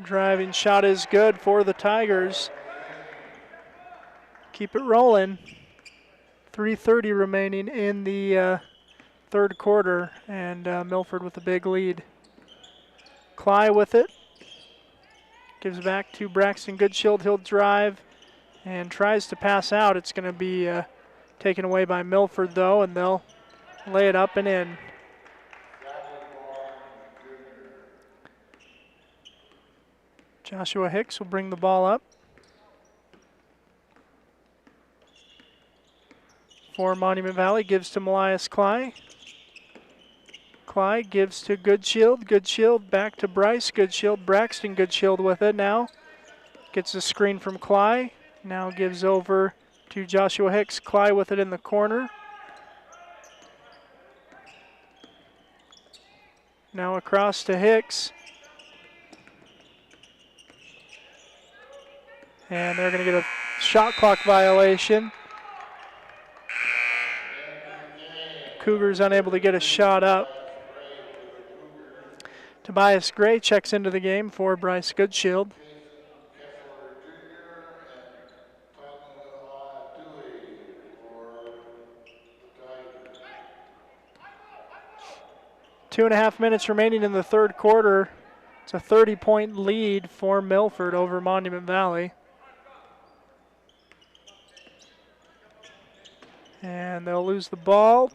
Driving shot is good for the Tigers. Keep it rolling. 3:30 remaining in the third quarter, and Milford with a big lead. Cly with it. Gives back to Braxton Goodshield. He'll drive and tries to pass out. It's going to be taken away by Milford, though, and they'll lay it up and in. Joshua Hicks will bring the ball up for Monument Valley. Gives to Malias Cly. Cly gives to Goodshield. Goodshield back to Bryce. Goodshield, Braxton Goodshield with it now. Gets a screen from Cly. Now gives over to Joshua Hicks. Cly with it in the corner. Now across to Hicks. And they're going to get a shot clock violation. Cougars unable to get a shot up. Tobias Gray checks into the game for Bryce Goodshield. Two and a half minutes remaining in the third quarter. It's a 30-point lead for Milford over Monument Valley. And they'll lose the ball.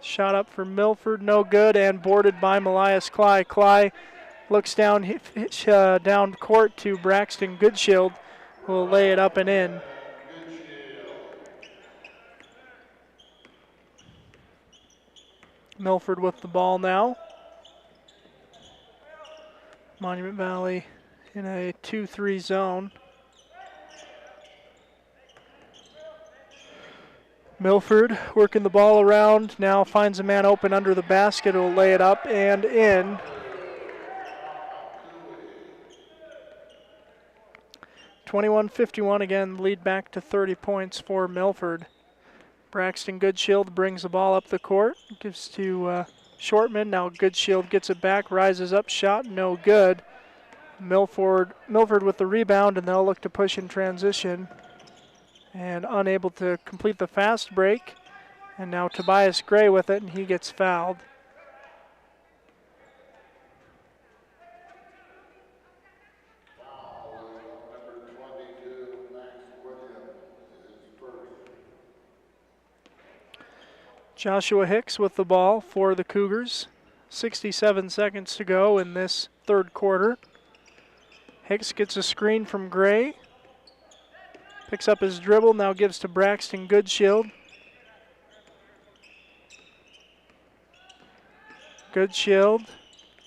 Shot up for Milford, no good, and boarded by Malias Cly. Cly looks down down court to Braxton Goodshield, who will lay it up and in. Milford with the ball now. Monument Valley in a 2-3 zone. Milford working the ball around, now finds a man open under the basket, will lay it up and in. (21:51) again, lead back to 30 points for Milford. Braxton Goodshield brings the ball up the court, gives to Shortman. Now Goodshield gets it back, rises up, shot no good. Milford with the rebound, and they'll look to push in transition. And unable to complete the fast break. And now Tobias Gray with it, and he gets fouled. Joshua Hicks with the ball for the Cougars. 67 seconds to go in this third quarter. Hicks gets a screen from Gray. Picks up his dribble, now gives to Braxton Goodshield. Goodshield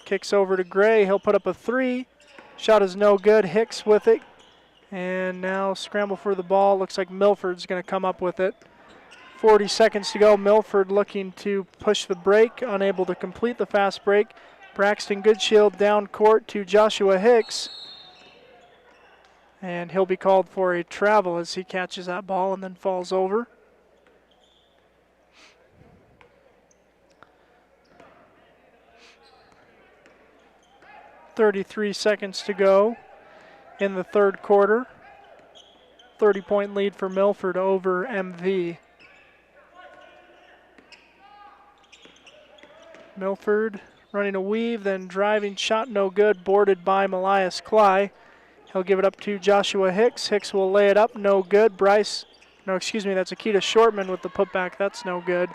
kicks over to Gray. He'll put up a three. Shot is no good. Hicks with it. And now scramble for the ball. Looks like Milford's going to come up with it. 40 seconds to go. Milford looking to push the break, unable to complete the fast break. Braxton Goodshield down court to Joshua Hicks. And he'll be called for a travel as he catches that ball and then falls over. 33 seconds to go in the third quarter. 30-point lead for Milford over MV. Milford running a weave, then driving, shot no good, boarded by Malias Cly. He'll give it up to Joshua Hicks. Hicks will lay it up, no good. That's Akita Shortman with the putback, that's no good.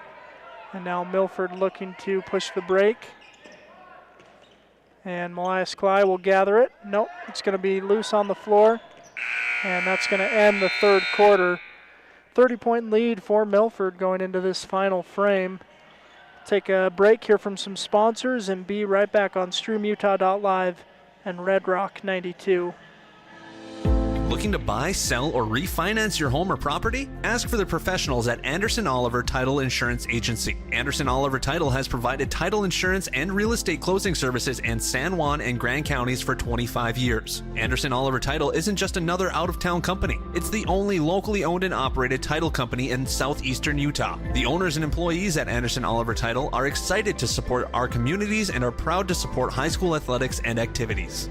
And now Milford looking to push the break. And Malias Cly will gather it. Nope, it's going to be loose on the floor. And that's going to end the third quarter. 30-point lead for Milford going into this final frame. Take a break here from some sponsors and be right back on StreamUtah.live and Red Rock 92. Looking to buy, sell, or refinance your home or property? Ask for the professionals at Anderson Oliver Title Insurance Agency. Anderson Oliver Title has provided title insurance and real estate closing services in San Juan and Grand counties for 25 years. Anderson Oliver Title isn't just another out-of-town company. It's the only locally owned and operated title company in southeastern Utah. The owners and employees at Anderson Oliver Title are excited to support our communities and are proud to support high school athletics and activities.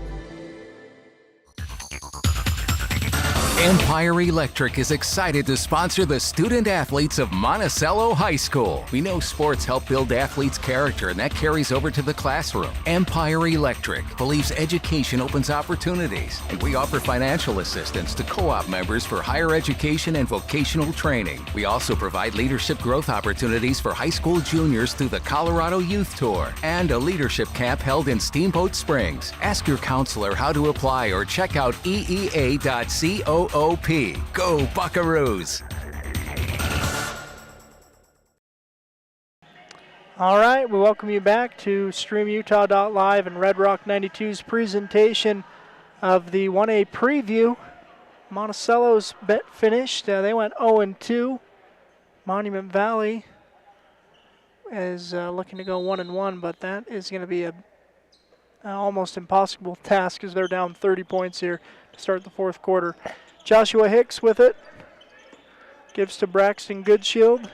Empire Electric is excited to sponsor the student athletes of Monticello High School. We know sports help build athletes' character, and that carries over to the classroom. Empire Electric believes education opens opportunities, and we offer financial assistance to co-op members for higher education and vocational training. We also provide leadership growth opportunities for high school juniors through the Colorado Youth Tour and a leadership camp held in Steamboat Springs. Ask your counselor how to apply or check out eea.coop. Go Buckaroos! All right, we welcome you back to StreamUtah.live and Red Rock 92's presentation of the 1A preview. Monticello's bet finished. They went 0-2. Monument Valley is looking to go 1-1, but that is going to be an almost impossible task as they're down 30 points here to start the fourth quarter. Joshua Hicks with it. Gives to Braxton Goodshield.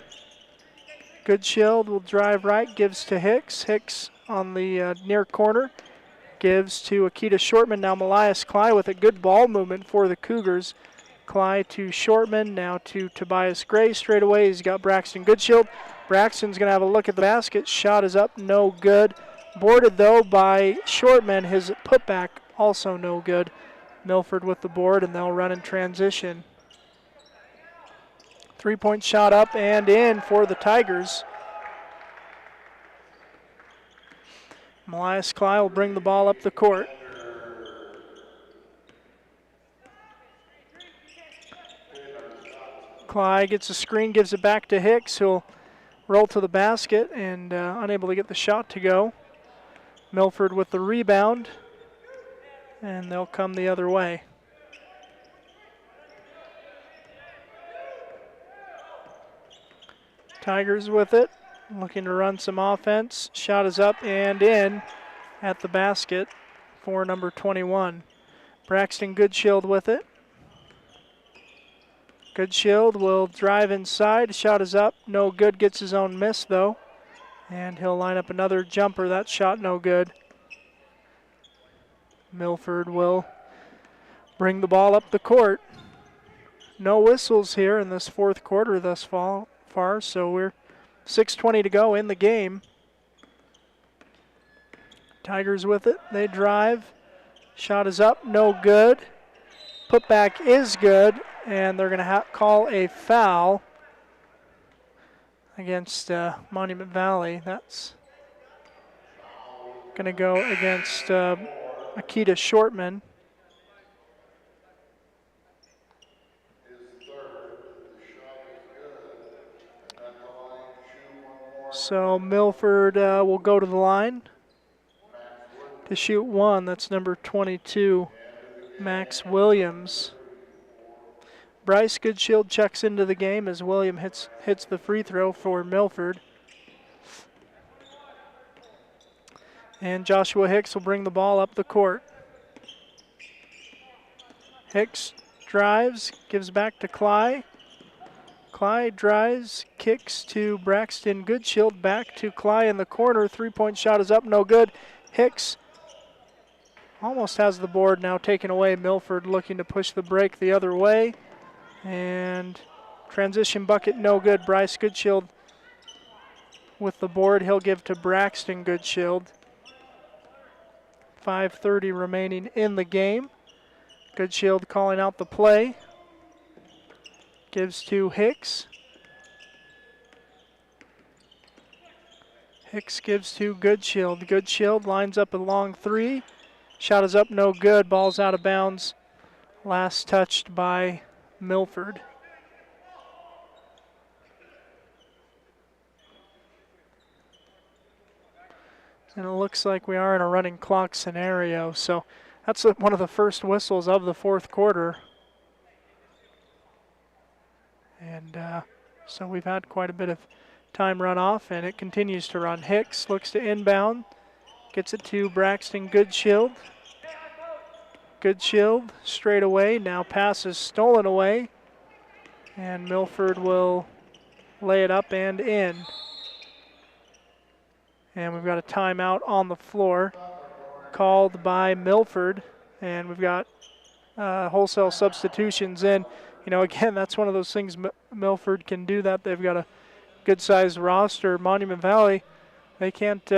Goodshield will drive right, gives to Hicks. Hicks on the near corner. Gives to Akita Shortman. Now Malias Cly with a good ball movement for the Cougars. Cly to Shortman, now to Tobias Gray straight away. He's got Braxton Goodshield. Braxton's going to have a look at the basket. Shot is up, no good. Boarded though by Shortman. His putback also no good. Milford with the board, and they'll run in transition. 3-point shot up and in for the Tigers. Malias Cly will bring the ball up the court. Cly gets a screen, gives it back to Hicks, who'll roll to the basket and unable to get the shot to go. Milford with the rebound, and they'll come the other way. Tigers with it, looking to run some offense. Shot is up and in at the basket for number 21. Braxton Goodshield with it. Goodshield will drive inside. Shot is up, no good. Gets his own miss though. And he'll line up another jumper. That shot no good. Milford will bring the ball up the court. No whistles here in this fourth quarter thus far, so we're 6:20 to go in the game. Tigers with it. They drive. Shot is up, no good. Putback is good, and they're going to call a foul against Monument Valley. That's going to go against Akita Shortman. So Milford will go to the line to shoot one. That's number 22, Max Williams. Bryce Goodshield checks into the game as William hits the free throw for Milford. And Joshua Hicks will bring the ball up the court. Hicks drives, gives back to Cly. Cly drives, kicks to Braxton Goodshield, back to Cly in the corner. 3-point shot is up, no good. Hicks almost has the board now taken away. Milford looking to push the break the other way. And transition bucket no good. Bryce Goodshield with the board. He'll give to Braxton Goodshield. 5:30 remaining in the game. Goodshield calling out the play. Gives to Hicks. Hicks gives to Goodshield. Goodshield lines up a long three. Shot is up, no good. Ball's out of bounds. Last touched by Milford. And it looks like we are in a running clock scenario. So that's one of the first whistles of the fourth quarter. And so we've had quite a bit of time run off, and it continues to run. Hicks looks to inbound. Gets it to Braxton Goodshield. Goodshield straight away. Now pass is stolen away. And Milford will lay it up and in. And we've got a timeout on the floor called by Milford. And we've got wholesale substitutions in. You know, again, that's one of those things Milford can do that. They've got a good-sized roster. Monument Valley, they can't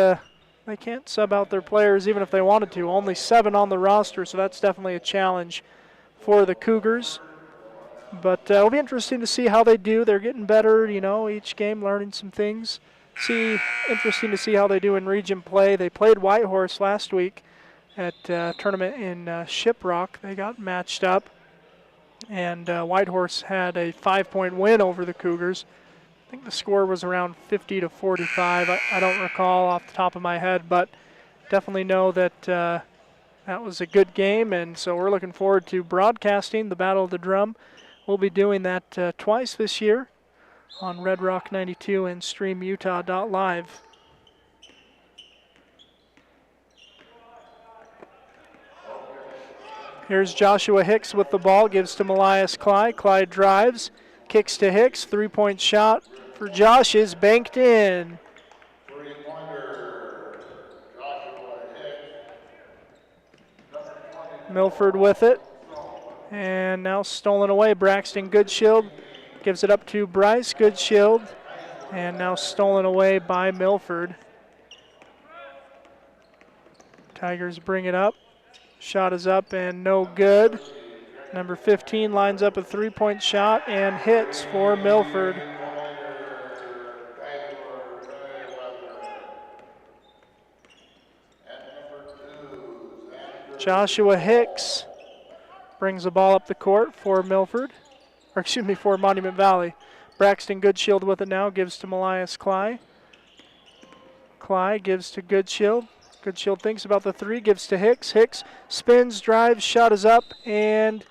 sub out their players even if they wanted to. Only 7 on the roster, so that's definitely a challenge for the Cougars. But it'll be interesting to see how they do. They're getting better, you know, each game, learning some things. Interesting to see how they do in region play. They played Whitehorse last week at a tournament in Shiprock. They got matched up, and Whitehorse had a 5-point win over the Cougars. I think the score was around 50-45. I don't recall off the top of my head, but definitely know that that was a good game, and so we're looking forward to broadcasting the Battle of the Drum. We'll be doing that twice this year on Red Rock 92 and StreamUtah.live. Here's Joshua Hicks with the ball, gives to Malias Clyde. Clyde drives, kicks to Hicks, three-point shot for Josh is banked in. Milford with it, and now stolen away. Braxton Goodshield gives it up to Bryce Goodshield, and now stolen away by Milford. Tigers bring it up. Shot is up and no good. Number 15 lines up a three-point shot and hits for Milford. Joshua Hicks brings the ball up the court for Milford, or excuse me, for Monument Valley. Braxton Goodshield with it now, gives to Malias Cly. Cly gives to Goodshield. Goodshield thinks about the three, gives to Hicks. Hicks spins, drives, shot is up, and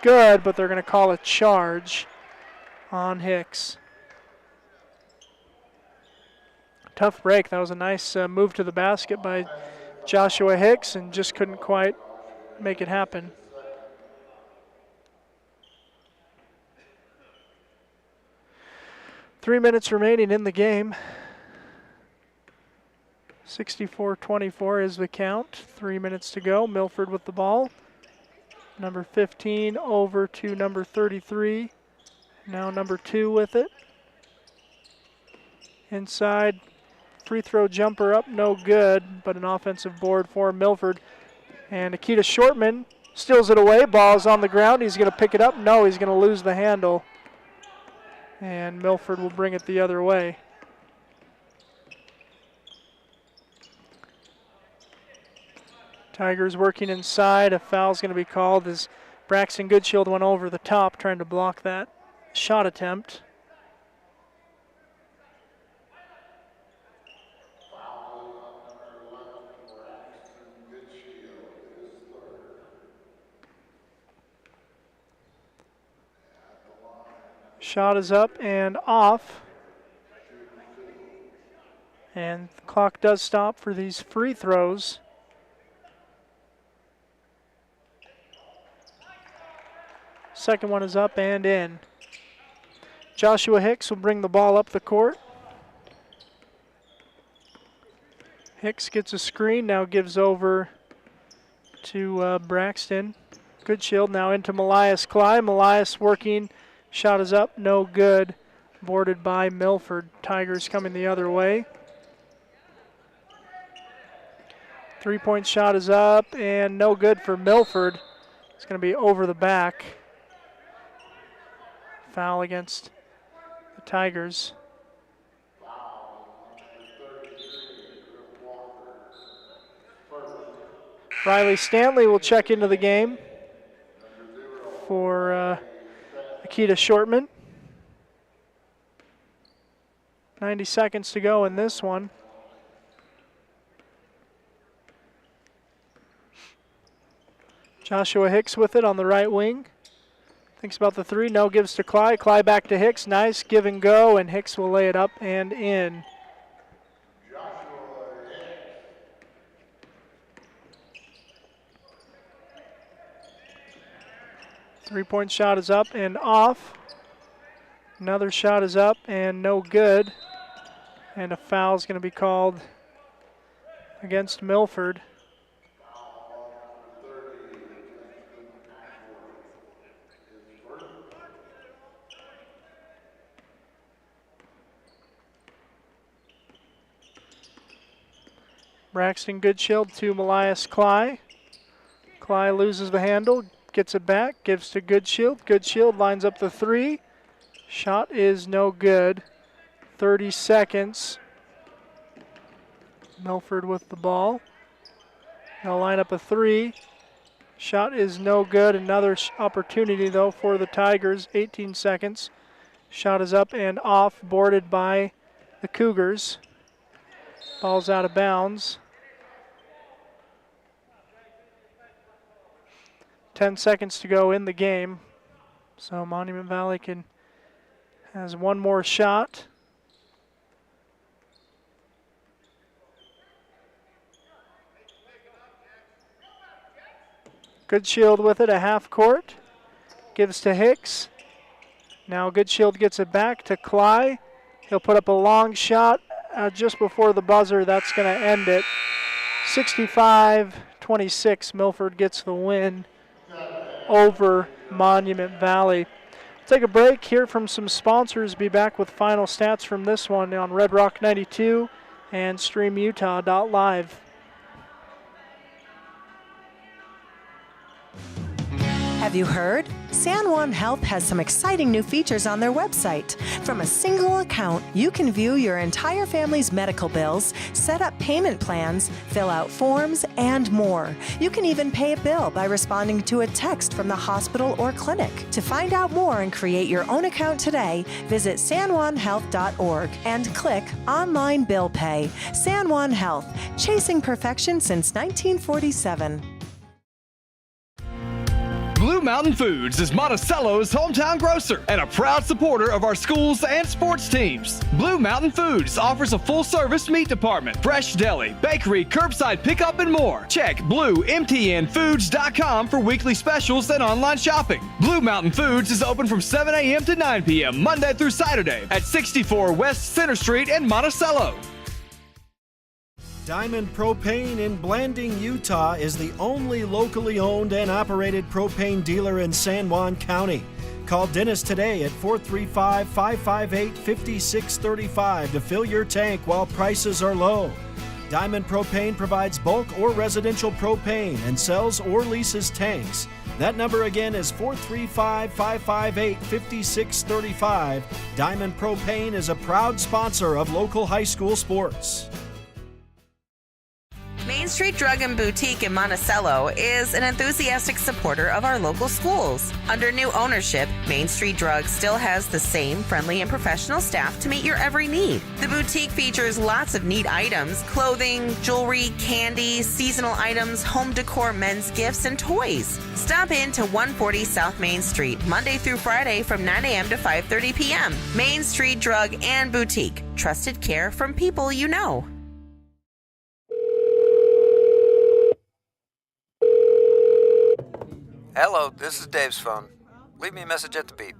good, but they're going to call a charge on Hicks. Tough break. That was a nice move to the basket by Joshua Hicks, and just couldn't quite make it happen. Three minutes remaining in the game. 64-24 is the count. 3 minutes to go. Milford with the ball. Number 15 over to number 33. Now number 2 with it. Inside. Free throw jumper up, no good, but an offensive board for Milford. And Akita Shortman steals it away. Ball's on the ground. He's going to pick it up. No, he's going to lose the handle. And Milford will bring it the other way. Tigers working inside. A foul's going to be called as Braxton Goodshield went over the top trying to block that shot attempt. Shot is up and off. And the clock does stop for these free throws. Second one is up and in. Joshua Hicks will bring the ball up the court. Hicks gets a screen, now gives over to Braxton. Good shield now into Malias Cly. Malias working. Shot is up. No good. Boarded by Milford. Tigers coming the other way. 3-point shot is up and no good for Milford. It's going to be over the back. Foul against the Tigers. Riley Stanley will check into the game for Akita Shortman. 90 seconds to go in this one. Joshua Hicks with it on the right wing. Thinks about the three. No, gives to Cly. Cly back to Hicks. Nice give and go, and Hicks will lay it up and in. Three-point shot is up and off. Another shot is up and no good. And a foul is going to be called against Milford. Braxton Goodshield to Malias Cly. Cly loses the handle, gets it back, gives to Goodshield. Goodshield lines up the three. Shot is no good. 30 seconds. Milford with the ball. Now line up a three. Shot is no good. Another opportunity though for the Tigers. 18 seconds. Shot is up and off, boarded by the Cougars. Ball's out of bounds. 10 seconds to go in the game. So Monument Valley has one more shot. Goodshield with it, a half court. Gives to Hicks. Now Goodshield gets it back to Cly. He'll put up a long shot just before the buzzer. That's going to end it. 65-26, Milford gets the win over Monument Valley. Take a break, hear from some sponsors, be back with final stats from this one on Red Rock 92 and StreamUtah.live. Have you heard? San Juan Health has some exciting new features on their website. From a single account, you can view your entire family's medical bills, set up payment plans, fill out forms, and more. You can even pay a bill by responding to a text from the hospital or clinic. To find out more and create your own account today, visit sanjuanhealth.org and click Online Bill Pay. San Juan Health, chasing perfection since 1947. Blue Mountain Foods is Monticello's hometown grocer and a proud supporter of our schools and sports teams. Blue Mountain Foods offers a full-service meat department, fresh deli, bakery, curbside pickup, and more. Check bluemtnfoods.com for weekly specials and online shopping. Blue Mountain Foods is open from 7 a.m. to 9 p.m. Monday through Saturday at 64 West Center Street in Monticello. Diamond Propane in Blanding, Utah is the only locally owned and operated propane dealer in San Juan County. Call Dennis today at 435-558-5635 to fill your tank while prices are low. Diamond Propane provides bulk or residential propane and sells or leases tanks. That number again is 435-558-5635. Diamond Propane is a proud sponsor of local high school sports. Main Street Drug and Boutique in Monticello is an enthusiastic supporter of our local schools. Under new ownership, Main Street Drug still has the same friendly and professional staff to meet your every need. The boutique features lots of neat items: clothing, jewelry, candy, seasonal items, home decor, men's gifts, and toys. Stop in to 140 South Main Street, Monday through Friday from 9 a.m. to 5:30 p.m. Main Street Drug and Boutique. Trusted care from people you know. Hello, this is Dave's phone. Leave me a message at the beep.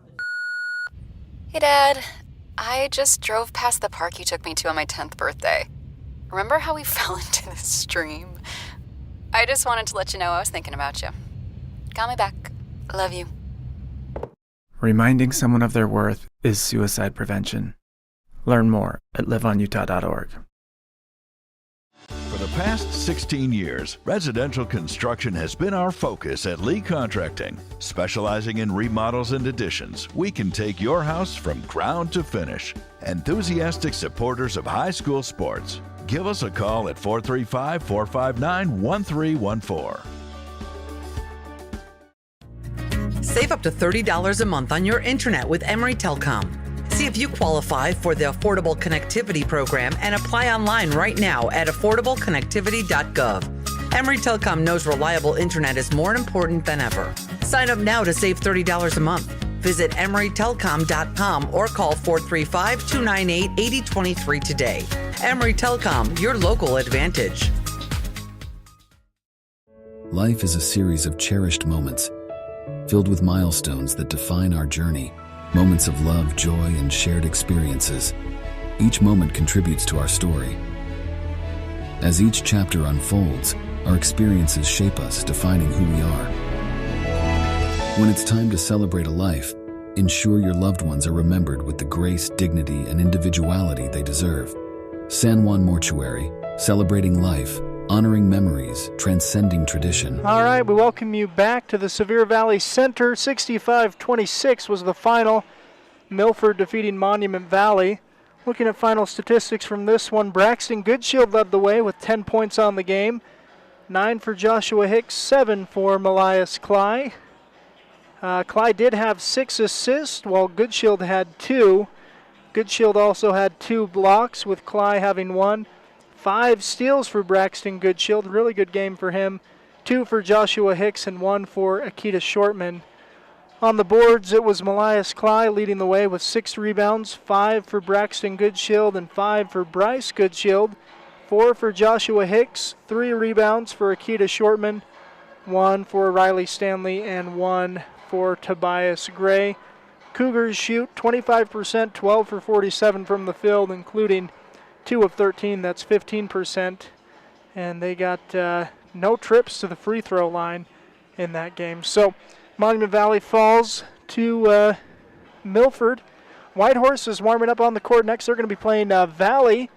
Hey, Dad. I just drove past the park you took me to on my 10th birthday. Remember how we fell into this stream? I just wanted to let you know I was thinking about you. Call me back. Love you. Reminding someone of their worth is suicide prevention. Learn more at liveonutah.org. For the past 16 years, residential construction has been our focus at Lee Contracting. Specializing in remodels and additions, we can take your house from ground to finish. Enthusiastic supporters of high school sports, give us a call at 435-459-1314. Save up to $30 a month on your internet with Emory Telecom. See if you qualify for the Affordable Connectivity Program and apply online right now at affordableconnectivity.gov. Emory Telecom knows reliable internet is more important than ever. Sign up now to save $30 a month. Visit emorytelecom.com or call 435-298-8023 today. Emory Telecom, your local advantage. Life is a series of cherished moments, filled with milestones that define our journey. Moments of love, joy, and shared experiences. Each moment contributes to our story. As each chapter unfolds, our experiences shape us, defining who we are. When it's time to celebrate a life, ensure your loved ones are remembered with the grace, dignity, and individuality they deserve. San Juan Mortuary, celebrating life, honoring memories, transcending tradition. All right, we welcome you back to the Sevier Valley Center. 65-26 was the final. Milford defeating Monument Valley. Looking at final statistics from this one, Braxton Goodshield led the way with 10 points on the game. 9 for Joshua Hicks, 7 for Malias Cly. Cly did have 6 assists, while Goodshield had 2. Goodshield also had 2 blocks, with Cly having 1. 5 steals for Braxton Goodshield, really good game for him. 2 for Joshua Hicks and 1 for Akita Shortman. On the boards, it was Malias Cly leading the way with 6 rebounds, 5 for Braxton Goodshield and 5 for Bryce Goodshield. 4 for Joshua Hicks, 3 rebounds for Akita Shortman, 1 for Riley Stanley and 1 for Tobias Gray. Cougars shoot 25%, 12 for 47 from the field, including 2 of 13, that's 15%. And they got no trips to the free throw line in that game. So Monument Valley falls to Milford. Whitehorse is warming up on the court next. They're going to be playing Valley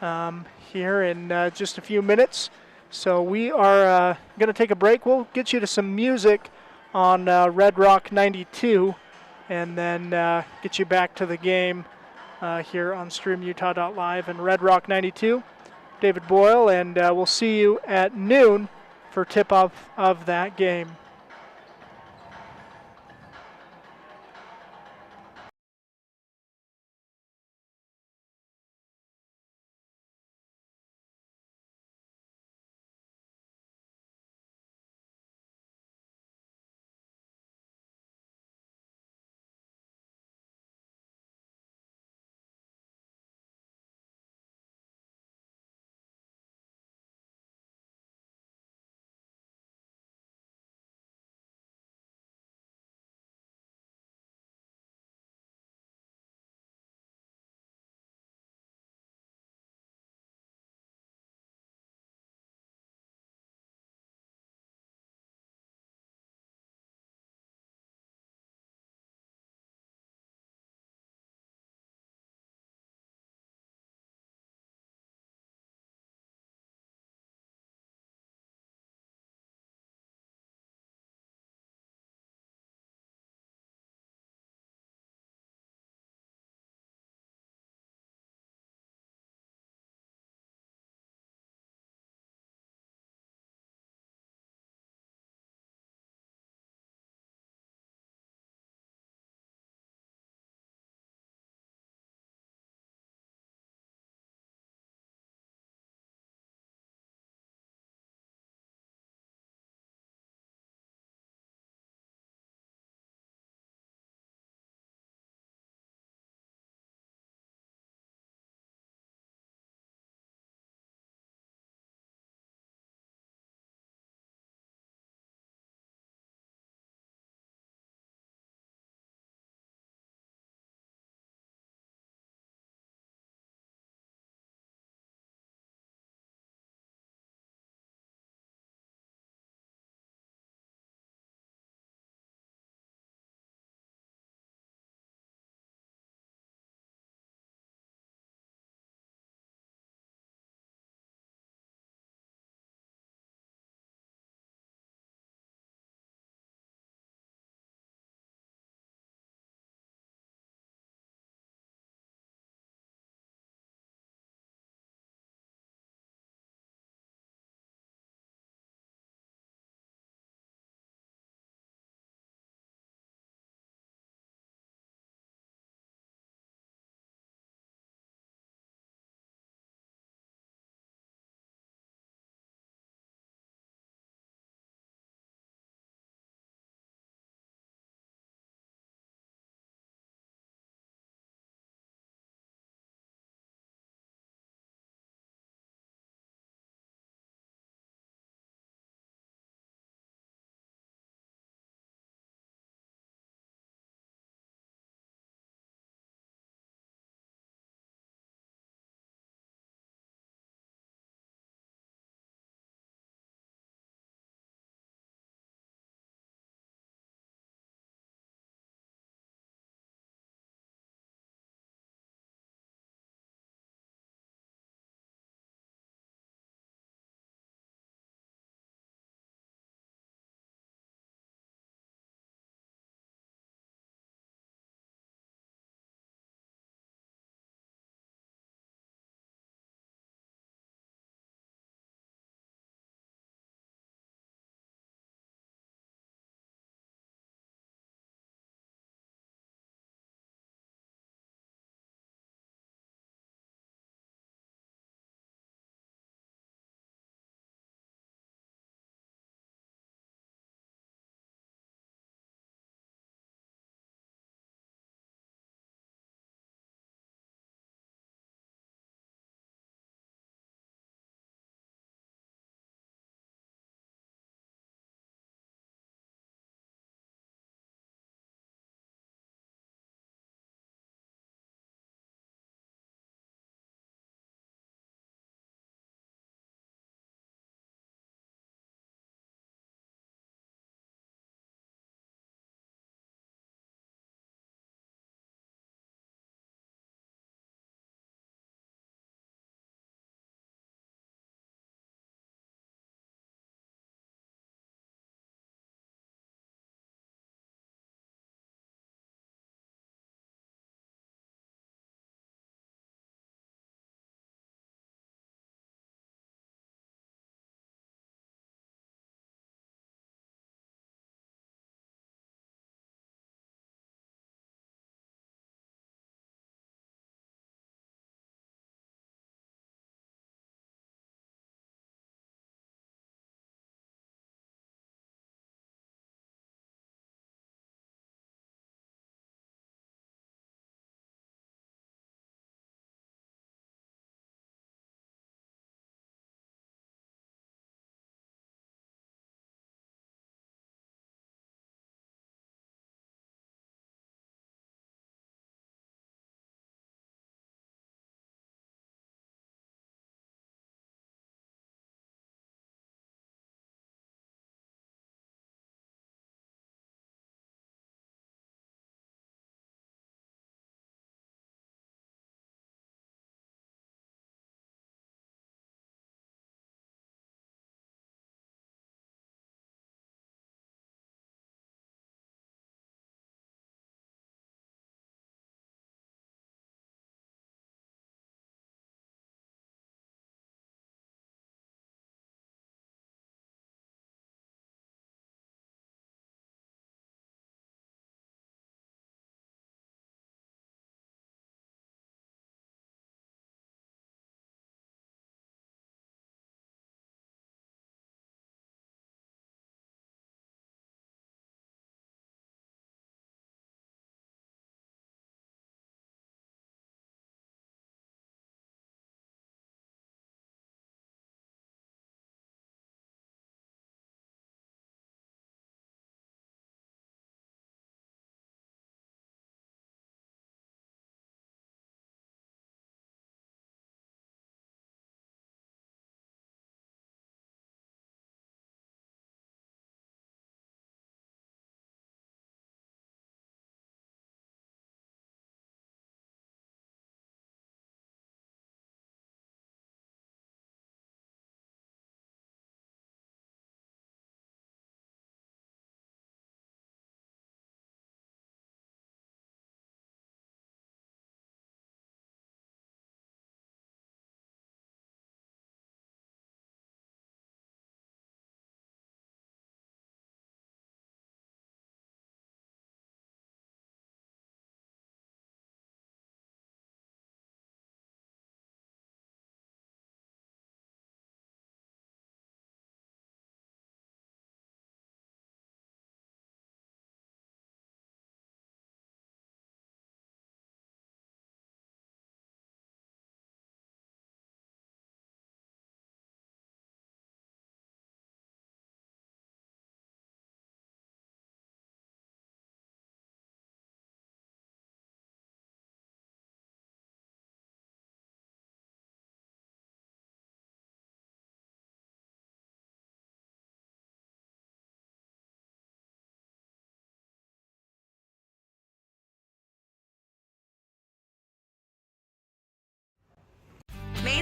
here in just a few minutes. So we are going to take a break. We'll get you to some music on Red Rock 92 and then get you back to the game here on StreamUtah.live and Red Rock 92. David Boyle, and we'll see you at noon for tip-off of that game.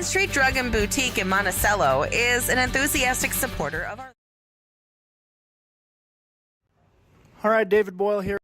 Street Drug and Boutique in Monticello is an enthusiastic supporter of our... All right, David Boyle here.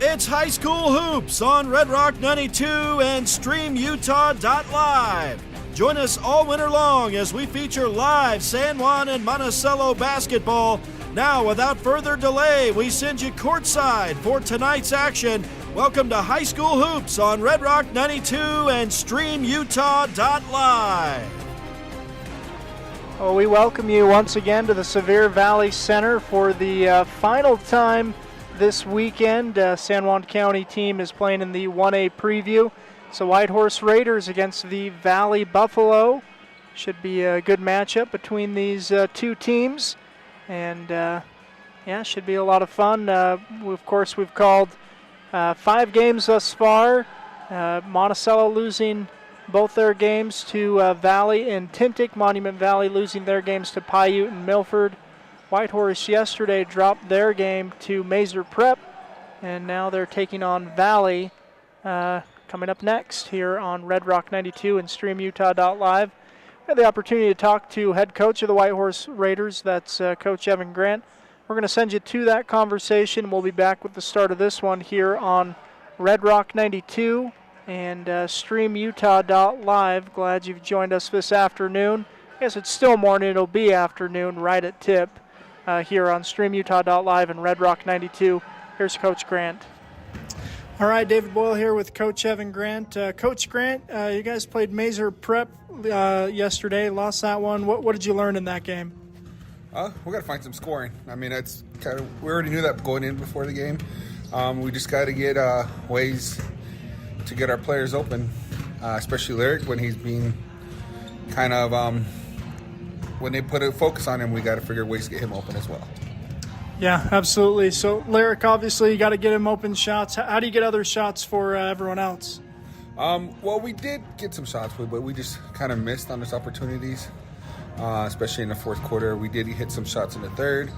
It's High School Hoops on Red Rock 92 and StreamUtah.live. Join us all winter long as we feature live San Juan and Monticello basketball. Now, without further delay, we send you courtside for tonight's action. Welcome to High School Hoops on Red Rock 92 and StreamUtah.live. Well, we welcome you once again to the Sevier Valley Center for the final time this weekend. San Juan County team is playing in the 1A preview. It's the Whitehorse Raiders against the Valley Buffalo. Should be a good matchup between these two teams. And, should be a lot of fun. Of course, we've called 5 games thus far. Monticello losing both their games to Valley and Tintic. Monument Valley losing their games to Paiute and Milford. Whitehorse yesterday dropped their game to Mazer Prep, and now they're taking on Valley coming up next here on Red Rock 92 and StreamUtah.live. We had the opportunity to talk to head coach of the Whitehorse Raiders, that's Coach Evan Grant. We're going to send you to that conversation. We'll be back with the start of this one here on Red Rock 92 and StreamUtah.live. Glad you've joined us this afternoon. I guess it's still morning. It'll be afternoon right at tip. Here on StreamUtah.live and Red Rock 92. Here's Coach Grant. All right, David Boyle here with Coach Evan Grant. Coach Grant, you guys played Mazer Prep yesterday, lost that one. What did you learn in that game? We got to find some scoring. I mean, that's kind of, we already knew that going in before the game. We just got to get ways to get our players open, especially Lyric when he's being kind of when they put a focus on him, we got to figure ways to get him open as well. Yeah, absolutely. So, Lyric, obviously, you got to get him open shots. How do you get other shots for everyone else? Well, we did get some shots, but we just kind of missed on those opportunities, especially in the fourth quarter. We did hit some shots in the third,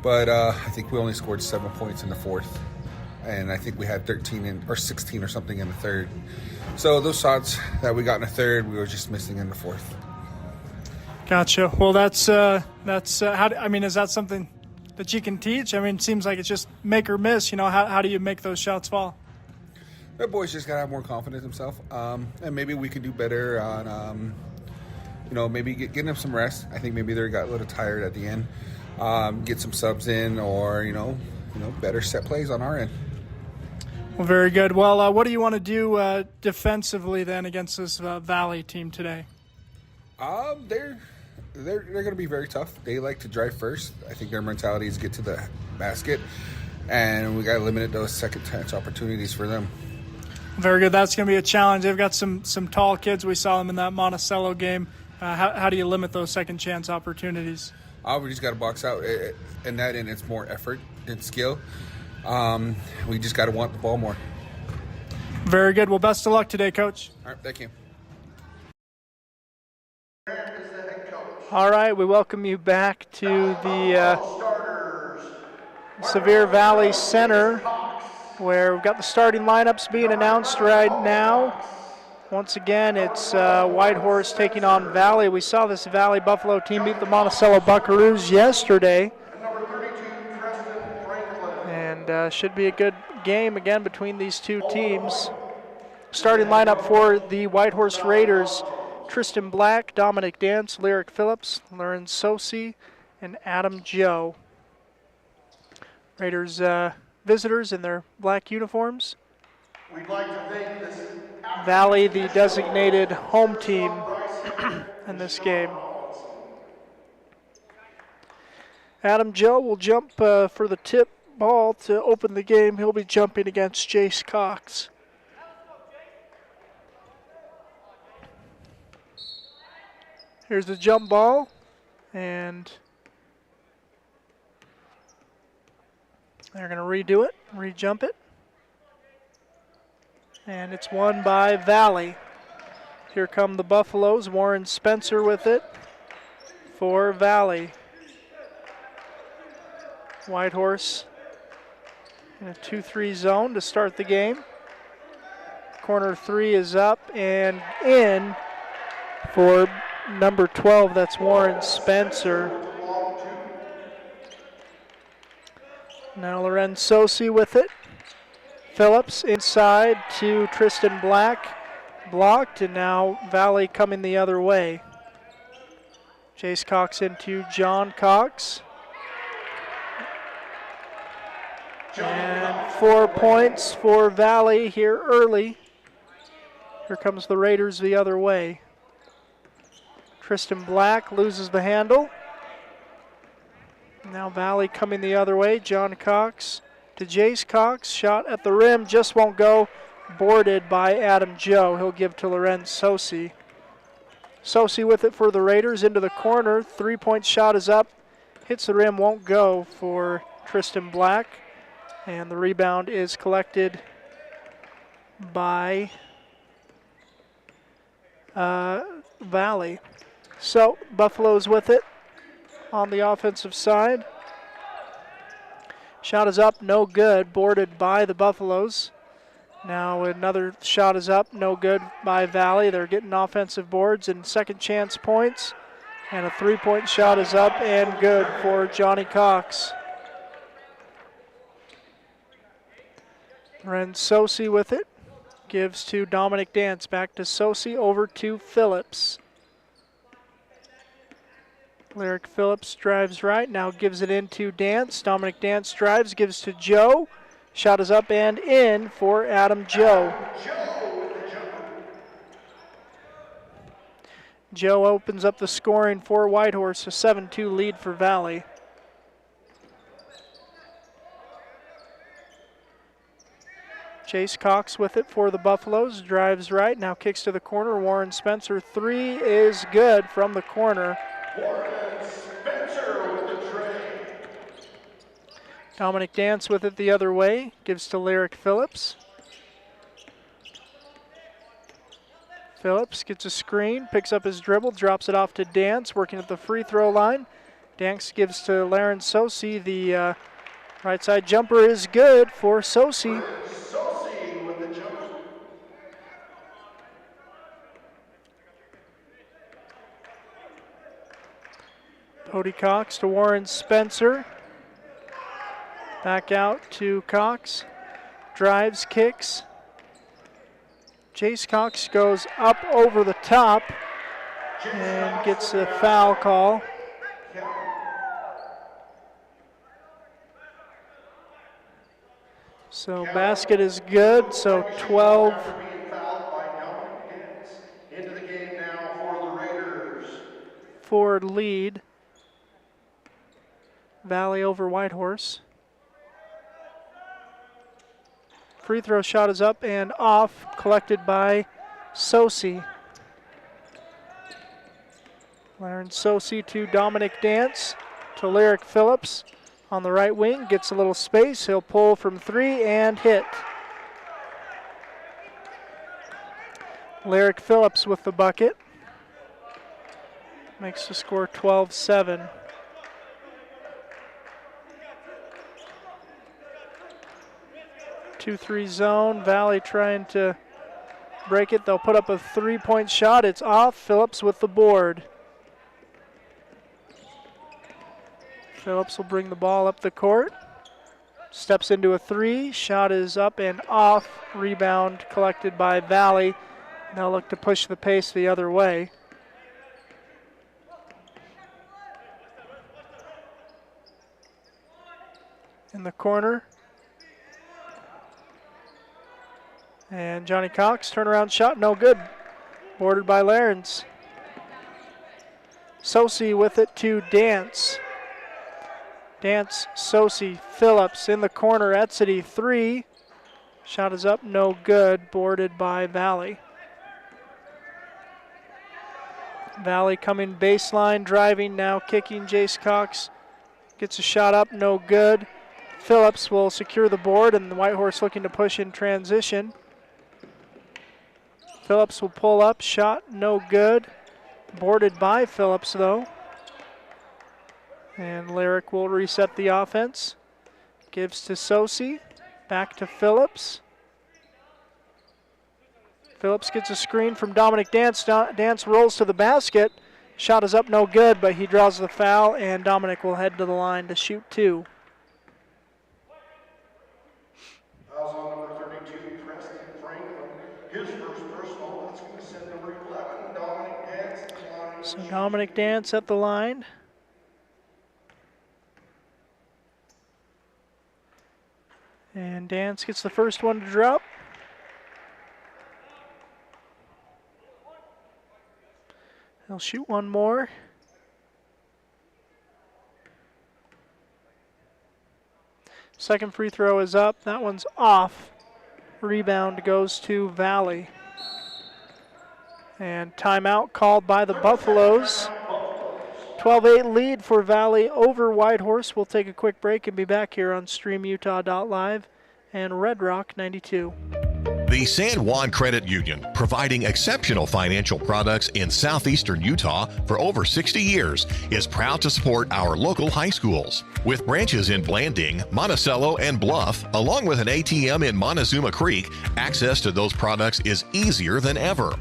but I think we only scored 7 points in the fourth, and I think we had 13 or 16 or something in the third. So those shots that we got in the third, we were just missing in the fourth. Gotcha. Well, that's how. I mean, is that something that you can teach? I mean, it seems like it's just make or miss. You know, how do you make those shots fall? The boys just gotta have more confidence in themselves, and maybe we could do better on, maybe getting them some rest. I think maybe they got a little tired at the end. Get some subs in, or better set plays on our end. Well, very good. Well, what do you want to do defensively then against this Valley team today? They're going to be very tough. They like to drive first. I think their mentality is get to the basket, and we got to limit those second chance opportunities for them. Very good. That's going to be a challenge. They've got some tall kids. We saw them in that Monticello game. How do you limit those second chance opportunities? We just got to box out, and that and it's more effort and skill. We just got to want the ball more. Very good. Well, best of luck today, Coach. All right, thank you. All right, we welcome you back to the Sevier Valley Center, where we've got the starting lineups being announced right now. Once again, it's Whitehorse taking on Valley. We saw this Valley Buffalo team beat the Monticello Buckaroos yesterday. And should be a good game again between these two teams. Starting lineup for the Whitehorse Raiders: Tristan Black, Dominic Dance, Lyric Phillips, Lauren Sosi, and Adam Joe. Raiders visitors in their black uniforms. We'd like to thank this Valley, the designated home team in this game. Adam Joe will jump for the tip ball to open the game. He'll be jumping against Jace Cox. Here's the jump ball, and they're going to redo it, re-jump it. And it's won by Valley. Here come the Buffaloes. Warren Spencer with it for Valley. Whitehorse in a 2-3 zone to start the game. Corner 3 is up and in for number 12, that's Warren Spencer. Now Loren Sosi with it. Phillips inside to Tristan Black. Blocked, and now Valley coming the other way. Jace Cox into John Cox. And 4 points for Valley here early. Here comes the Raiders the other way. Tristan Black loses the handle. Now Valley coming the other way. John Cox to Jace Cox. Shot at the rim, just won't go. Boarded by Adam Joe. He'll give to Lorenz Sosi. Sosi with it for the Raiders into the corner. 3-point shot is up. Hits the rim, won't go for Tristan Black. And the rebound is collected by Valley. So Buffalo's with it on the offensive side. Shot is up, no good. Boarded by the Buffaloes. Now another shot is up, no good by Valley. They're getting offensive boards and second chance points. And a 3-point shot is up and good for Johnny Cox. Lorenz Sosi with it. Gives to Dominic Dance. Back to Sosi, over to Phillips. Lyric Phillips drives right, now gives it into Dance. Dominic Dance drives, gives to Joe. Shot is up and in for Adam Joe. Joe opens up the scoring for Whitehorse, a 7-2 lead for Valley. Chase Cox with it for the Buffaloes, drives right, now kicks to the corner. Warren Spencer, 3 is good from the corner. Dominic Dance with it the other way, gives to Lyric Phillips. Phillips gets a screen, picks up his dribble, drops it off to Dance, working at the free throw line. Dance gives to Laren Sosi. The right side jumper is good for Sosi. Cody Cox to Warren Spencer. Back out to Cox. Drives, kicks. Jace Cox goes up over the top and gets a foul call. So basket is good, so 12. Into the game now for the Raiders. Forward lead. Valley over Whitehorse. Free throw shot is up and off, collected by Sosi. Laren Sosi to Dominic Dance, to Lyric Phillips on the right wing, gets a little space, he'll pull from 3 and hit. Lyric Phillips with the bucket. Makes the score 12-7. 2-3 zone. Valley trying to break it. They'll put up a 3-point shot. It's off. Phillips with the board. Phillips will bring the ball up the court. Steps into a 3. Shot is up and off. Rebound collected by Valley. They'll look to push the pace the other way. In the corner. And Johnny Cox, turnaround shot, no good. Boarded by Larens. Sosi with it to Dance. Dance, Sosi, Phillips in the corner, Etzity, 3. Shot is up, no good. Boarded by Valley. Valley coming baseline, driving now, kicking. Jace Cox gets a shot up, no good. Phillips will secure the board, and the Whitehorse looking to push in transition. Phillips will pull up, shot no good. Boarded by Phillips though. And Lyric will reset the offense. Gives to Sosi, back to Phillips. Phillips gets a screen from Dominic Dance. Dance rolls to the basket. Shot is up, no good, but he draws the foul, and Dominic will head to the line to shoot 2. Fouls on number 30. So Dominic Dance at the line. And Dance gets the first one to drop. He'll shoot one more. Second free throw is up. That one's off. Rebound goes to Valley. And timeout called by the Buffaloes. 12-8 lead for Valley over Whitehorse. We'll take a quick break and be back here on StreamUtah.live and Red Rock 92. The San Juan Credit Union, providing exceptional financial products in southeastern Utah for over 60 years, is proud to support our local high schools. With branches in Blanding, Monticello, and Bluff, along with an ATM in Montezuma Creek, access to those products is easier than ever.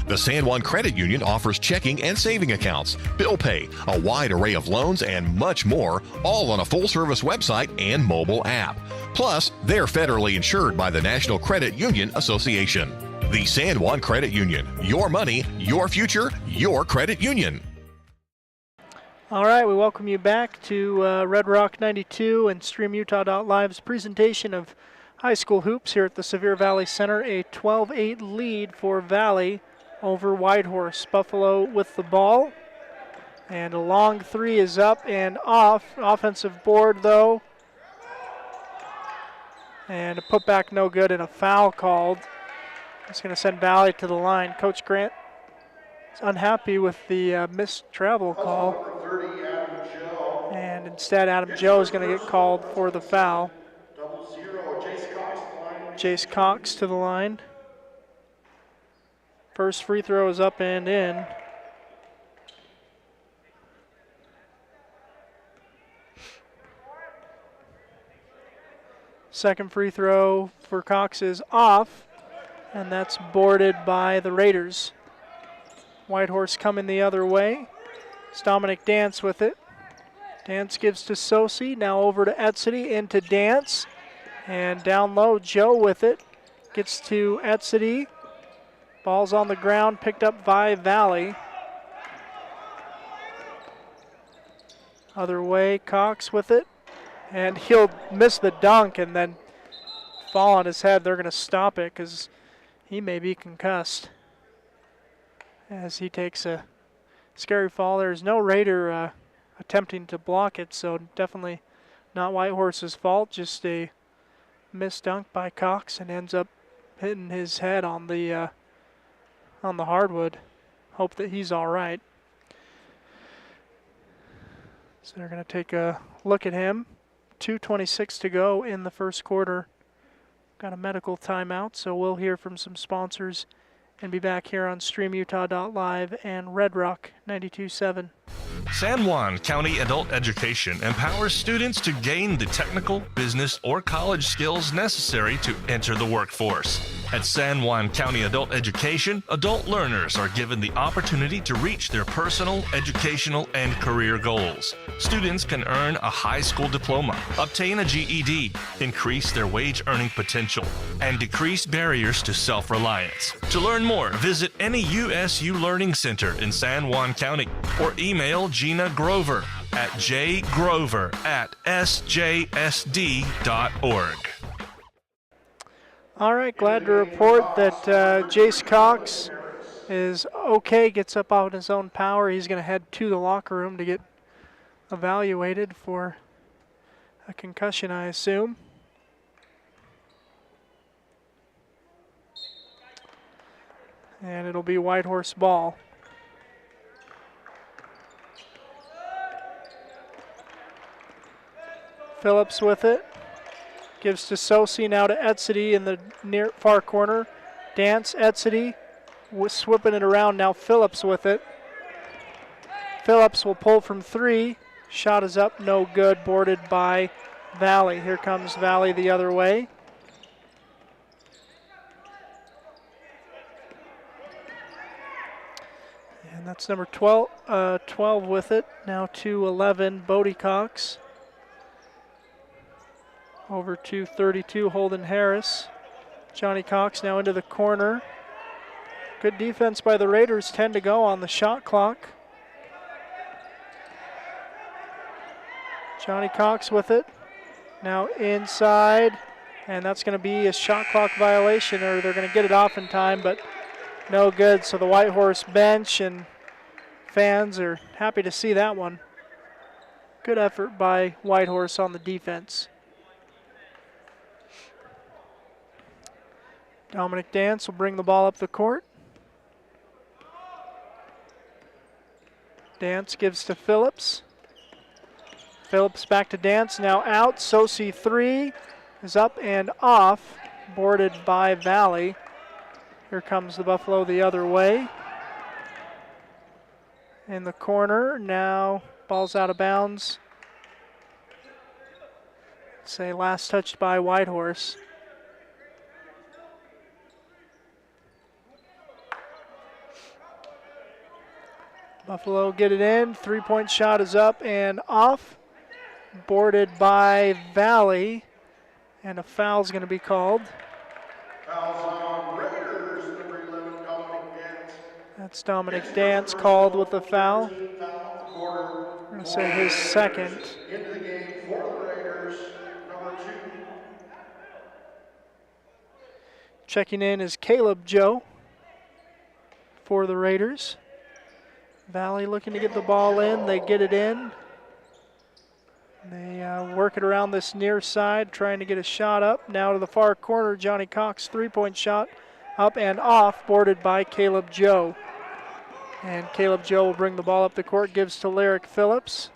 The San Juan Credit Union offers checking and saving accounts, bill pay, a wide array of loans, and much more, all on a full-service website and mobile app. Plus, they're federally insured by the National Credit Union Association. The San Juan Credit Union. Your money, your future, your credit union. All right, we welcome you back to Red Rock 92 and StreamUtah.live's presentation of high school hoops here at the Sevier Valley Center. A 12-8 lead for Valley over Whitehorse. Buffalo with the ball. And a long three is up and off. Offensive board, though. And a putback no good and a foul called. It's going to send Valley to the line. Coach Grant is unhappy with the missed travel call. And instead, Adam Joe is going to get called for the foul. Jace Cox to the line. First free throw is up and in. Second free throw for Cox is off, and that's boarded by the Raiders. Whitehorse coming the other way. It's Dominic Dance with it. Dance gives to Sosi, now over to Etzity, into Dance. And down low, Joe with it. Gets to Etzity. Ball's on the ground, picked up by Valley. Other way, Cox with it. And he'll miss the dunk and then fall on his head. They're going to stop it because he may be concussed as he takes a scary fall. There's no Raider attempting to block it, so definitely not Whitehorse's fault. Just a missed dunk by Cox and ends up hitting his head on the hardwood. Hope that he's all right. So they're going to take a look at him. 2:26 to go in the first quarter. Got a medical timeout, so we'll hear from some sponsors and be back here on StreamUtah.live and Red Rock 92.7. San Juan County Adult Education empowers students to gain the technical, business, or college skills necessary to enter the workforce. At San Juan County Adult Education, adult learners are given the opportunity to reach their personal, educational, and career goals. Students can earn a high school diploma, obtain a GED, increase their wage earning potential, and decrease barriers to self-reliance. To learn more, visit any USU Learning Center in San Juan County or email Gina Grover at jgrover@sjsd.org. All right, glad to report that Jace Cox is okay, gets up on his own power. He's going to head to the locker room to get evaluated for a concussion, I assume. And it'll be Whitehorse ball. Phillips with it. Gives to Sosi, now to Etzity in the near far corner. Dance, Etzity, whipping it around. Now Phillips with it. Phillips will pull from three. Shot is up, no good, boarded by Valley. Here comes Valley the other way. And that's number 12 with it. Now to 11, Bodie Cox. Over to 32, Holden Harris. Johnny Cox now into the corner. Good defense by the Raiders, 10 to go on the shot clock. Johnny Cox with it. Now inside, and that's going to be a shot clock violation, or they're going to get it off in time, but no good. So the Whitehorse bench and fans are happy to see that one. Good effort by Whitehorse on the defense. Dominic Dance will bring the ball up the court. Dance gives to Phillips. Phillips back to Dance, now out. Sosi 3 is up and off, boarded by Valley. Here comes the Buffalo the other way. In the corner, now ball's out of bounds. Say last touched by Whitehorse. Buffalo get it in. 3-point shot is up and off. Boarded by Valley. And a foul's going to be called. Fouls on Raiders, number 11, Dominic Dance. That's Dominic Dance called with the foul. Quarter. I'm going to say his second. Into the game for the Raiders, number 2. Checking in is Caleb Joe for the Raiders. Valley looking to get the ball in. They get it in. They work it around this near side, trying to get a shot up. Now to the far corner, Johnny Cox, 3-point shot, up and off, boarded by Caleb Joe. And Caleb Joe will bring the ball up the court, gives to Lyric Phillips.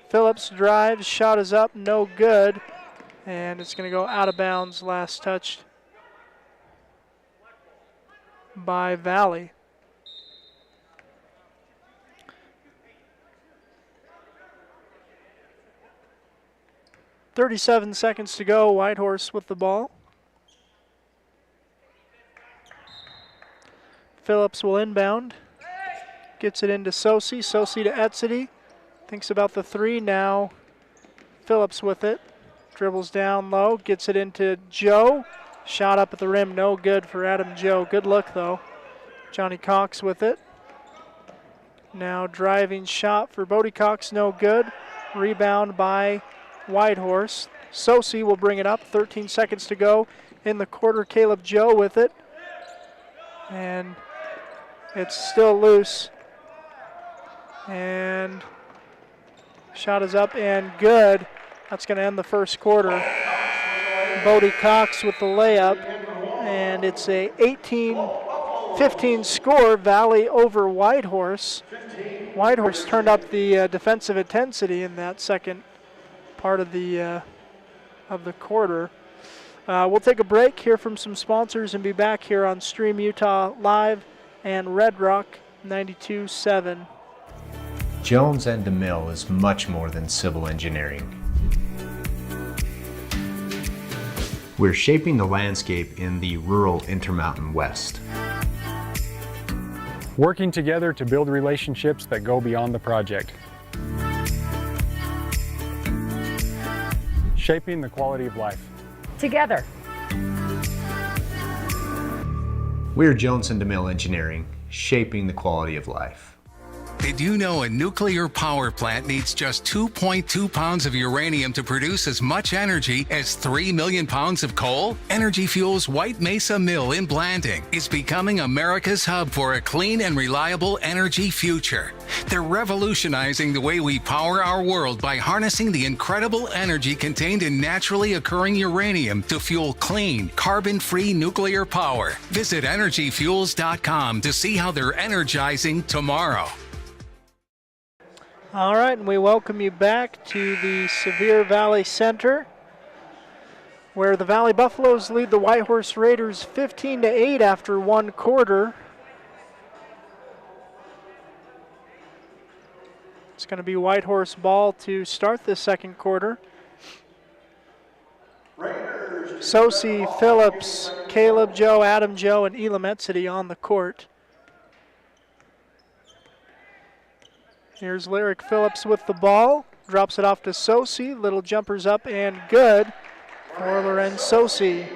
Phillips drives, shot is up, no good. And it's going to go out of bounds, last touched by Valley. .37 seconds to go, Whitehorse with the ball. Phillips will inbound. Gets it into Sosi. Sosi to Etzedy. Thinks about the 3 now. Phillips with it. Dribbles down low. Gets it into Joe. Shot up at the rim. No good for Adam Joe. Good look though. Johnny Cox with it. Now driving shot for Bodie Cox. No good. Rebound by Whitehorse. Sosi will bring it up. 13 seconds to go in the quarter. Caleb Joe with it. And it's still loose. And shot is up and good. That's going to end the first quarter. Bodie Cox with the layup. And it's a 18-15 score. Valley over Whitehorse. Whitehorse turned up the defensive intensity in that second part of the quarter. We'll take a break, hear from some sponsors, and be back here on Stream Utah Live and Red Rock 92.7. Jones and DeMille is much more than civil engineering. We're shaping the landscape in the rural Intermountain West. Working together to build relationships that go beyond the project. Shaping the quality of life. Together. We're Jones and DeMille Engineering, shaping the quality of life. Did you know a nuclear power plant needs just 2.2 pounds of uranium to produce as much energy as 3 million pounds of coal? Energy Fuels' White Mesa Mill in Blanding is becoming America's hub for a clean and reliable energy future. They're revolutionizing the way we power our world by harnessing the incredible energy contained in naturally occurring uranium to fuel clean, carbon-free nuclear power. Visit energyfuels.com to see how they're energizing tomorrow. All right, and we welcome you back to the Sevier Valley Center, where the Valley Buffaloes lead the Whitehorse Raiders 15-8 after one quarter. It's going to be Whitehorse ball to start the second quarter. Sosi, Phillips, Caleb Joe, Adam Joe, and Elam Etzedy on the court. Here's Lyric Phillips with the ball. Drops it off to Sosi. Little jumpers up and good for Loren Sosi.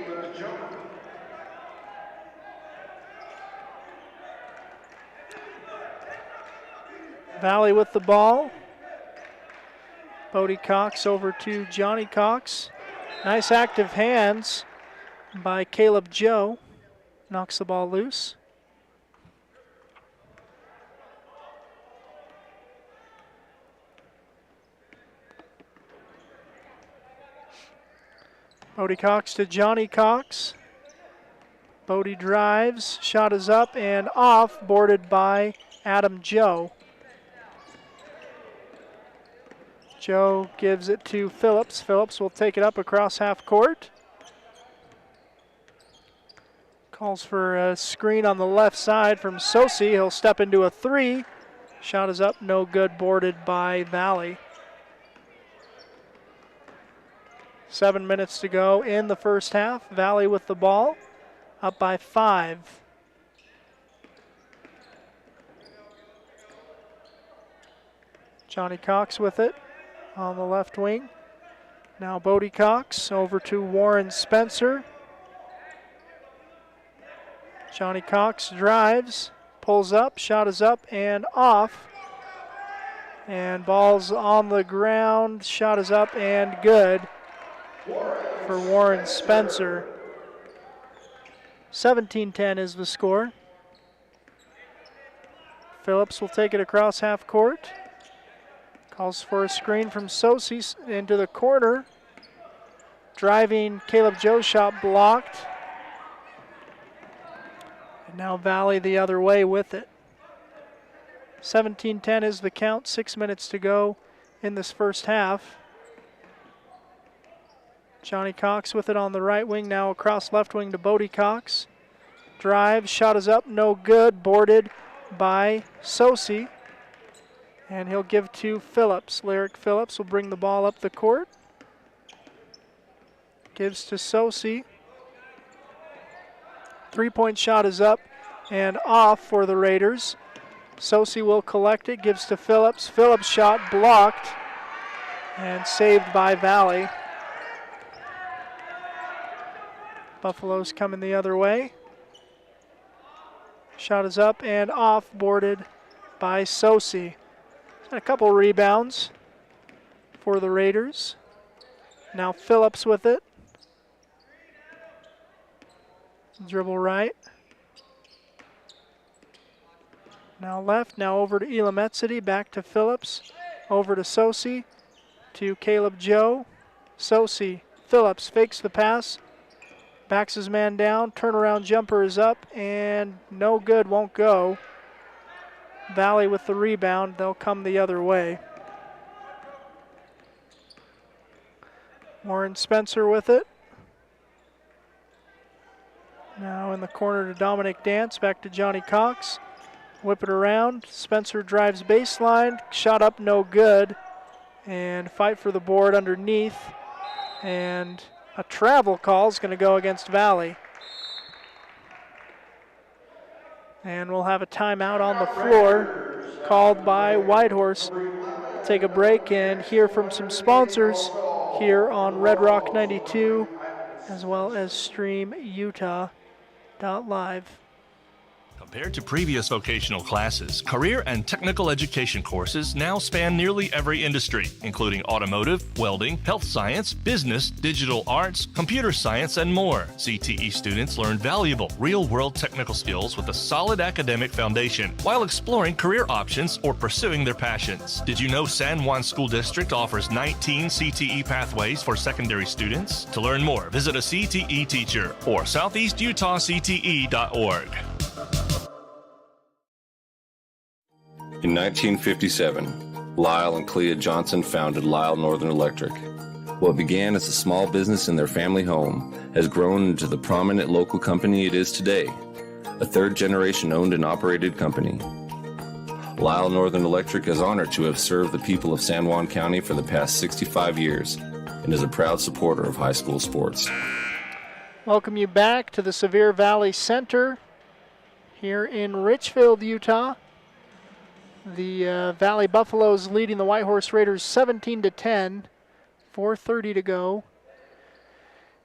Valley with the ball. Bodie Cox over to Johnny Cox. Nice active hands by Caleb Joe. Knocks the ball loose. Bodie Cox to Johnny Cox. Bodie drives, shot is up and off, boarded by Adam Joe. Joe gives it to Phillips. Phillips will take it up across half court. Calls for a screen on the left side from Sosi. He'll step into a three. Shot is up, no good, boarded by Valley. 7 minutes to go in the first half. Valley with the ball, up by 5. Johnny Cox with it on the left wing. Now Bodie Cox over to Warren Spencer. Johnny Cox drives, pulls up, shot is up and off. And ball's on the ground, shot is up and good for Warren Spencer. 17-10 is the score. Phillips will take it across half court. Calls for a screen from Sosi into the corner. Driving Caleb Joe's shot blocked. And now Valley the other way with it. 17-10 is the count. 6 minutes to go in this first half. Johnny Cox with it on the right wing, now across left wing to Bodie Cox. Drive, shot is up, no good, boarded by Sosi. And he'll give to Phillips. Lyric Phillips will bring the ball up the court. Gives to Sosi. 3-point shot is up and off for the Raiders. Sosi will collect it, gives to Phillips. Phillips' shot blocked and saved by Valley. Buffalo's coming the other way. Shot is up and off, boarded by Sosi. A couple rebounds for the Raiders. Now Phillips with it. Dribble right. Now left, now over to Elametsidi, back to Phillips. Over to Sosi, to Caleb Joe. Sosi, Phillips fakes the pass. Backs his man down, turnaround jumper is up, and no good, won't go. Valley with the rebound, they'll come the other way. Warren Spencer with it. Now in the corner to Dominic Dance, back to Johnny Cox. Whip it around, Spencer drives baseline, shot up no good, and fight for the board underneath, and a travel call is going to go against Valley. And we'll have a timeout on the floor called by Whitehorse. Take a break and hear from some sponsors here on Red Rock 92, as well as stream Utah.live. Compared to previous vocational classes, career and technical education courses now span nearly every industry, including automotive, welding, health science, business, digital arts, computer science, and more. CTE students learn valuable, real-world technical skills with a solid academic foundation while exploring career options or pursuing their passions. Did you know San Juan School District offers 19 CTE pathways for secondary students? To learn more, visit a CTE teacher or southeastutahcte.org. In 1957, Lyle and Clea Johnson founded Lyle Northern Electric. What began as a small business in their family home has grown into the prominent local company it is today, a third-generation owned and operated company. Lyle Northern Electric is honored to have served the people of San Juan County for the past 65 years and is a proud supporter of high school sports. Welcome you back to the Sevier Valley Center here in Richfield, Utah. The Valley Buffaloes leading the Whitehorse Raiders 17-10. 4:30 to go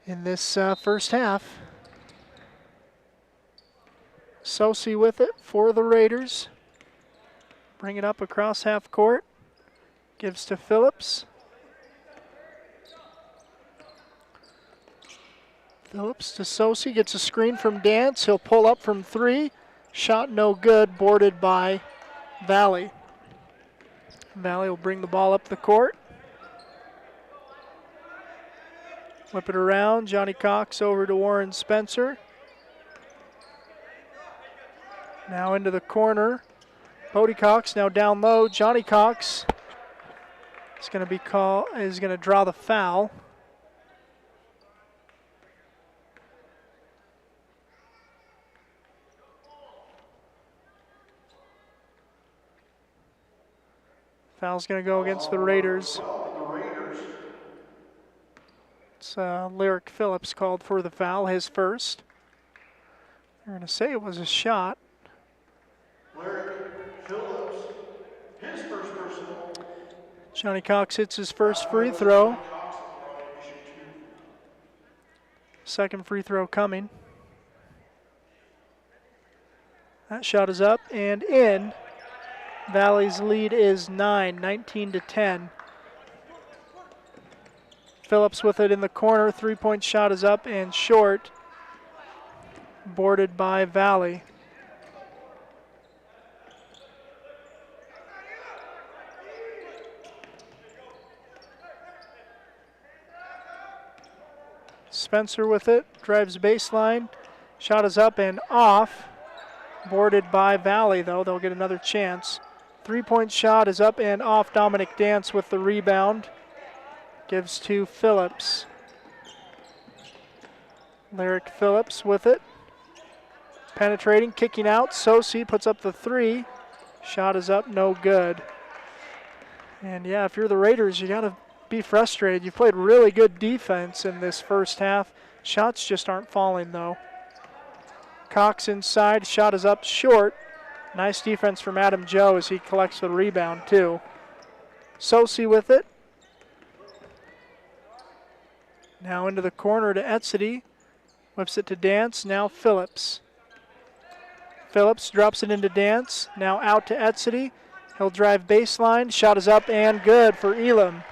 in this first half. Sosi with it for the Raiders. Bring it up across half court. Gives to Phillips. Phillips to Sosi, gets a screen from Dance. He'll pull up from 3. Shot no good, boarded by Valley. Valley will bring the ball up the court. Whip it around. Johnny Cox over to Warren Spencer. Now into the corner. Bodie Cox now down low. Johnny Cox is going to draw the foul. Foul's going to go against the Raiders. It's Lyric Phillips called for the foul, his first. They're going to say it was a shot. Lyric Phillips, his first personal. Johnny Cox hits his first free throw. Second free throw coming. That shot is up and in. Valley's lead is 19 to 10. Phillips with it in the corner. 3-point shot is up and short. Boarded by Valley. Spencer with it. Drives baseline. Shot is up and off. Boarded by Valley, though. They'll get another chance. 3-point shot is up and off. Dominic Dance with the rebound. Gives to Phillips. Lyric Phillips with it. Penetrating, kicking out. Sosi puts up the 3. Shot is up, no good. And yeah, if you're the Raiders, you got to be frustrated. You played really good defense in this first half. Shots just aren't falling, though. Cox inside, shot is up short. Nice defense from Adam Joe as he collects the rebound, too. Sosi with it. Now into the corner to Etzedy. Whips it to Dance, now Phillips. Phillips drops it into Dance, now out to Etzedy. He'll drive baseline, shot is up and good for Elam.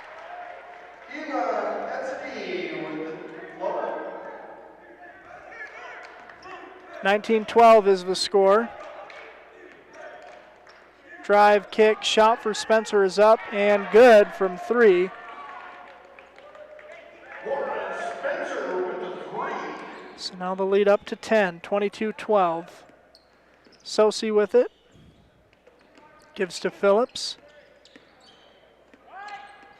Elam Etzedy with the floater. 19-12 is the score. Drive, kick, shot for Spencer is up and good from 3. Spencer with the 3. So now the lead up to 10, 22-12. Sosi with it. Gives to Phillips.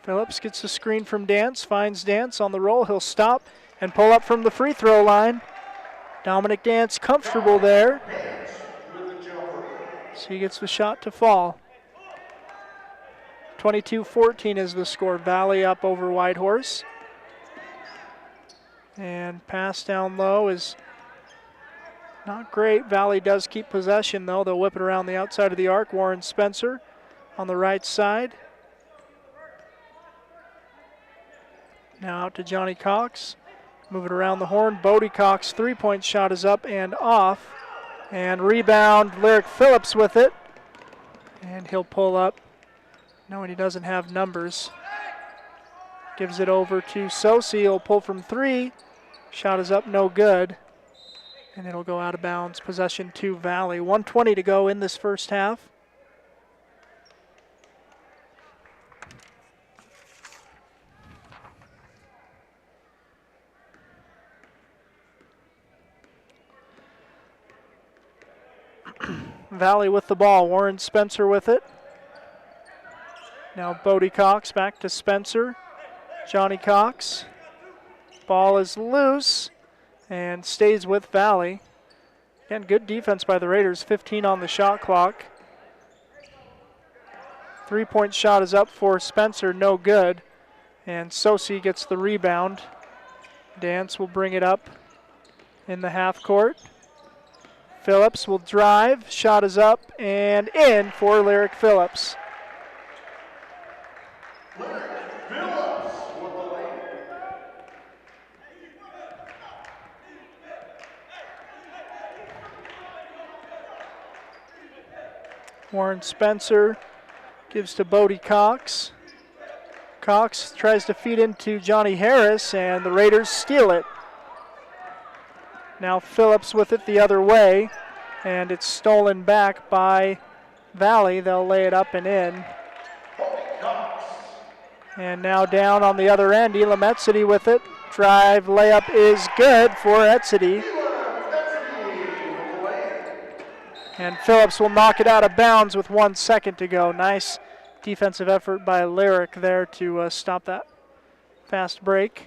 Phillips gets the screen from Dance, finds Dance on the roll. He'll stop and pull up from the free throw line. Dominic Dance comfortable there. So he gets the shot to fall. 22-14 is the score. Valley up over Whitehorse. And pass down low is not great. Valley does keep possession, though. They'll whip it around the outside of the arc. Warren Spencer on the right side. Now out to Johnny Cox. Move it around the horn. Bodie Cox, 3-point shot is up and off. And rebound, Lyric Phillips with it. And he'll pull up, knowing he doesn't have numbers. Gives it over to Sosi. He'll pull from 3. Shot is up, no good. And it'll go out of bounds. Possession to Valley. 1:20 to go in this first half. Valley with the ball. Warren Spencer with it. Now Bodie Cox back to Spencer. Johnny Cox. Ball is loose and stays with Valley. Again, good defense by the Raiders. 15 on the shot clock. 3-point shot is up for Spencer, no good. And Sosi gets the rebound. Dance will bring it up in the half court. Phillips will drive. Shot is up and in for Lyric Phillips. Lyric Phillips with the lane. Warren Spencer gives to Bodie Cox. Cox tries to feed into Johnny Harris, and the Raiders steal it. Now Phillips with it the other way, and it's stolen back by Valley. They'll lay it up and in. And now down on the other end, Elam Etzedy with it. Drive layup is good for Etzedy. And Phillips will knock it out of bounds with 1 second to go. Nice defensive effort by Lyric there to stop that fast break.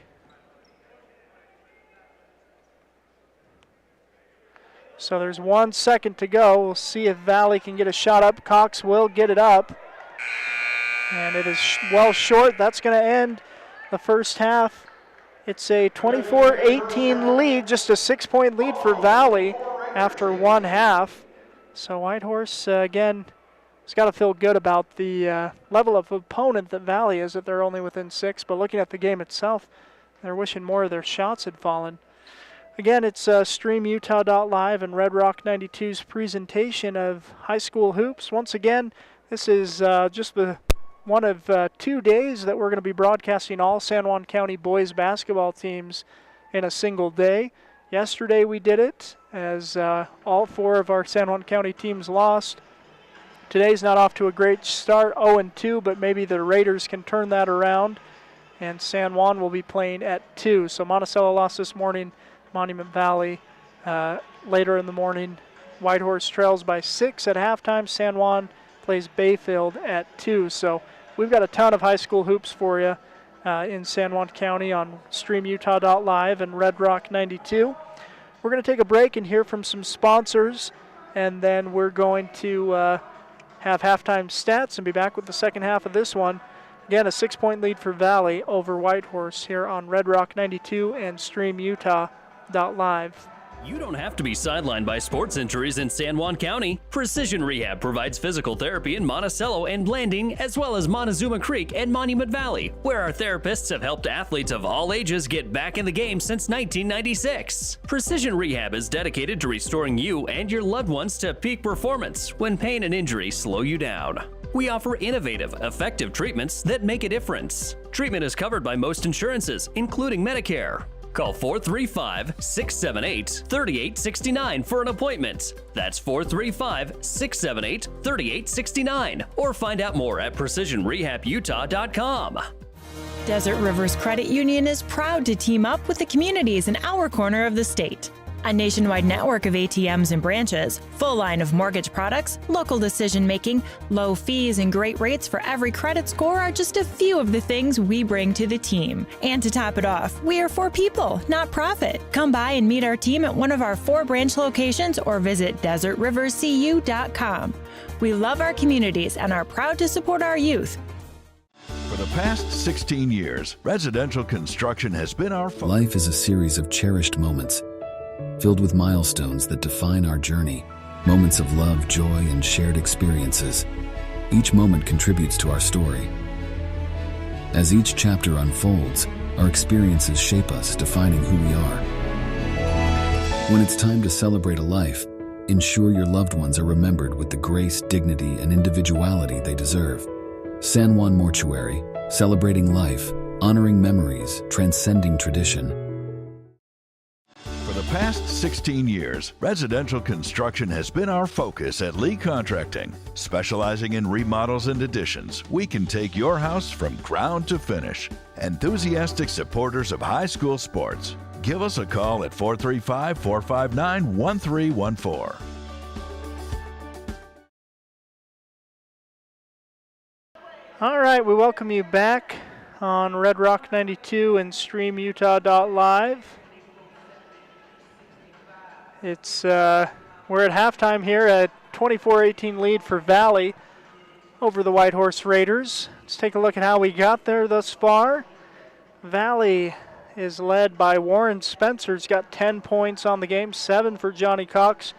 So there's 1 second to go. We'll see if Valley can get a shot up. Cox will get it up. And it is well short. That's going to end the first half. It's a 24-18 lead, just a 6-point lead for Valley after 1 half. So Whitehorse, again, has got to feel good about the level of opponent that Valley is, that they're only within 6. But looking at the game itself, they're wishing more of their shots had fallen. Again, it's StreamUtah.live and Red Rock 92's presentation of high school hoops. Once again, this is just the one of 2 days that we're going to be broadcasting all San Juan County boys basketball teams in a single day. Yesterday we did it as all 4 of our San Juan County teams lost. Today's not off to a great start, 0-2, but maybe the Raiders can turn that around, and San Juan will be playing at 2. So Monticello lost this morning. Monument Valley later in the morning. Whitehorse trails by 6 at halftime. San Juan plays Bayfield at 2. So we've got a ton of high school hoops for you in San Juan County on StreamUtah.live and Red Rock 92. We're going to take a break and hear from some sponsors, and then we're going to have halftime stats and be back with the second half of this one. Again, a 6-point lead for Valley over Whitehorse here on Red Rock 92 and StreamUtah.live. You don't have to be sidelined by sports injuries in San Juan County. Precision Rehab provides physical therapy in Monticello and Blanding, as well as Montezuma Creek and Monument Valley, where our therapists have helped athletes of all ages get back in the game since 1996. Precision Rehab is dedicated to restoring you and your loved ones to peak performance when pain and injury slow you down. We offer innovative, effective treatments that make a difference. Treatment is covered by most insurances, including Medicare. Call 435-678-3869 for an appointment. That's 435-678-3869. Or find out more at PrecisionRehabUtah.com. Desert Rivers Credit Union is proud to team up with the communities in our corner of the state. A nationwide network of ATMs and branches, full line of mortgage products, local decision-making, low fees, and great rates for every credit score are just a few of the things we bring to the team. And to top it off, we are for people, not profit. Come by and meet our team at one of our 4 branch locations or visit desertriverscu.com. We love our communities and are proud to support our youth. For the past 16 years, residential construction has been our focus. Life is a series of cherished moments, filled with milestones that define our journey, moments of love, joy, and shared experiences. Each moment contributes to our story. As each chapter unfolds, our experiences shape us, defining who we are. When it's time to celebrate a life, ensure your loved ones are remembered with the grace, dignity, and individuality they deserve. San Juan Mortuary, celebrating life, honoring memories, transcending tradition. For the past 16 years, residential construction has been our focus at Lee Contracting. Specializing in remodels and additions, we can take your house from ground to finish. Enthusiastic supporters of high school sports. Give us a call at 435-459-1314. All right, we welcome you back on Red Rock 92 and StreamUtah.live. It's we're at halftime here, a 24-18 lead for Valley over the Whitehorse Raiders. Let's take a look at how we got there thus far. Valley is led by Warren Spencer. He's got 10 points on the game, 7 for Johnny Cox,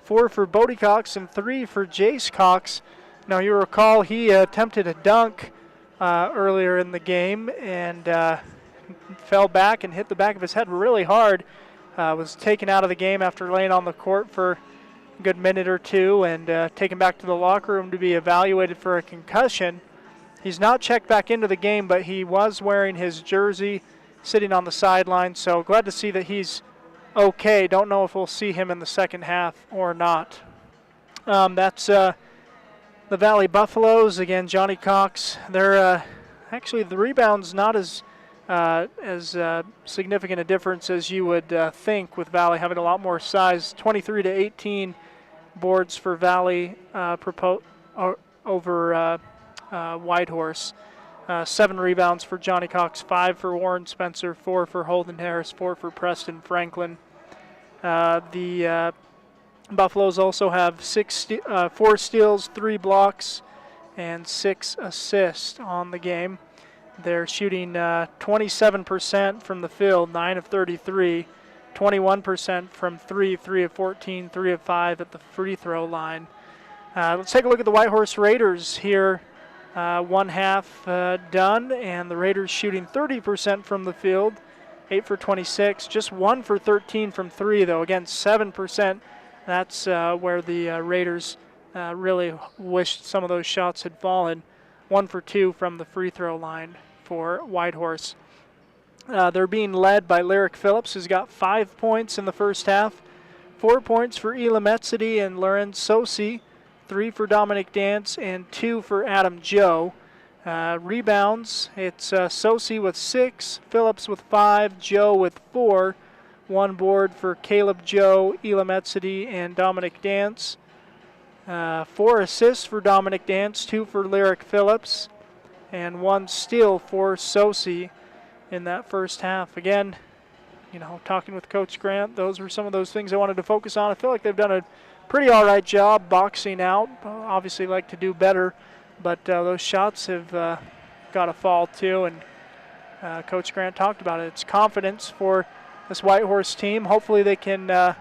4 for Bodie Cox, and 3 for Jace Cox. Now you recall he attempted a dunk earlier in the game and fell back and hit the back of his head really hard. Was taken out of the game after laying on the court for a good minute or two and taken back to the locker room to be evaluated for a concussion. He's not checked back into the game, but he was wearing his jersey, sitting on the sideline, so glad to see that he's okay. Don't know if we'll see him in the second half or not. That's the Valley Buffaloes. Again, Johnny Cox. They're actually the rebounds not as significant a difference as you would think, with Valley having a lot more size. 23 to 18 boards for Valley over Whitehorse. 7 rebounds for Johnny Cox, 5 for Warren Spencer, 4 for Holden Harris, 4 for Preston Franklin. The Buffaloes also have 4 steals, 3 blocks, and 6 assists on the game. They're shooting 27% from the field, 9 of 33, 21% from 3, 3 of 14, 3 of 5 at the free throw line. Let's take a look at the Whitehorse Raiders here. One half done, and the Raiders shooting 30% from the field, 8 for 26, just 1 for 13 from 3, though. Again, 7%. That's where the Raiders really wished some of those shots had fallen. 1 for 2 from the free throw line for Whitehorse. They're being led by Lyric Phillips, who's got 5 points in the first half, 4 points for Elam Etsity and Lorenz Sosi, 3 for Dominic Dance, and 2 for Adam Joe. Rebounds, it's Sosi with 6, Phillips with 5, Joe with 4, 1 board for Caleb Joe, Elam Etsity, and Dominic Dance. 4 assists for Dominic Dance, 2 for Lyric Phillips, and 1 steal for Sosi in that first half. Again, talking with Coach Grant, those were some of those things I wanted to focus on. I feel like they've done a pretty all right job boxing out. Obviously like to do better, but those shots have got to fall too, and Coach Grant talked about it. It's confidence for this Whitehorse team. Hopefully they can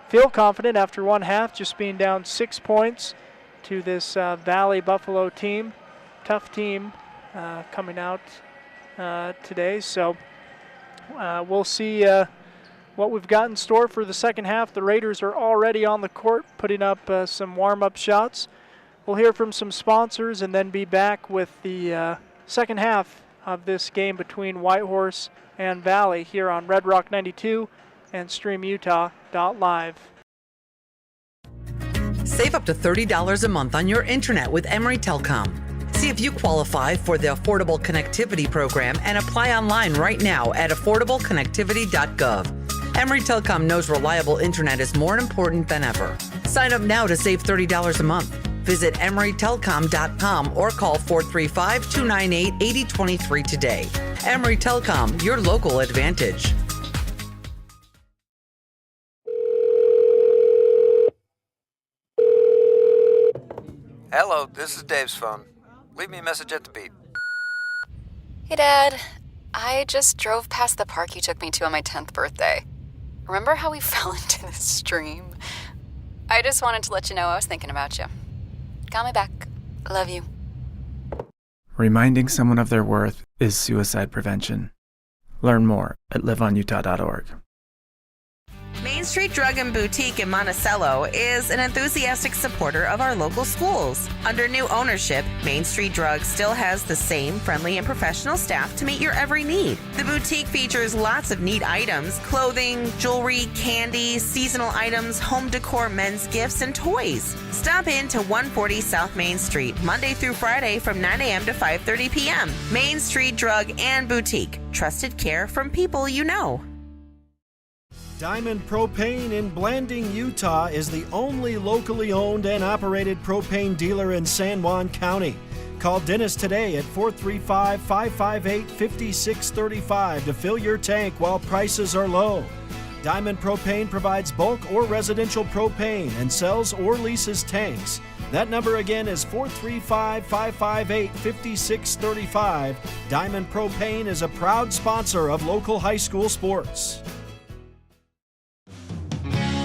feel confident after one half, just being down 6 points to this Valley Buffalo team. Tough team coming out today, so we'll see what we've got in store for the second half. The Raiders are already on the court putting up some warm-up shots. We'll hear from some sponsors and then be back with the second half of this game between Whitehorse and Valley here on Red Rock 92 and StreamUtah.live. Save up to $30 a month on your internet with Emory Telecom. See if you qualify for the Affordable Connectivity Program and apply online right now at affordableconnectivity.gov. Emory Telecom knows reliable internet is more important than ever. Sign up now to save $30 a month. Visit emorytelecom.com or call 435-298-8023 today. Emory Telecom, your local advantage. Hello, this is Dave's phone. Leave me a message at the beep. Hey, Dad. I just drove past the park you took me to on my 10th birthday. Remember how we fell into this stream? I just wanted to let you know I was thinking about you. Got my back. Love you. Reminding someone of their worth is suicide prevention. Learn more at liveonutah.org. Main Street Drug and Boutique in Monticello is an enthusiastic supporter of our local schools. Under new ownership, Main Street Drug still has the same friendly and professional staff to meet your every need. The boutique features lots of neat items: clothing, jewelry, candy, seasonal items, home decor, men's gifts, and toys. Stop in to 140 South Main Street, Monday through Friday from 9 a.m. to 5:30 p.m. Main Street Drug and Boutique. Trusted care from people you know. Diamond Propane in Blanding, Utah is the only locally owned and operated propane dealer in San Juan County. Call Dennis today at 435-558-5635 to fill your tank while prices are low. Diamond Propane provides bulk or residential propane and sells or leases tanks. That number again is 435-558-5635. Diamond Propane is a proud sponsor of local high school sports.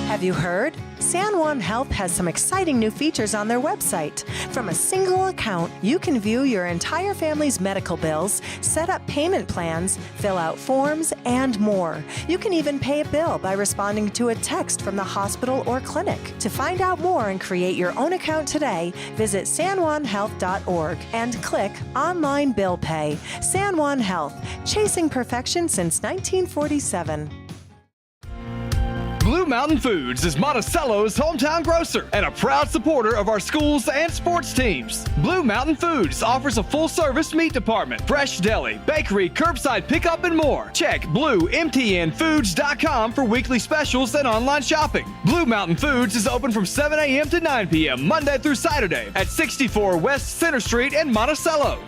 Have you heard? San Juan Health has some exciting new features on their website. From a single account, you can view your entire family's medical bills, set up payment plans, fill out forms, and more. You can even pay a bill by responding to a text from the hospital or clinic. To find out more and create your own account today, visit sanjuanhealth.org and click Online Bill Pay. San Juan Health, chasing perfection since 1947. Blue Mountain Foods is Monticello's hometown grocer and a proud supporter of our schools and sports teams. Blue Mountain Foods offers a full-service meat department, fresh deli, bakery, curbside pickup, and more. Check BlueMTNFoods.com for weekly specials and online shopping. Blue Mountain Foods is open from 7 a.m. to 9 p.m. Monday through Saturday at 64 West Center Street in Monticello.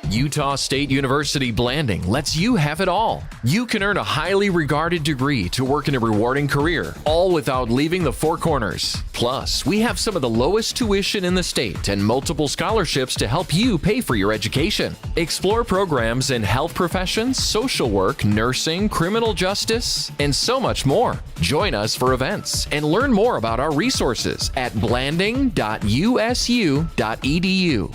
Utah State University Blanding lets you have it all. You can earn a highly regarded degree to work in a rewarding career, all without leaving the Four Corners. Plus, we have some of the lowest tuition in the state and multiple scholarships to help you pay for your education. Explore programs in health professions, social work, nursing, criminal justice, and so much more. Join us for events and learn more about our resources at blanding.usu.edu.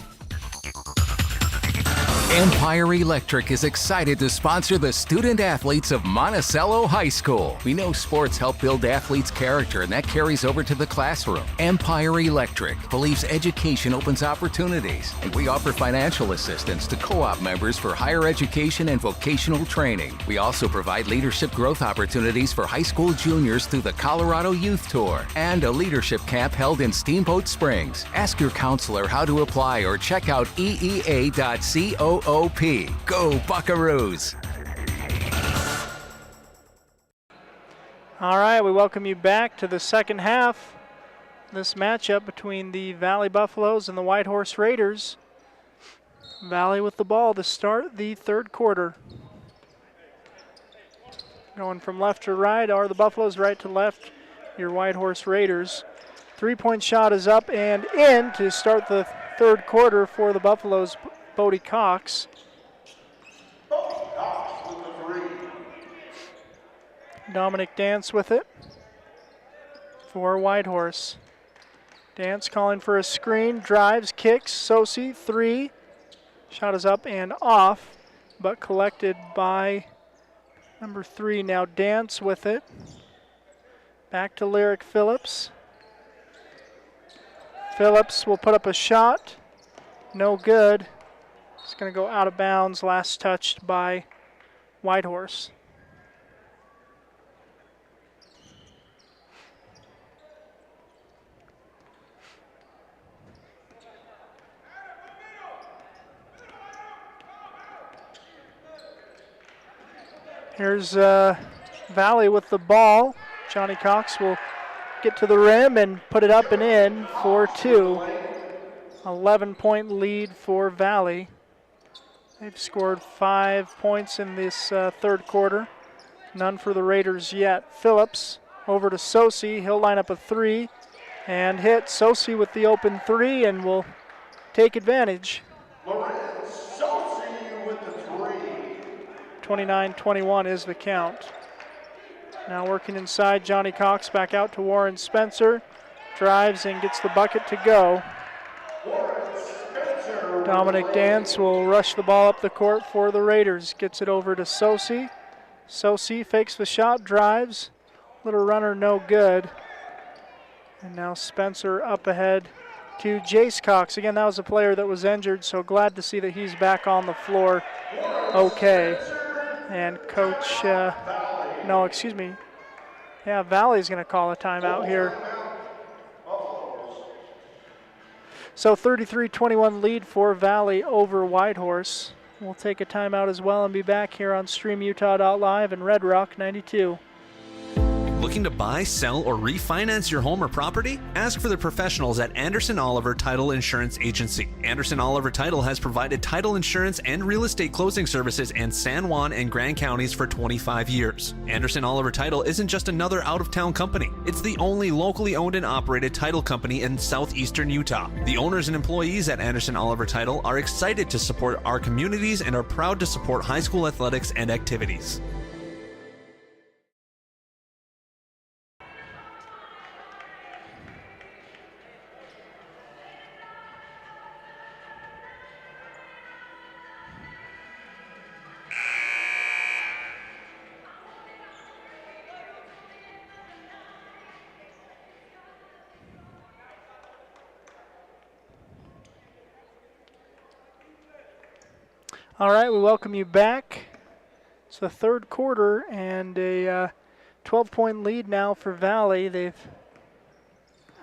Empire Electric is excited to sponsor the student athletes of Monticello High School. We know sports help build athletes' character, and that carries over to the classroom. Empire Electric believes education opens opportunities, and we offer financial assistance to co-op members for higher education and vocational training. We also provide leadership growth opportunities for high school juniors through the Colorado Youth Tour and a leadership camp held in Steamboat Springs. Ask your counselor how to apply or check out eea.co. Go Buckaroos! All right, we welcome you back to the second half. This matchup between the Valley Buffaloes and the Whitehorse Raiders. Valley with the ball to start the third quarter. Going from left to right are the Buffaloes, right to left, your Whitehorse Raiders. Three-point shot is up and in to start the third quarter for the Buffaloes. Bodie Cox. Dominic Dance with it for Whitehorse. Dance calling for a screen, drives, kicks, Sosi, three. Shot is up and off, but collected by number 3. Now Dance with it. Back to Lyric Phillips. Phillips will put up a shot. No good. It's going to go out of bounds, last touched by Whitehorse. Here's Valley with the ball. Johnny Cox will get to the rim and put it up and in for 2. 11-point lead for Valley. They've scored 5 points in this third quarter. None for the Raiders yet. Phillips over to Sosi. He'll line up a 3 and hit. Sosi with the open 3 and will take advantage. Sosi with the 3. 29-21 is the count. Now working inside, Johnny Cox back out to Warren Spencer. Drives and gets the bucket to go. Dominic Dance will rush the ball up the court for the Raiders. Gets it over to Sosi. Sosi fakes the shot, drives. Little runner, no good. And now Spencer up ahead to Jace Cox. Again, that was a player that was injured, so glad to see that he's back on the floor okay. And Coach, Valley's going to call a timeout here. So 33-21 lead for Valley over Whitehorse. We'll take a timeout as well and be back here on StreamUtah.live and Red Rock 92. Looking to buy, sell, or refinance your home or property? Ask for the professionals at Anderson Oliver Title Insurance Agency. Anderson Oliver Title has provided title insurance and real estate closing services in San Juan and Grand Counties for 25 years. Anderson Oliver Title isn't just another out-of-town company. It's the only locally owned and operated title company in southeastern Utah. The owners and employees at Anderson Oliver Title are excited to support our communities and are proud to support high school athletics and activities. All right, we welcome you back. It's the third quarter and a 12-point lead now for Valley. They've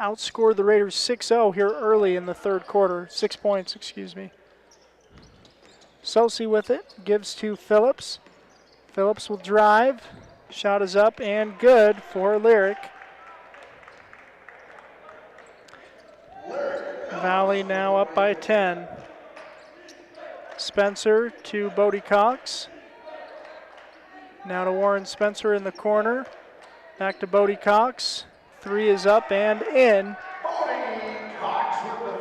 outscored the Raiders 6-0 here early in the third quarter. 6 points, excuse me. Sosi with it, gives to Phillips. Phillips will drive. Shot is up and good for Lyric. Valley now up by 10. Spencer to Bodie Cox. Now to Warren Spencer in the corner. Back to Bodie Cox. 3 is up and in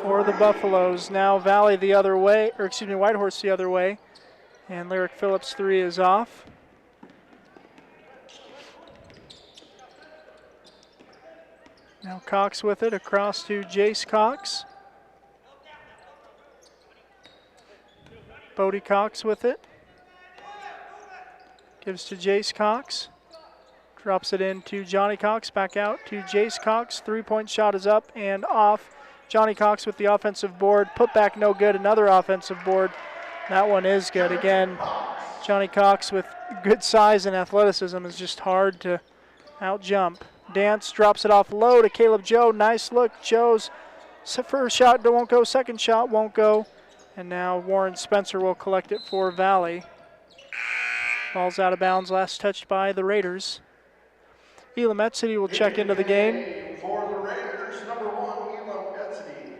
for the Buffaloes. Now Valley the other way, or excuse me, Whitehorse the other way. And Lyric Phillips' 3 is off. Now Cox with it across to Jace Cox. Bodie Cox with it. Gives to Jace Cox. Drops it in to Johnny Cox. Back out to Jace Cox. 3-point shot is up and off. Johnny Cox with the offensive board. Put back no good. Another offensive board. That one is good. Again, Johnny Cox with good size and athleticism is just hard to out-jump. Dance drops it off low to Caleb Joe. Nice look. Joe's first shot won't go. Second shot won't go. And now Warren Spencer will collect it for Valley. Ball's out of bounds. Last touched by the Raiders. Elam Etzedy will check into the game. For the Raiders, number 1, Elam Etzedy.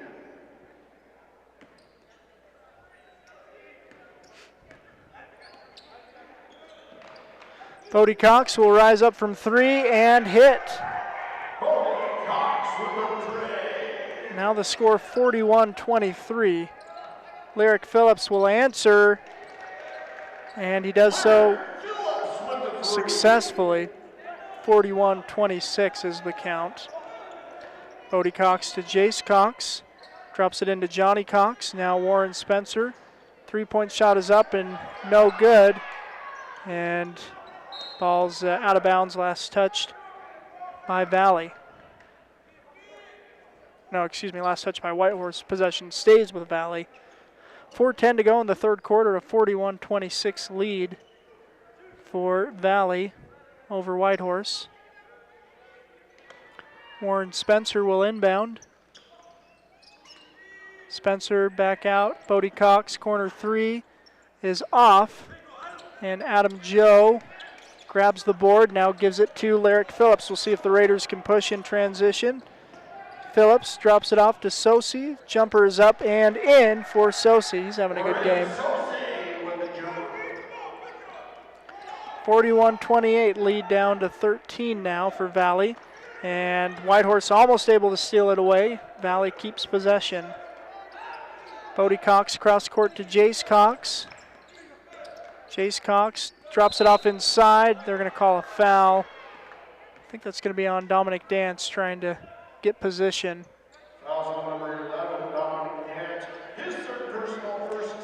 Bodie Cox will rise up from 3 and hit. Bodie Cox with the 3. Now the score 41-23. Lyric Phillips will answer, and he does so successfully. 41-26 is the count. Bodie Cox to Jace Cox. Drops it into Johnny Cox. Now Warren Spencer. 3-point shot is up and no good. And ball's out of bounds, last touched by Valley. No, excuse me, last touch by Whitehorse. Possession stays with Valley. 4:10 to go in the third quarter, a 41-26 lead for Valley over Whitehorse. Warren Spencer will inbound. Spencer back out. Bodie Cox, corner 3 is off. And Adam Joe grabs the board, now gives it to Lyric Phillips. We'll see if the Raiders can push in transition. Phillips drops it off to Sosi. Jumper is up and in for Sosi. He's having a good game. 41-28, lead down to 13 now for Valley. And Whitehorse almost able to steal it away. Valley keeps possession. Bodie Cox cross court to Jace Cox. Jace Cox drops it off inside. They're going to call a foul. I think that's going to be on Dominic Dance trying to get position.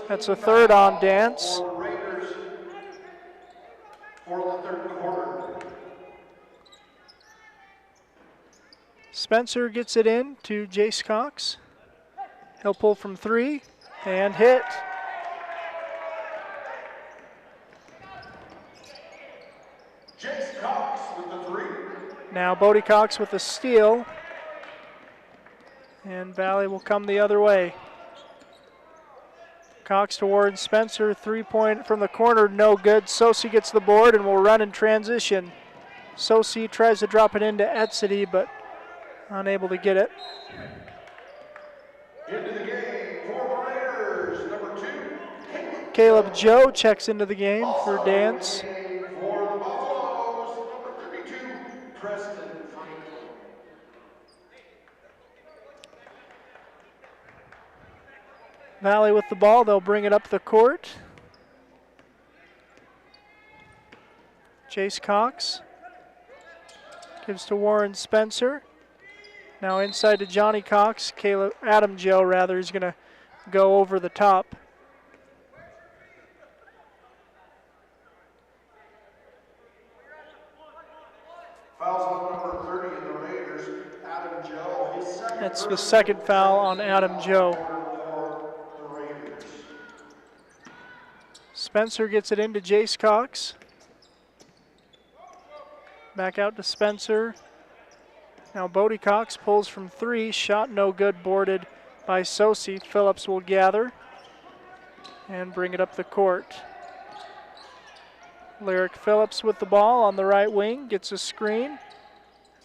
That's a third on Dance. Spencer gets it in to Jace Cox. He'll pull from 3 and hit. Jace Cox with the 3. Now Bodie Cox with the steal. And Valley will come the other way. Cox towards Spencer, 3-point from the corner, no good. Sosi gets the board and will run in transition. Sosi tries to drop it into Etzedy, but unable to get it. Into the game for the Raiders, number 2. Caleb Joe checks into the game for Dance. For the Buffaloes, number 32, Preston Franklin. Valley with the ball, they'll bring it up the court. Jace Cox gives to Warren Spencer. Now inside to Johnny Cox. Adam Joe rather is going to go over the top. Fouls on number 30 in the Raiders, Adam Joe. His second. That's the second foul on Adam Joe. For the Raiders. Spencer gets it into Jace Cox. Back out to Spencer. Now Bodie Cox pulls from 3. Shot no good, boarded by Sosi. Phillips will gather and bring it up the court. Lyric Phillips with the ball on the right wing. Gets a screen.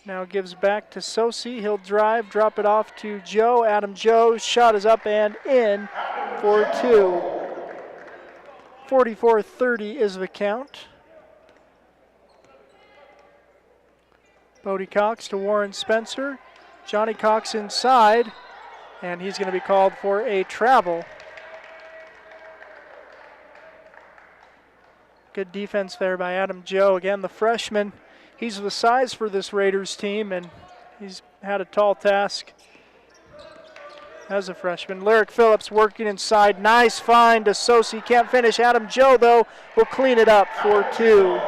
Now gives back to Sosi. He'll drive, drop it off to Joe. Adam Joe. Shot is up and in for 2. 44-30 is the count. Bodie Cox to Warren Spencer. Johnny Cox inside, and he's going to be called for a travel. Good defense there by Adam Joe. Again, the freshman, he's the size for this Raiders team, and he's had a tall task as a freshman. Lyric Phillips working inside. Nice find to Sosi. Can't finish. Adam Joe, though, will clean it up for 2.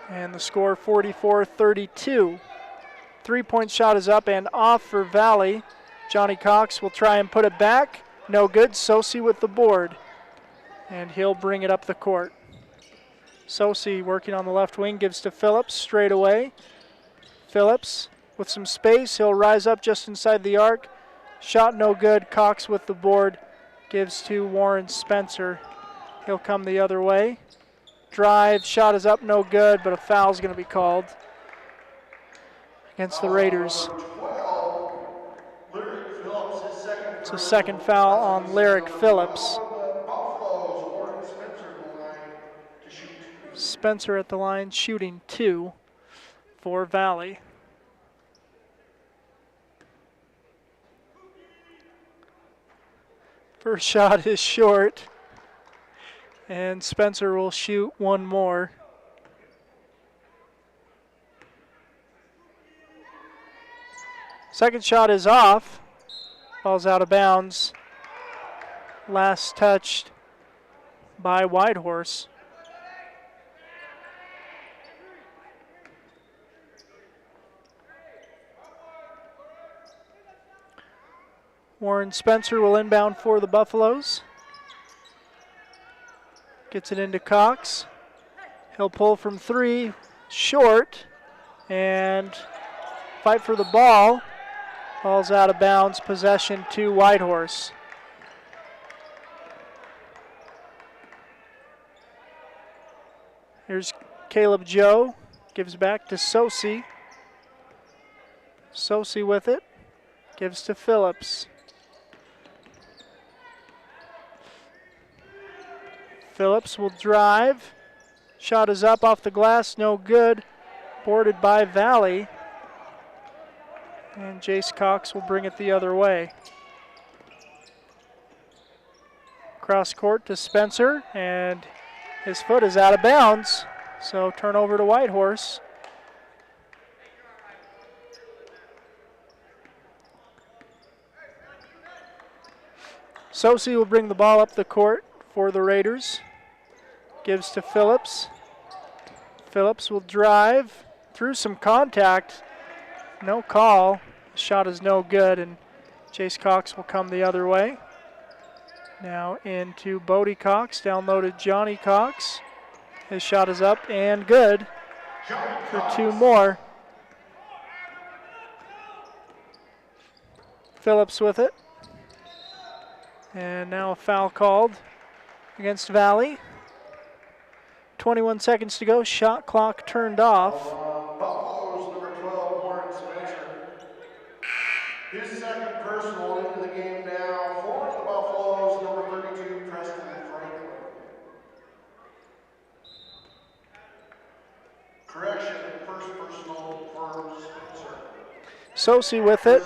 And the score 44-32. 3-point shot is up and off for Valley. Johnny Cox will try and put it back. No good. Sosi with the board. And he'll bring it up the court. Sosi working on the left wing, gives to Phillips straight away. Phillips with some space. He'll rise up just inside the arc. Shot no good. Cox with the board. Gives to Warren Spencer. He'll come the other way. Drive, shot is up, no good, but a foul's going to be called against the Raiders. It's a second foul on Lyric Phillips. Spencer at the line, shooting 2 for Valley. First shot is short. And Spencer will shoot one more. Second shot is off. Ball's out of bounds. Last touched by Whitehorse. Warren Spencer will inbound for the Buffaloes. Gets it into Cox. He'll pull from 3, short, and fight for the ball. Ball's out of bounds, possession to Whitehorse. Here's Caleb Joe, gives back to Sosi. Sosi with it, gives to Phillips. Phillips will drive. Shot is up off the glass, no good. Boarded by Valley. And Jace Cox will bring it the other way. Cross court to Spencer, and his foot is out of bounds. So turnover to Whitehorse. Sosi will bring the ball up the court for the Raiders. Gives to Phillips. Phillips will drive through some contact. No call. Shot is no good, and Jace Cox will come the other way. Now into Bodie Cox. Down low to Johnny Cox. His shot is up and good for 2 more. Phillips with it. And now a foul called against Valley. 21 seconds to go. Shot clock turned off. Buffaloes, number 12, Warren Spencer. His second personal into the game now for the Buffaloes, number 32, Preston Franklin. Correction, first personal for Spencer. Sosi with it.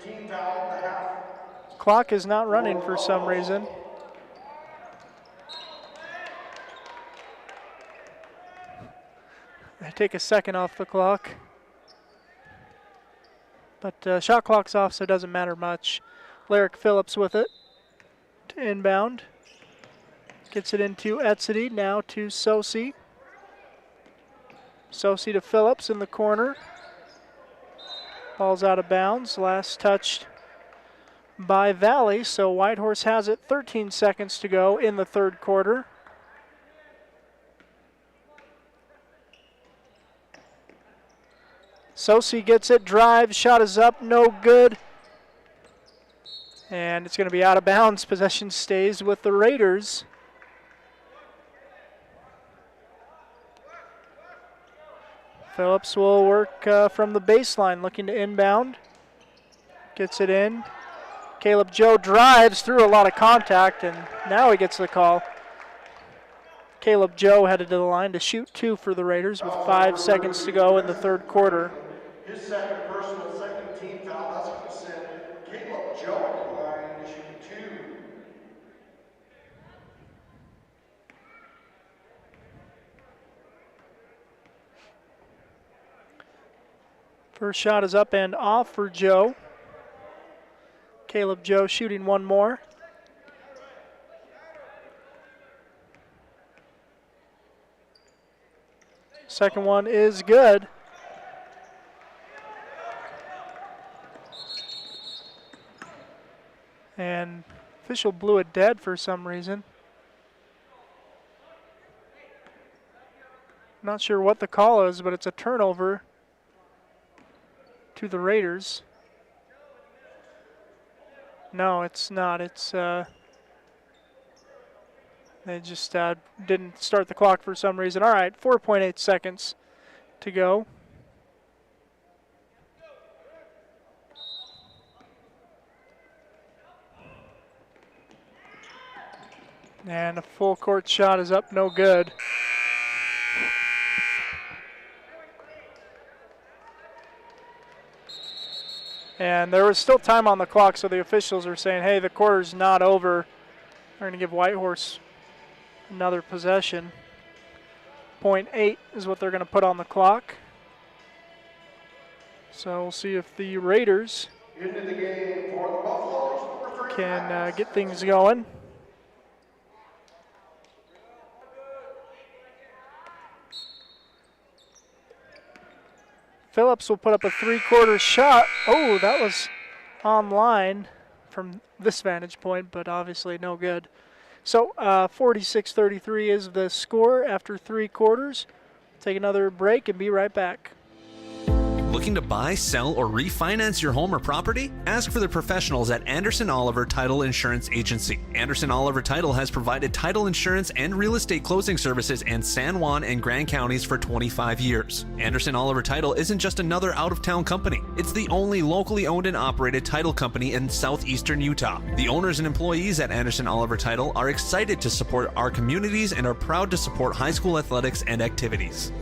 Team foul and a half. Clock is not running for some reason. They take a second off the clock. But shot clock's off, so it doesn't matter much. Lyric Phillips with it to inbound. Gets it into Etzedy, now to Sosi. Sosi to Phillips in the corner. Ball's out of bounds. Last touched by Valley, so Whitehorse has it. 13 seconds to go in the third quarter. Sosi gets it, drives, shot is up, no good. And it's going to be out of bounds. Possession stays with the Raiders. Phillips will work from the baseline, looking to inbound. Gets it in. Caleb Joe drives through a lot of contact, and now he gets the call. Caleb Joe headed to the line to shoot 2 for the Raiders with 5 seconds to go in the third quarter. His second personal, second team foul. That's going to send Caleb Joe to the line to shoot 2. First shot is up and off for Joe. Caleb Joe shooting one more. Second one is good. And official blew it dead for some reason. Not sure what the call is, but it's a turnover to the Raiders. No, it's not. It's they just didn't start the clock for some reason. All right, 4.8 seconds to go. And a full court shot is up, no good. And there was still time on the clock, so the officials are saying, hey, the quarter's not over. They're going to give Whitehorse another possession. 0.8 is what they're going to put on the clock. So we'll see if the Raiders Into the game for the Buffaloes, number 3. can get things going. Phillips will put up a three-quarter shot. Oh, that was online from this vantage point, but obviously no good. So 46-33 is the score after 3 quarters. Take another break and be right back. Looking to buy, sell, or refinance your home or property? Ask for the professionals at Anderson Oliver Title Insurance Agency. Anderson Oliver Title has provided title insurance and real estate closing services in San Juan and Grand counties for 25 years. Anderson Oliver Title isn't just another out-of-town company. It's the only locally owned and operated title company in southeastern Utah. The owners and employees at Anderson Oliver Title are excited to support our communities and are proud to support high school athletics and activities.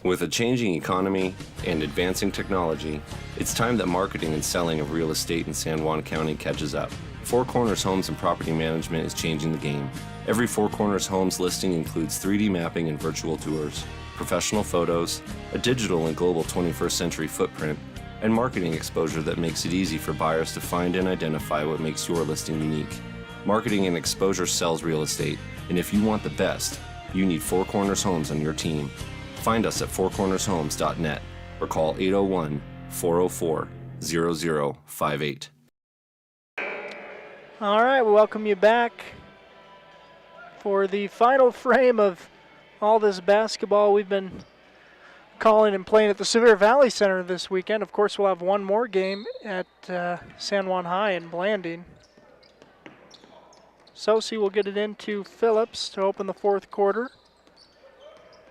With a changing economy and advancing technology, it's time that marketing and selling of real estate in San Juan County catches up. Four Corners Homes and Property Management is changing the game. Every Four Corners Homes listing includes 3D mapping and virtual tours, professional photos, a digital and global 21st century footprint, and marketing exposure that makes it easy for buyers to find and identify what makes your listing unique. Marketing and exposure sells real estate, and if you want the best, you need Four Corners Homes on your team. Find us at fourcornershomes.net or call 801-404-0058. All right, we welcome you back for the final frame of all this basketball we've been calling and playing at the Sevier Valley Center this weekend. Of course, we'll have one more game at San Juan High in Blanding. Sosi will get it into Phillips to open the fourth quarter.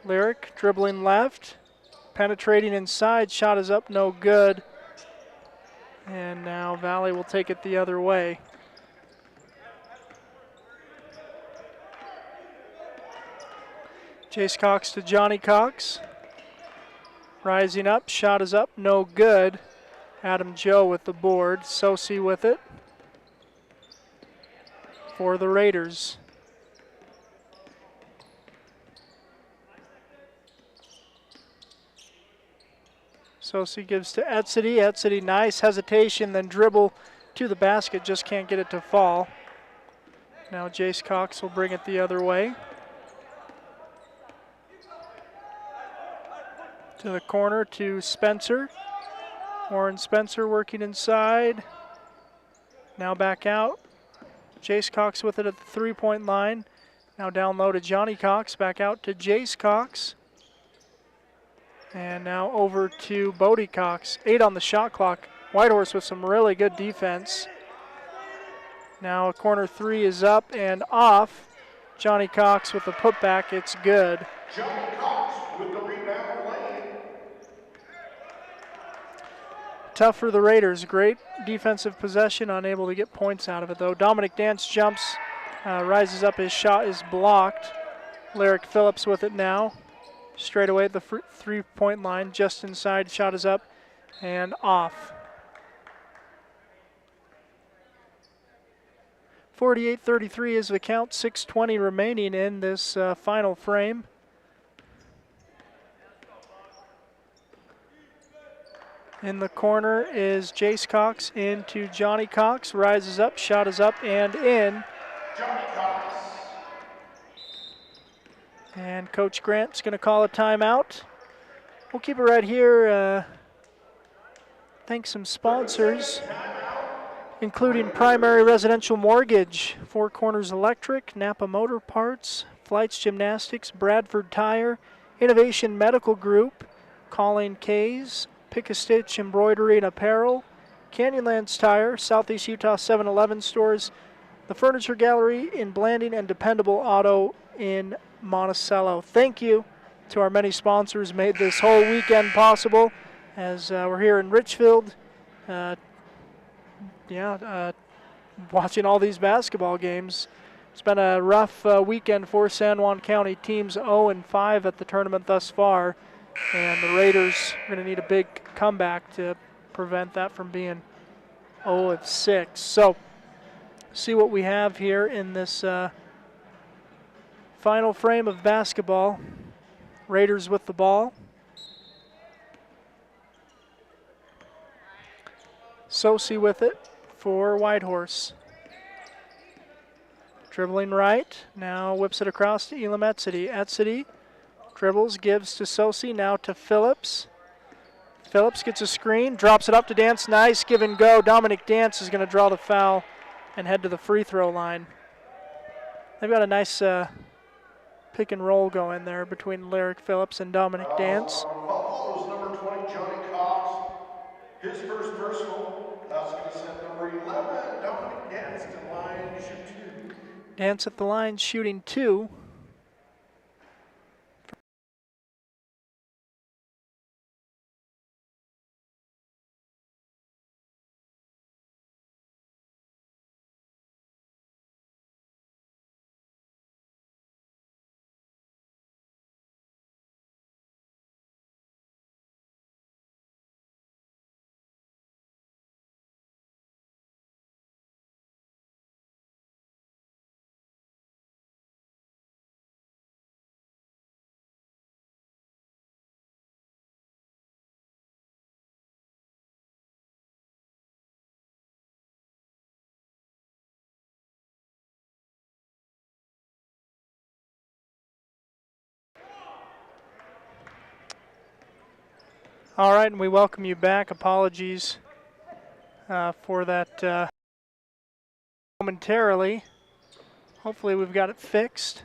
Lyric dribbling left, penetrating inside, shot is up, no good. And now Valley will take it the other way. Jace Cox to Johnny Cox. Rising up, shot is up, no good. Adam Joe with the board, Sosi with it for the Raiders. Sosi gives to Edsity. Edsity, nice hesitation, then dribble to the basket, just can't get it to fall. Now Jace Cox will bring it the other way. To the corner to Spencer. Warren Spencer working inside. Now back out. Jace Cox with it at the three-point line. Now down low to Johnny Cox, back out to Jace Cox. And now over to Bodie Cox. 8 on the shot clock. Whitehorse with some really good defense. Now a corner 3 is up and off. Johnny Cox with the putback, it's good. Johnny Cox with the rebound lane. Tough for the Raiders. Great defensive possession, unable to get points out of it though. Dominic Dance jumps, rises up, his shot is blocked. Lyric Phillips with it now. Straight away at the 3-point line, just inside, shot is up and off. 48-33 is the count, 6:20 remaining in this final frame. In the corner is Jace Cox into Johnny Cox, rises up, shot is up and in. Johnny Cox. And Coach Grant's going to call a timeout. We'll keep it right here. Thank some sponsors, including Primary Residential Mortgage, Four Corners Electric, Napa Motor Parts, Flights Gymnastics, Bradford Tire, Innovation Medical Group, Calling K's, Pick-a-Stitch Embroidery and Apparel, Canyonlands Tire, Southeast Utah 7-Eleven stores, the Furniture Gallery in Blanding, and Dependable Auto in Monticello. Thank you to our many sponsors made this whole weekend possible as we're here in Richfield. Watching all these basketball games. It's been a rough weekend for San Juan County. Teams 0-5 at the tournament thus far, and the Raiders are going to need a big comeback to prevent that from being 0-6. So, see what we have here in this final frame of basketball. Raiders with the ball. Sosi with it for Whitehorse. Dribbling right, now whips it across to Elam Etzedy. Etzedy dribbles, gives to Sosi, now to Phillips. Phillips gets a screen, drops it up to Dance. Nice give and go. Dominic Dance is going to draw the foul and head to the free throw line. They've got a nice pick and roll going there between Lyric Phillips and Dominic Dance. Buffalo's number 20, Johnny Cox. His first personal. That's going to send number 11, Dominic Dance, to line shoot 2. Dance at the line shooting 2. All right, and we welcome you back. Apologies for that momentarily. Hopefully we've got it fixed.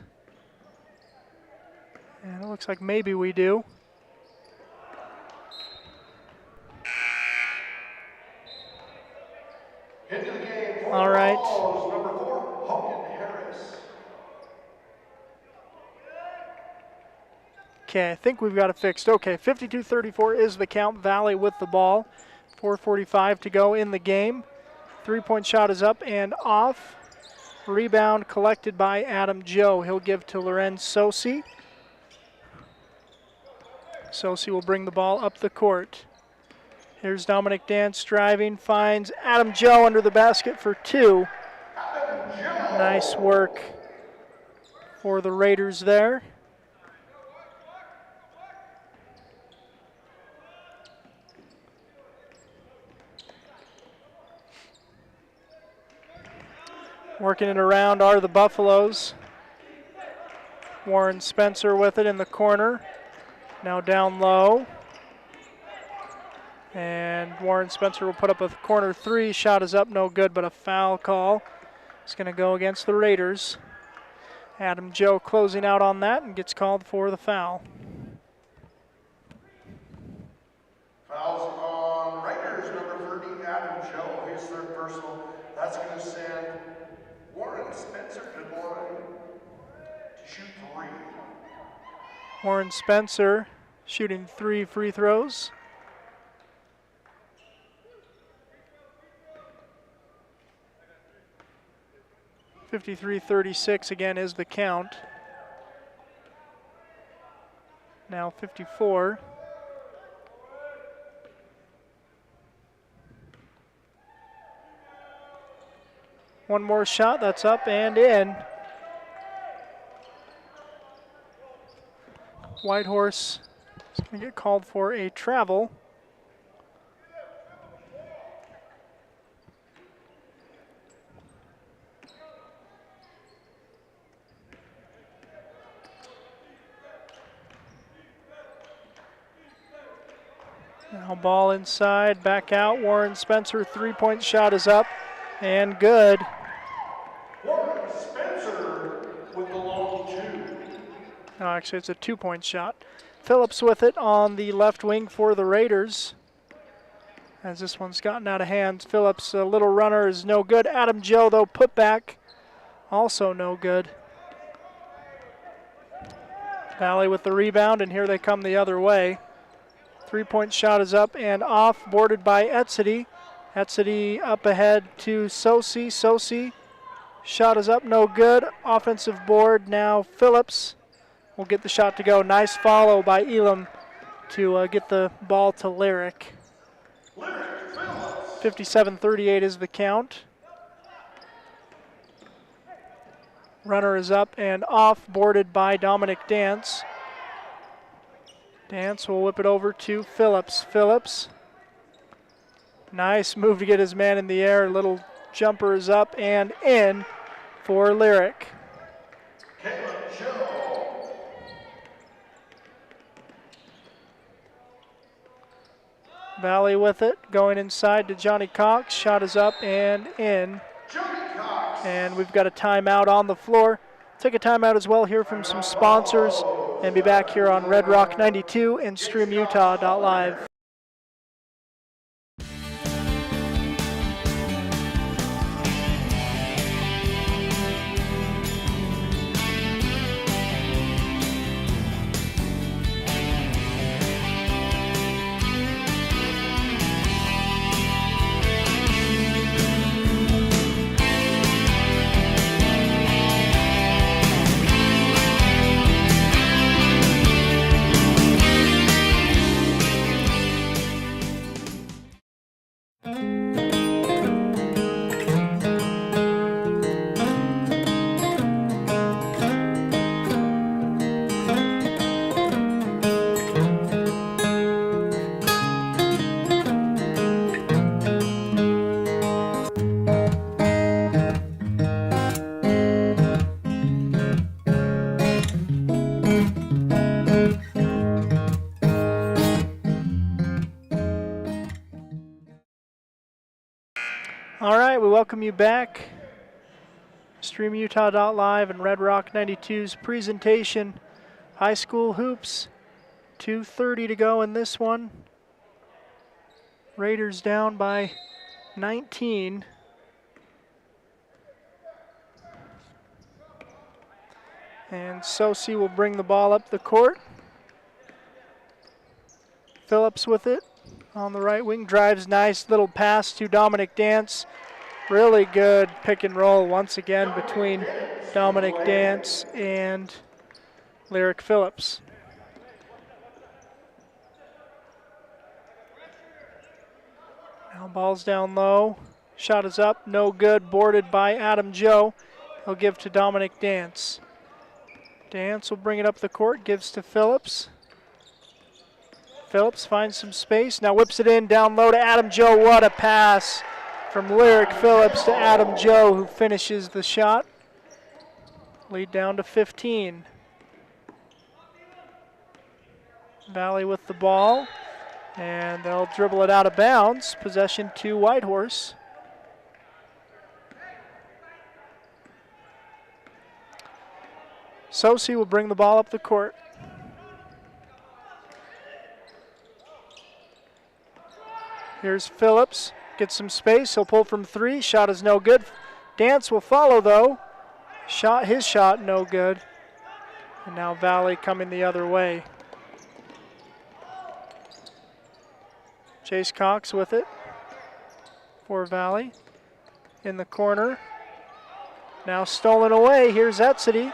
And it looks like maybe we do. Into the game for all right. number 4, Hogan Harris. Okay, I think we've got it fixed. Okay, 52-34 is the count. Valley with the ball. 4:45 to go in the game. 3-point shot is up and off. Rebound collected by Adam Joe. He'll give to Lorenz Sosi. Sosi will bring the ball up the court. Here's Dominic Dance driving, finds Adam Joe under the basket for 2. Nice work for the Raiders there. Working it around are the Buffaloes. Warren Spencer with it in the corner. Now down low. And Warren Spencer will put up a corner 3. Shot is up, no good, but a foul call. It's going to go against the Raiders. Adam Joe closing out on that and gets called for the foul. Fouls on Raiders, number 30, Adam Joe, his third personal. That's going to send Warren Spencer to the line to shoot 3. Warren Spencer shooting 3 free throws. .53-36 again is the count. Now 54. One more shot, that's up and in. Whitehorse is going to get called for a travel. Now ball inside, back out. Warren Spencer, three-point shot is up and good. Warren Spencer with the long 2. No, actually it's a two-point shot. Phillips with it on the left wing for the Raiders. As this one's gotten out of hand, Phillips, a little runner, is no good. Adam Joe, though, put back, also no good. Valley with the rebound, and here they come the other way. Three-point shot is up and off, boarded by Etzedy. Etzedy up ahead to Sosi. Sosi, shot is up, no good. Offensive board now. Phillips will get the shot to go. Nice follow by Elam to get the ball to Lyric. 57-38 is the count. Runner is up and off, boarded by Dominic Dance. Dance will whip it over to Phillips. Phillips, nice move to get his man in the air. Little jumper is up and in for Lyric. Valley with it, going inside to Johnny Cox. Shot is up and in. And we've got a timeout on the floor. Take a timeout as well, hear from some sponsors, and be back here on Red Rock 92 and StreamUtah.live. All right, we welcome you back. StreamUtah.live and Red Rock 92's presentation. High school hoops, 2:30 to go in this one. Raiders down by 19. And Sosi will bring the ball up the court. Phillips with it on the right wing, drives, nice little pass to Dominic Dance. Really good pick and roll once again between Dominic Dance and Lyric Phillips. Now ball's down low. Shot is up, no good, boarded by Adam Joe. He'll give to Dominic Dance. Dance will bring it up the court, gives to Phillips. Phillips finds some space, now whips it in down low to Adam Joe. What a pass from Lyric Phillips to Adam Joe, who finishes the shot. Lead down to 15. Valley with the ball, and they'll dribble it out of bounds. Possession to Whitehorse. Sosi will bring the ball up the court. Here's Phillips. Gets some space. He'll pull from three. Shot is no good. Dance will follow, though. His shot, no good. And now Valley coming the other way. Chase Cox with it for Valley. In the corner. Now stolen away. Here's Etzedy.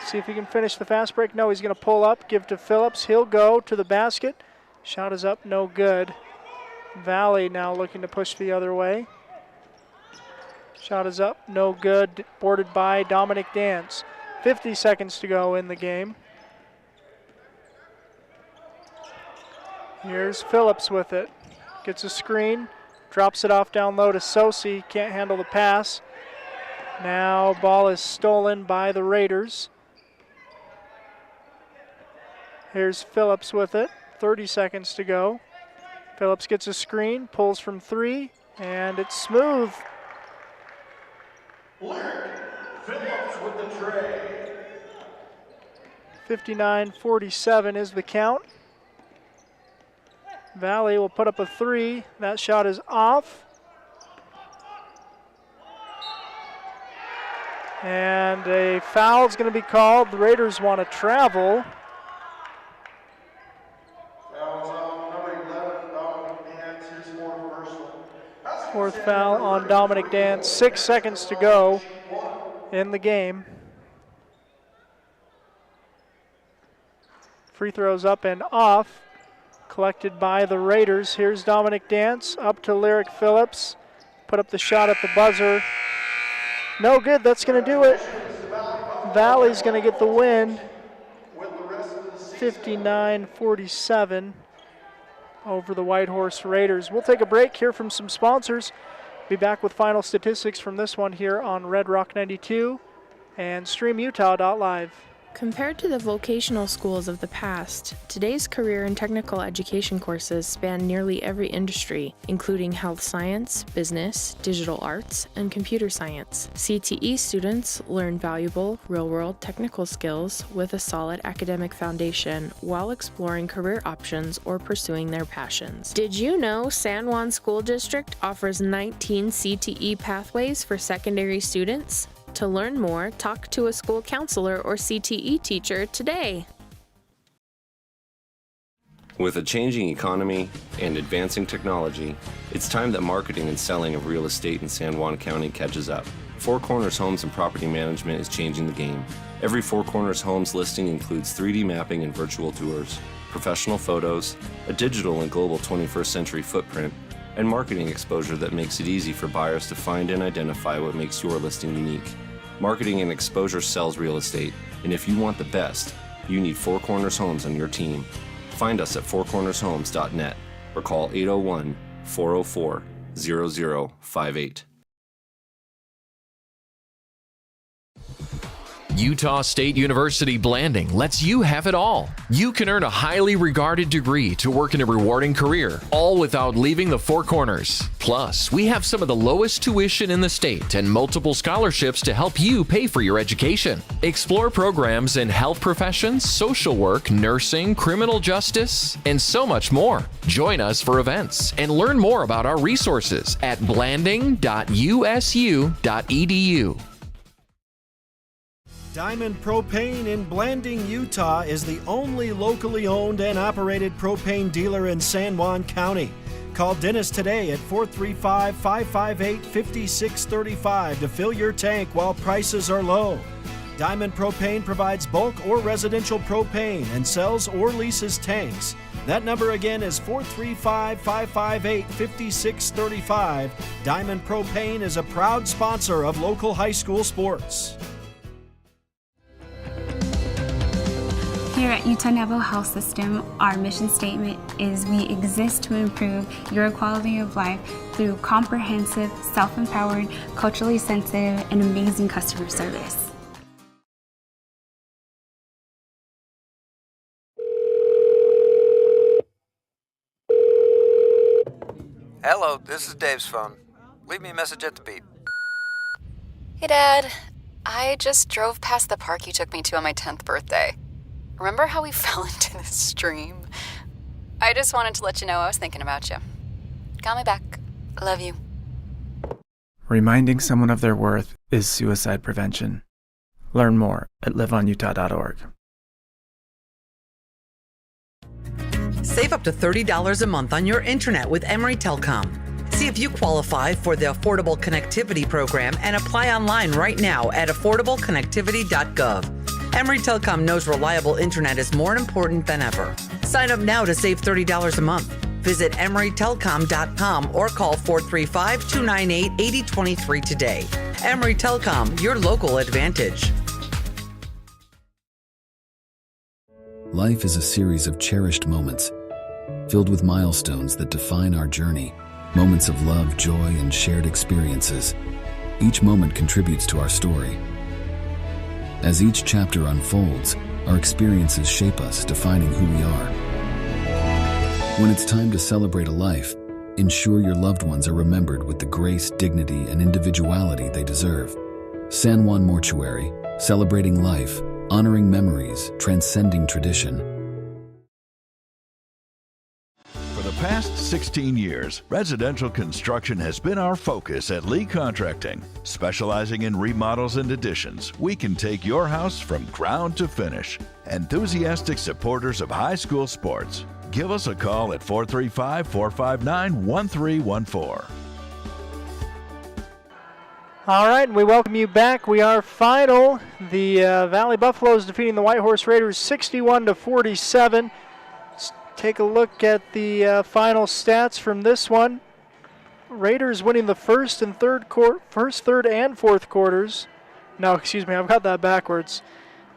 See if he can finish the fast break. No, he's going to pull up, give to Phillips. He'll go to the basket. Shot is up, no good. Valley now looking to push the other way. Shot is up, no good. Boarded by Dominic Dance. 50 seconds to go in the game. Here's Phillips with it. Gets a screen, drops it off down low to Sosi. Can't handle the pass. Now ball is stolen by the Raiders. Here's Phillips with it. 30 seconds to go. Phillips gets a screen, pulls from three, and it's smooth. Phillips with the tray. 59-47 is the count. Valley will put up a three. That shot is off. And a foul is going to be called. The Raiders want to travel. Fourth foul on Dominic Dance. 6 seconds to go in the game. Free throws up and off. Collected by the Raiders. Here's Dominic Dance up to Lyric Phillips. Put up the shot at the buzzer. No good. That's going to do it. Valley's going to get the win. 59-47. Over the Whitehorse Raiders. We'll take a break, hear from some sponsors. Be back with final statistics from this one here on Red Rock 92 and streamutah.live. Compared to the vocational schools of the past, today's career and technical education courses span nearly every industry, including health science, business, digital arts, and computer science. CTE students learn valuable, real-world technical skills with a solid academic foundation while exploring career options or pursuing their passions. Did you know San Juan School District offers 19 CTE pathways for secondary students? To learn more, talk to a school counselor or CTE teacher today. With a changing economy and advancing technology, it's time that marketing and selling of real estate in San Juan County catches up. Four Corners Homes and Property Management is changing the game. Every Four Corners Homes listing includes 3D mapping and virtual tours, professional photos, a digital and global 21st century footprint, and marketing exposure that makes it easy for buyers to find and identify what makes your listing unique. Marketing and exposure sells real estate, and if you want the best, you need Four Corners Homes on your team. Find us at fourcornershomes.net or call 801-404-0058. Utah State University Blanding lets you have it all. You can earn a highly regarded degree to work in a rewarding career, all without leaving the Four Corners. Plus, we have some of the lowest tuition in the state and multiple scholarships to help you pay for your education. Explore programs in health professions, social work, nursing, criminal justice, and so much more. Join us for events and learn more about our resources at blanding.usu.edu. Diamond Propane in Blanding, Utah is the only locally owned and operated propane dealer in San Juan County. Call Dennis today at 435-558-5635 to fill your tank while prices are low. Diamond Propane provides bulk or residential propane and sells or leases tanks. That number again is 435-558-5635. Diamond Propane is a proud sponsor of local high school sports. Here at Utah Navajo Health System, our mission statement is we exist to improve your quality of life through comprehensive, self-empowered, culturally sensitive, and amazing customer service. Hello, this is Dave's phone. Leave me a message at the beep. Hey, Dad. I just drove past the park you took me to on my 10th birthday. Remember how we fell into this stream? I just wanted to let you know I was thinking about you. Got my back. Love you. Reminding someone of their worth is suicide prevention. Learn more at liveonutah.org. Save up to $30 a month on your internet with Emory Telecom. See if you qualify for the Affordable Connectivity Program and apply online right now at affordableconnectivity.gov. Emory Telecom knows reliable internet is more important than ever. Sign up now to save $30 a month. Visit emorytelecom.com or call 435-298-8023 today. Emory Telecom, your local advantage. Life is a series of cherished moments, filled with milestones that define our journey, moments of love, joy, and shared experiences. Each moment contributes to our story. As each chapter unfolds, our experiences shape us, defining who we are. When it's time to celebrate a life, ensure your loved ones are remembered with the grace, dignity, and individuality they deserve. San Juan Mortuary, celebrating life, honoring memories, transcending tradition. For the past 16 years, residential construction has been our focus at Lee Contracting. Specializing in remodels and additions, we can take your house from ground to finish. Enthusiastic supporters of high school sports. Give us a call at 435-459-1314. All right, and we welcome you back. We are final. The Valley Buffaloes defeating the Whitehorse Raiders 61-47. Let's take a look at the final stats from this one. Raiders winning the first, third, and fourth quarters. No, excuse me, I've got that backwards.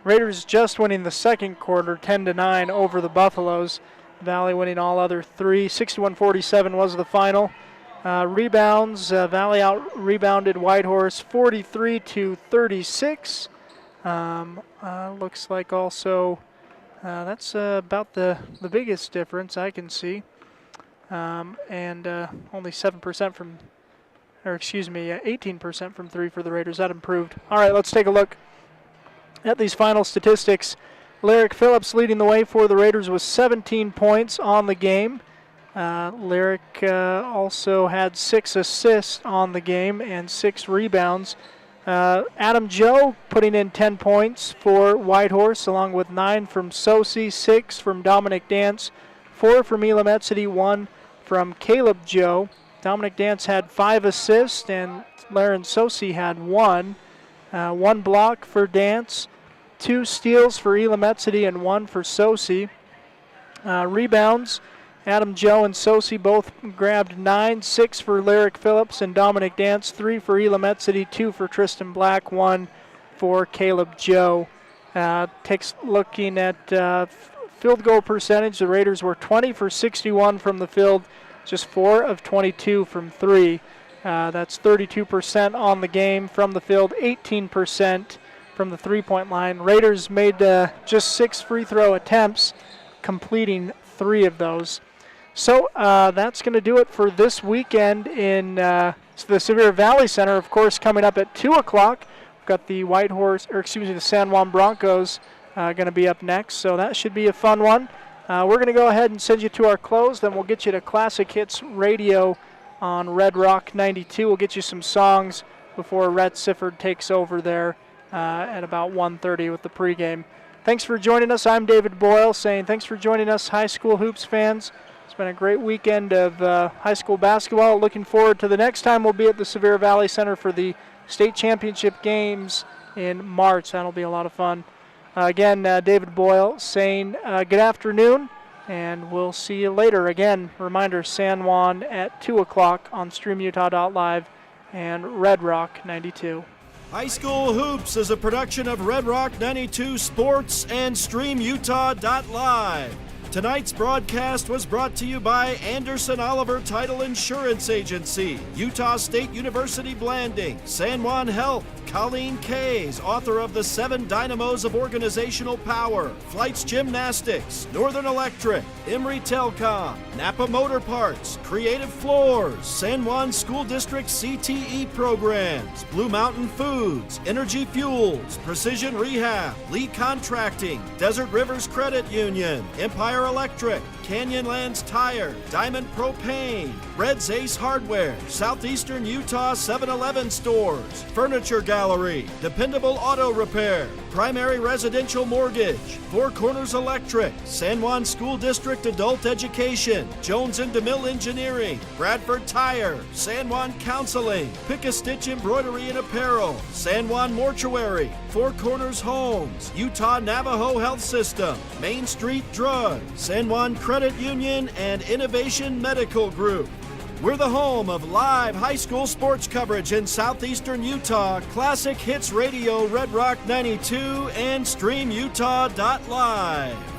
Raiders just winning the second quarter, 10-9 over the Buffaloes. Valley winning all other three. 61-47 was the final. Rebounds, Valley out-rebounded Whitehorse 43-36. Looks like also that's about the biggest difference I can see. And only 7% from, or excuse me, 18% from three for the Raiders. That improved. All right, let's take a look at these final statistics. Lyric Phillips leading the way for the Raiders with 17 points on the game. Lyric also had 6 assists on the game and 6 rebounds. Adam Joe putting in 10 points for Whitehorse, along with 9 from Sosi, 6 from Dominic Dance, 4 from Elam Etsity, 1 from Caleb Joe. Dominic Dance had 5 assists and Laren Sosi had 1. 1 block for Dance, 2 steals for Elam Etsity and 1 for Sosi. Rebounds, Adam Joe and Sosi both grabbed 9, 6 for Lyric Phillips and Dominic Dance, 3 for Elam Etsity, 2 for Tristan Black, 1 for Caleb Joe. Looking at field goal percentage, the Raiders were 20 for 61 from the field, just 4 of 22 from 3. That's 32% on the game from the field, 18% from the three-point line. Raiders made just 6 free throw attempts, completing 3 of those. So that's going to do it for this weekend in the Sevier Valley Center. Of course, coming up at 2 o'clock, we've got the the San Juan Broncos going to be up next. So that should be a fun one. We're going to go ahead and send you to our close. Then we'll get you to Classic Hits Radio on Red Rock 92. We'll get you some songs before Rhett Sifford takes over there at about 1:30 with the pregame. Thanks for joining us. I'm David Boyle saying thanks for joining us, high school hoops fans. It's been a great weekend of high school basketball. Looking forward to the next time we'll be at the Sevier Valley Center for the state championship games in March. That'll be a lot of fun. Again, David Boyle saying good afternoon, and we'll see you later. Again, reminder, San Juan at 2 o'clock on StreamUtah.live and Red Rock 92. High School Hoops is a production of Red Rock 92 Sports and StreamUtah.live. Tonight's broadcast was brought to you by Anderson Oliver Title Insurance Agency, Utah State University Blanding, San Juan Health, Colleen Kays, author of The 7 Dynamos of Organizational Power, Flights Gymnastics, Northern Electric, Emory Telcom, Napa Motor Parts, Creative Floors, San Juan School District CTE programs, Blue Mountain Foods, Energy Fuels, Precision Rehab, Lee Contracting, Desert Rivers Credit Union, Empire Electric, Canyonlands Tire, Diamond Propane, Red's Ace Hardware, Southeastern Utah 7-Eleven stores, Furniture Gallery, Dependable Auto Repair, Primary Residential Mortgage, Four Corners Electric, San Juan School District Adult Education, Jones and DeMille Engineering, Bradford Tire, San Juan Counseling, Pick-a-Stitch Embroidery and Apparel, San Juan Mortuary, Four Corners Homes, Utah Navajo Health System, Main Street Drug, San Juan Credit Union, and Innovation Medical Group. We're the home of live high school sports coverage in southeastern Utah, Classic Hits Radio, Red Rock 92, and StreamUtah.live.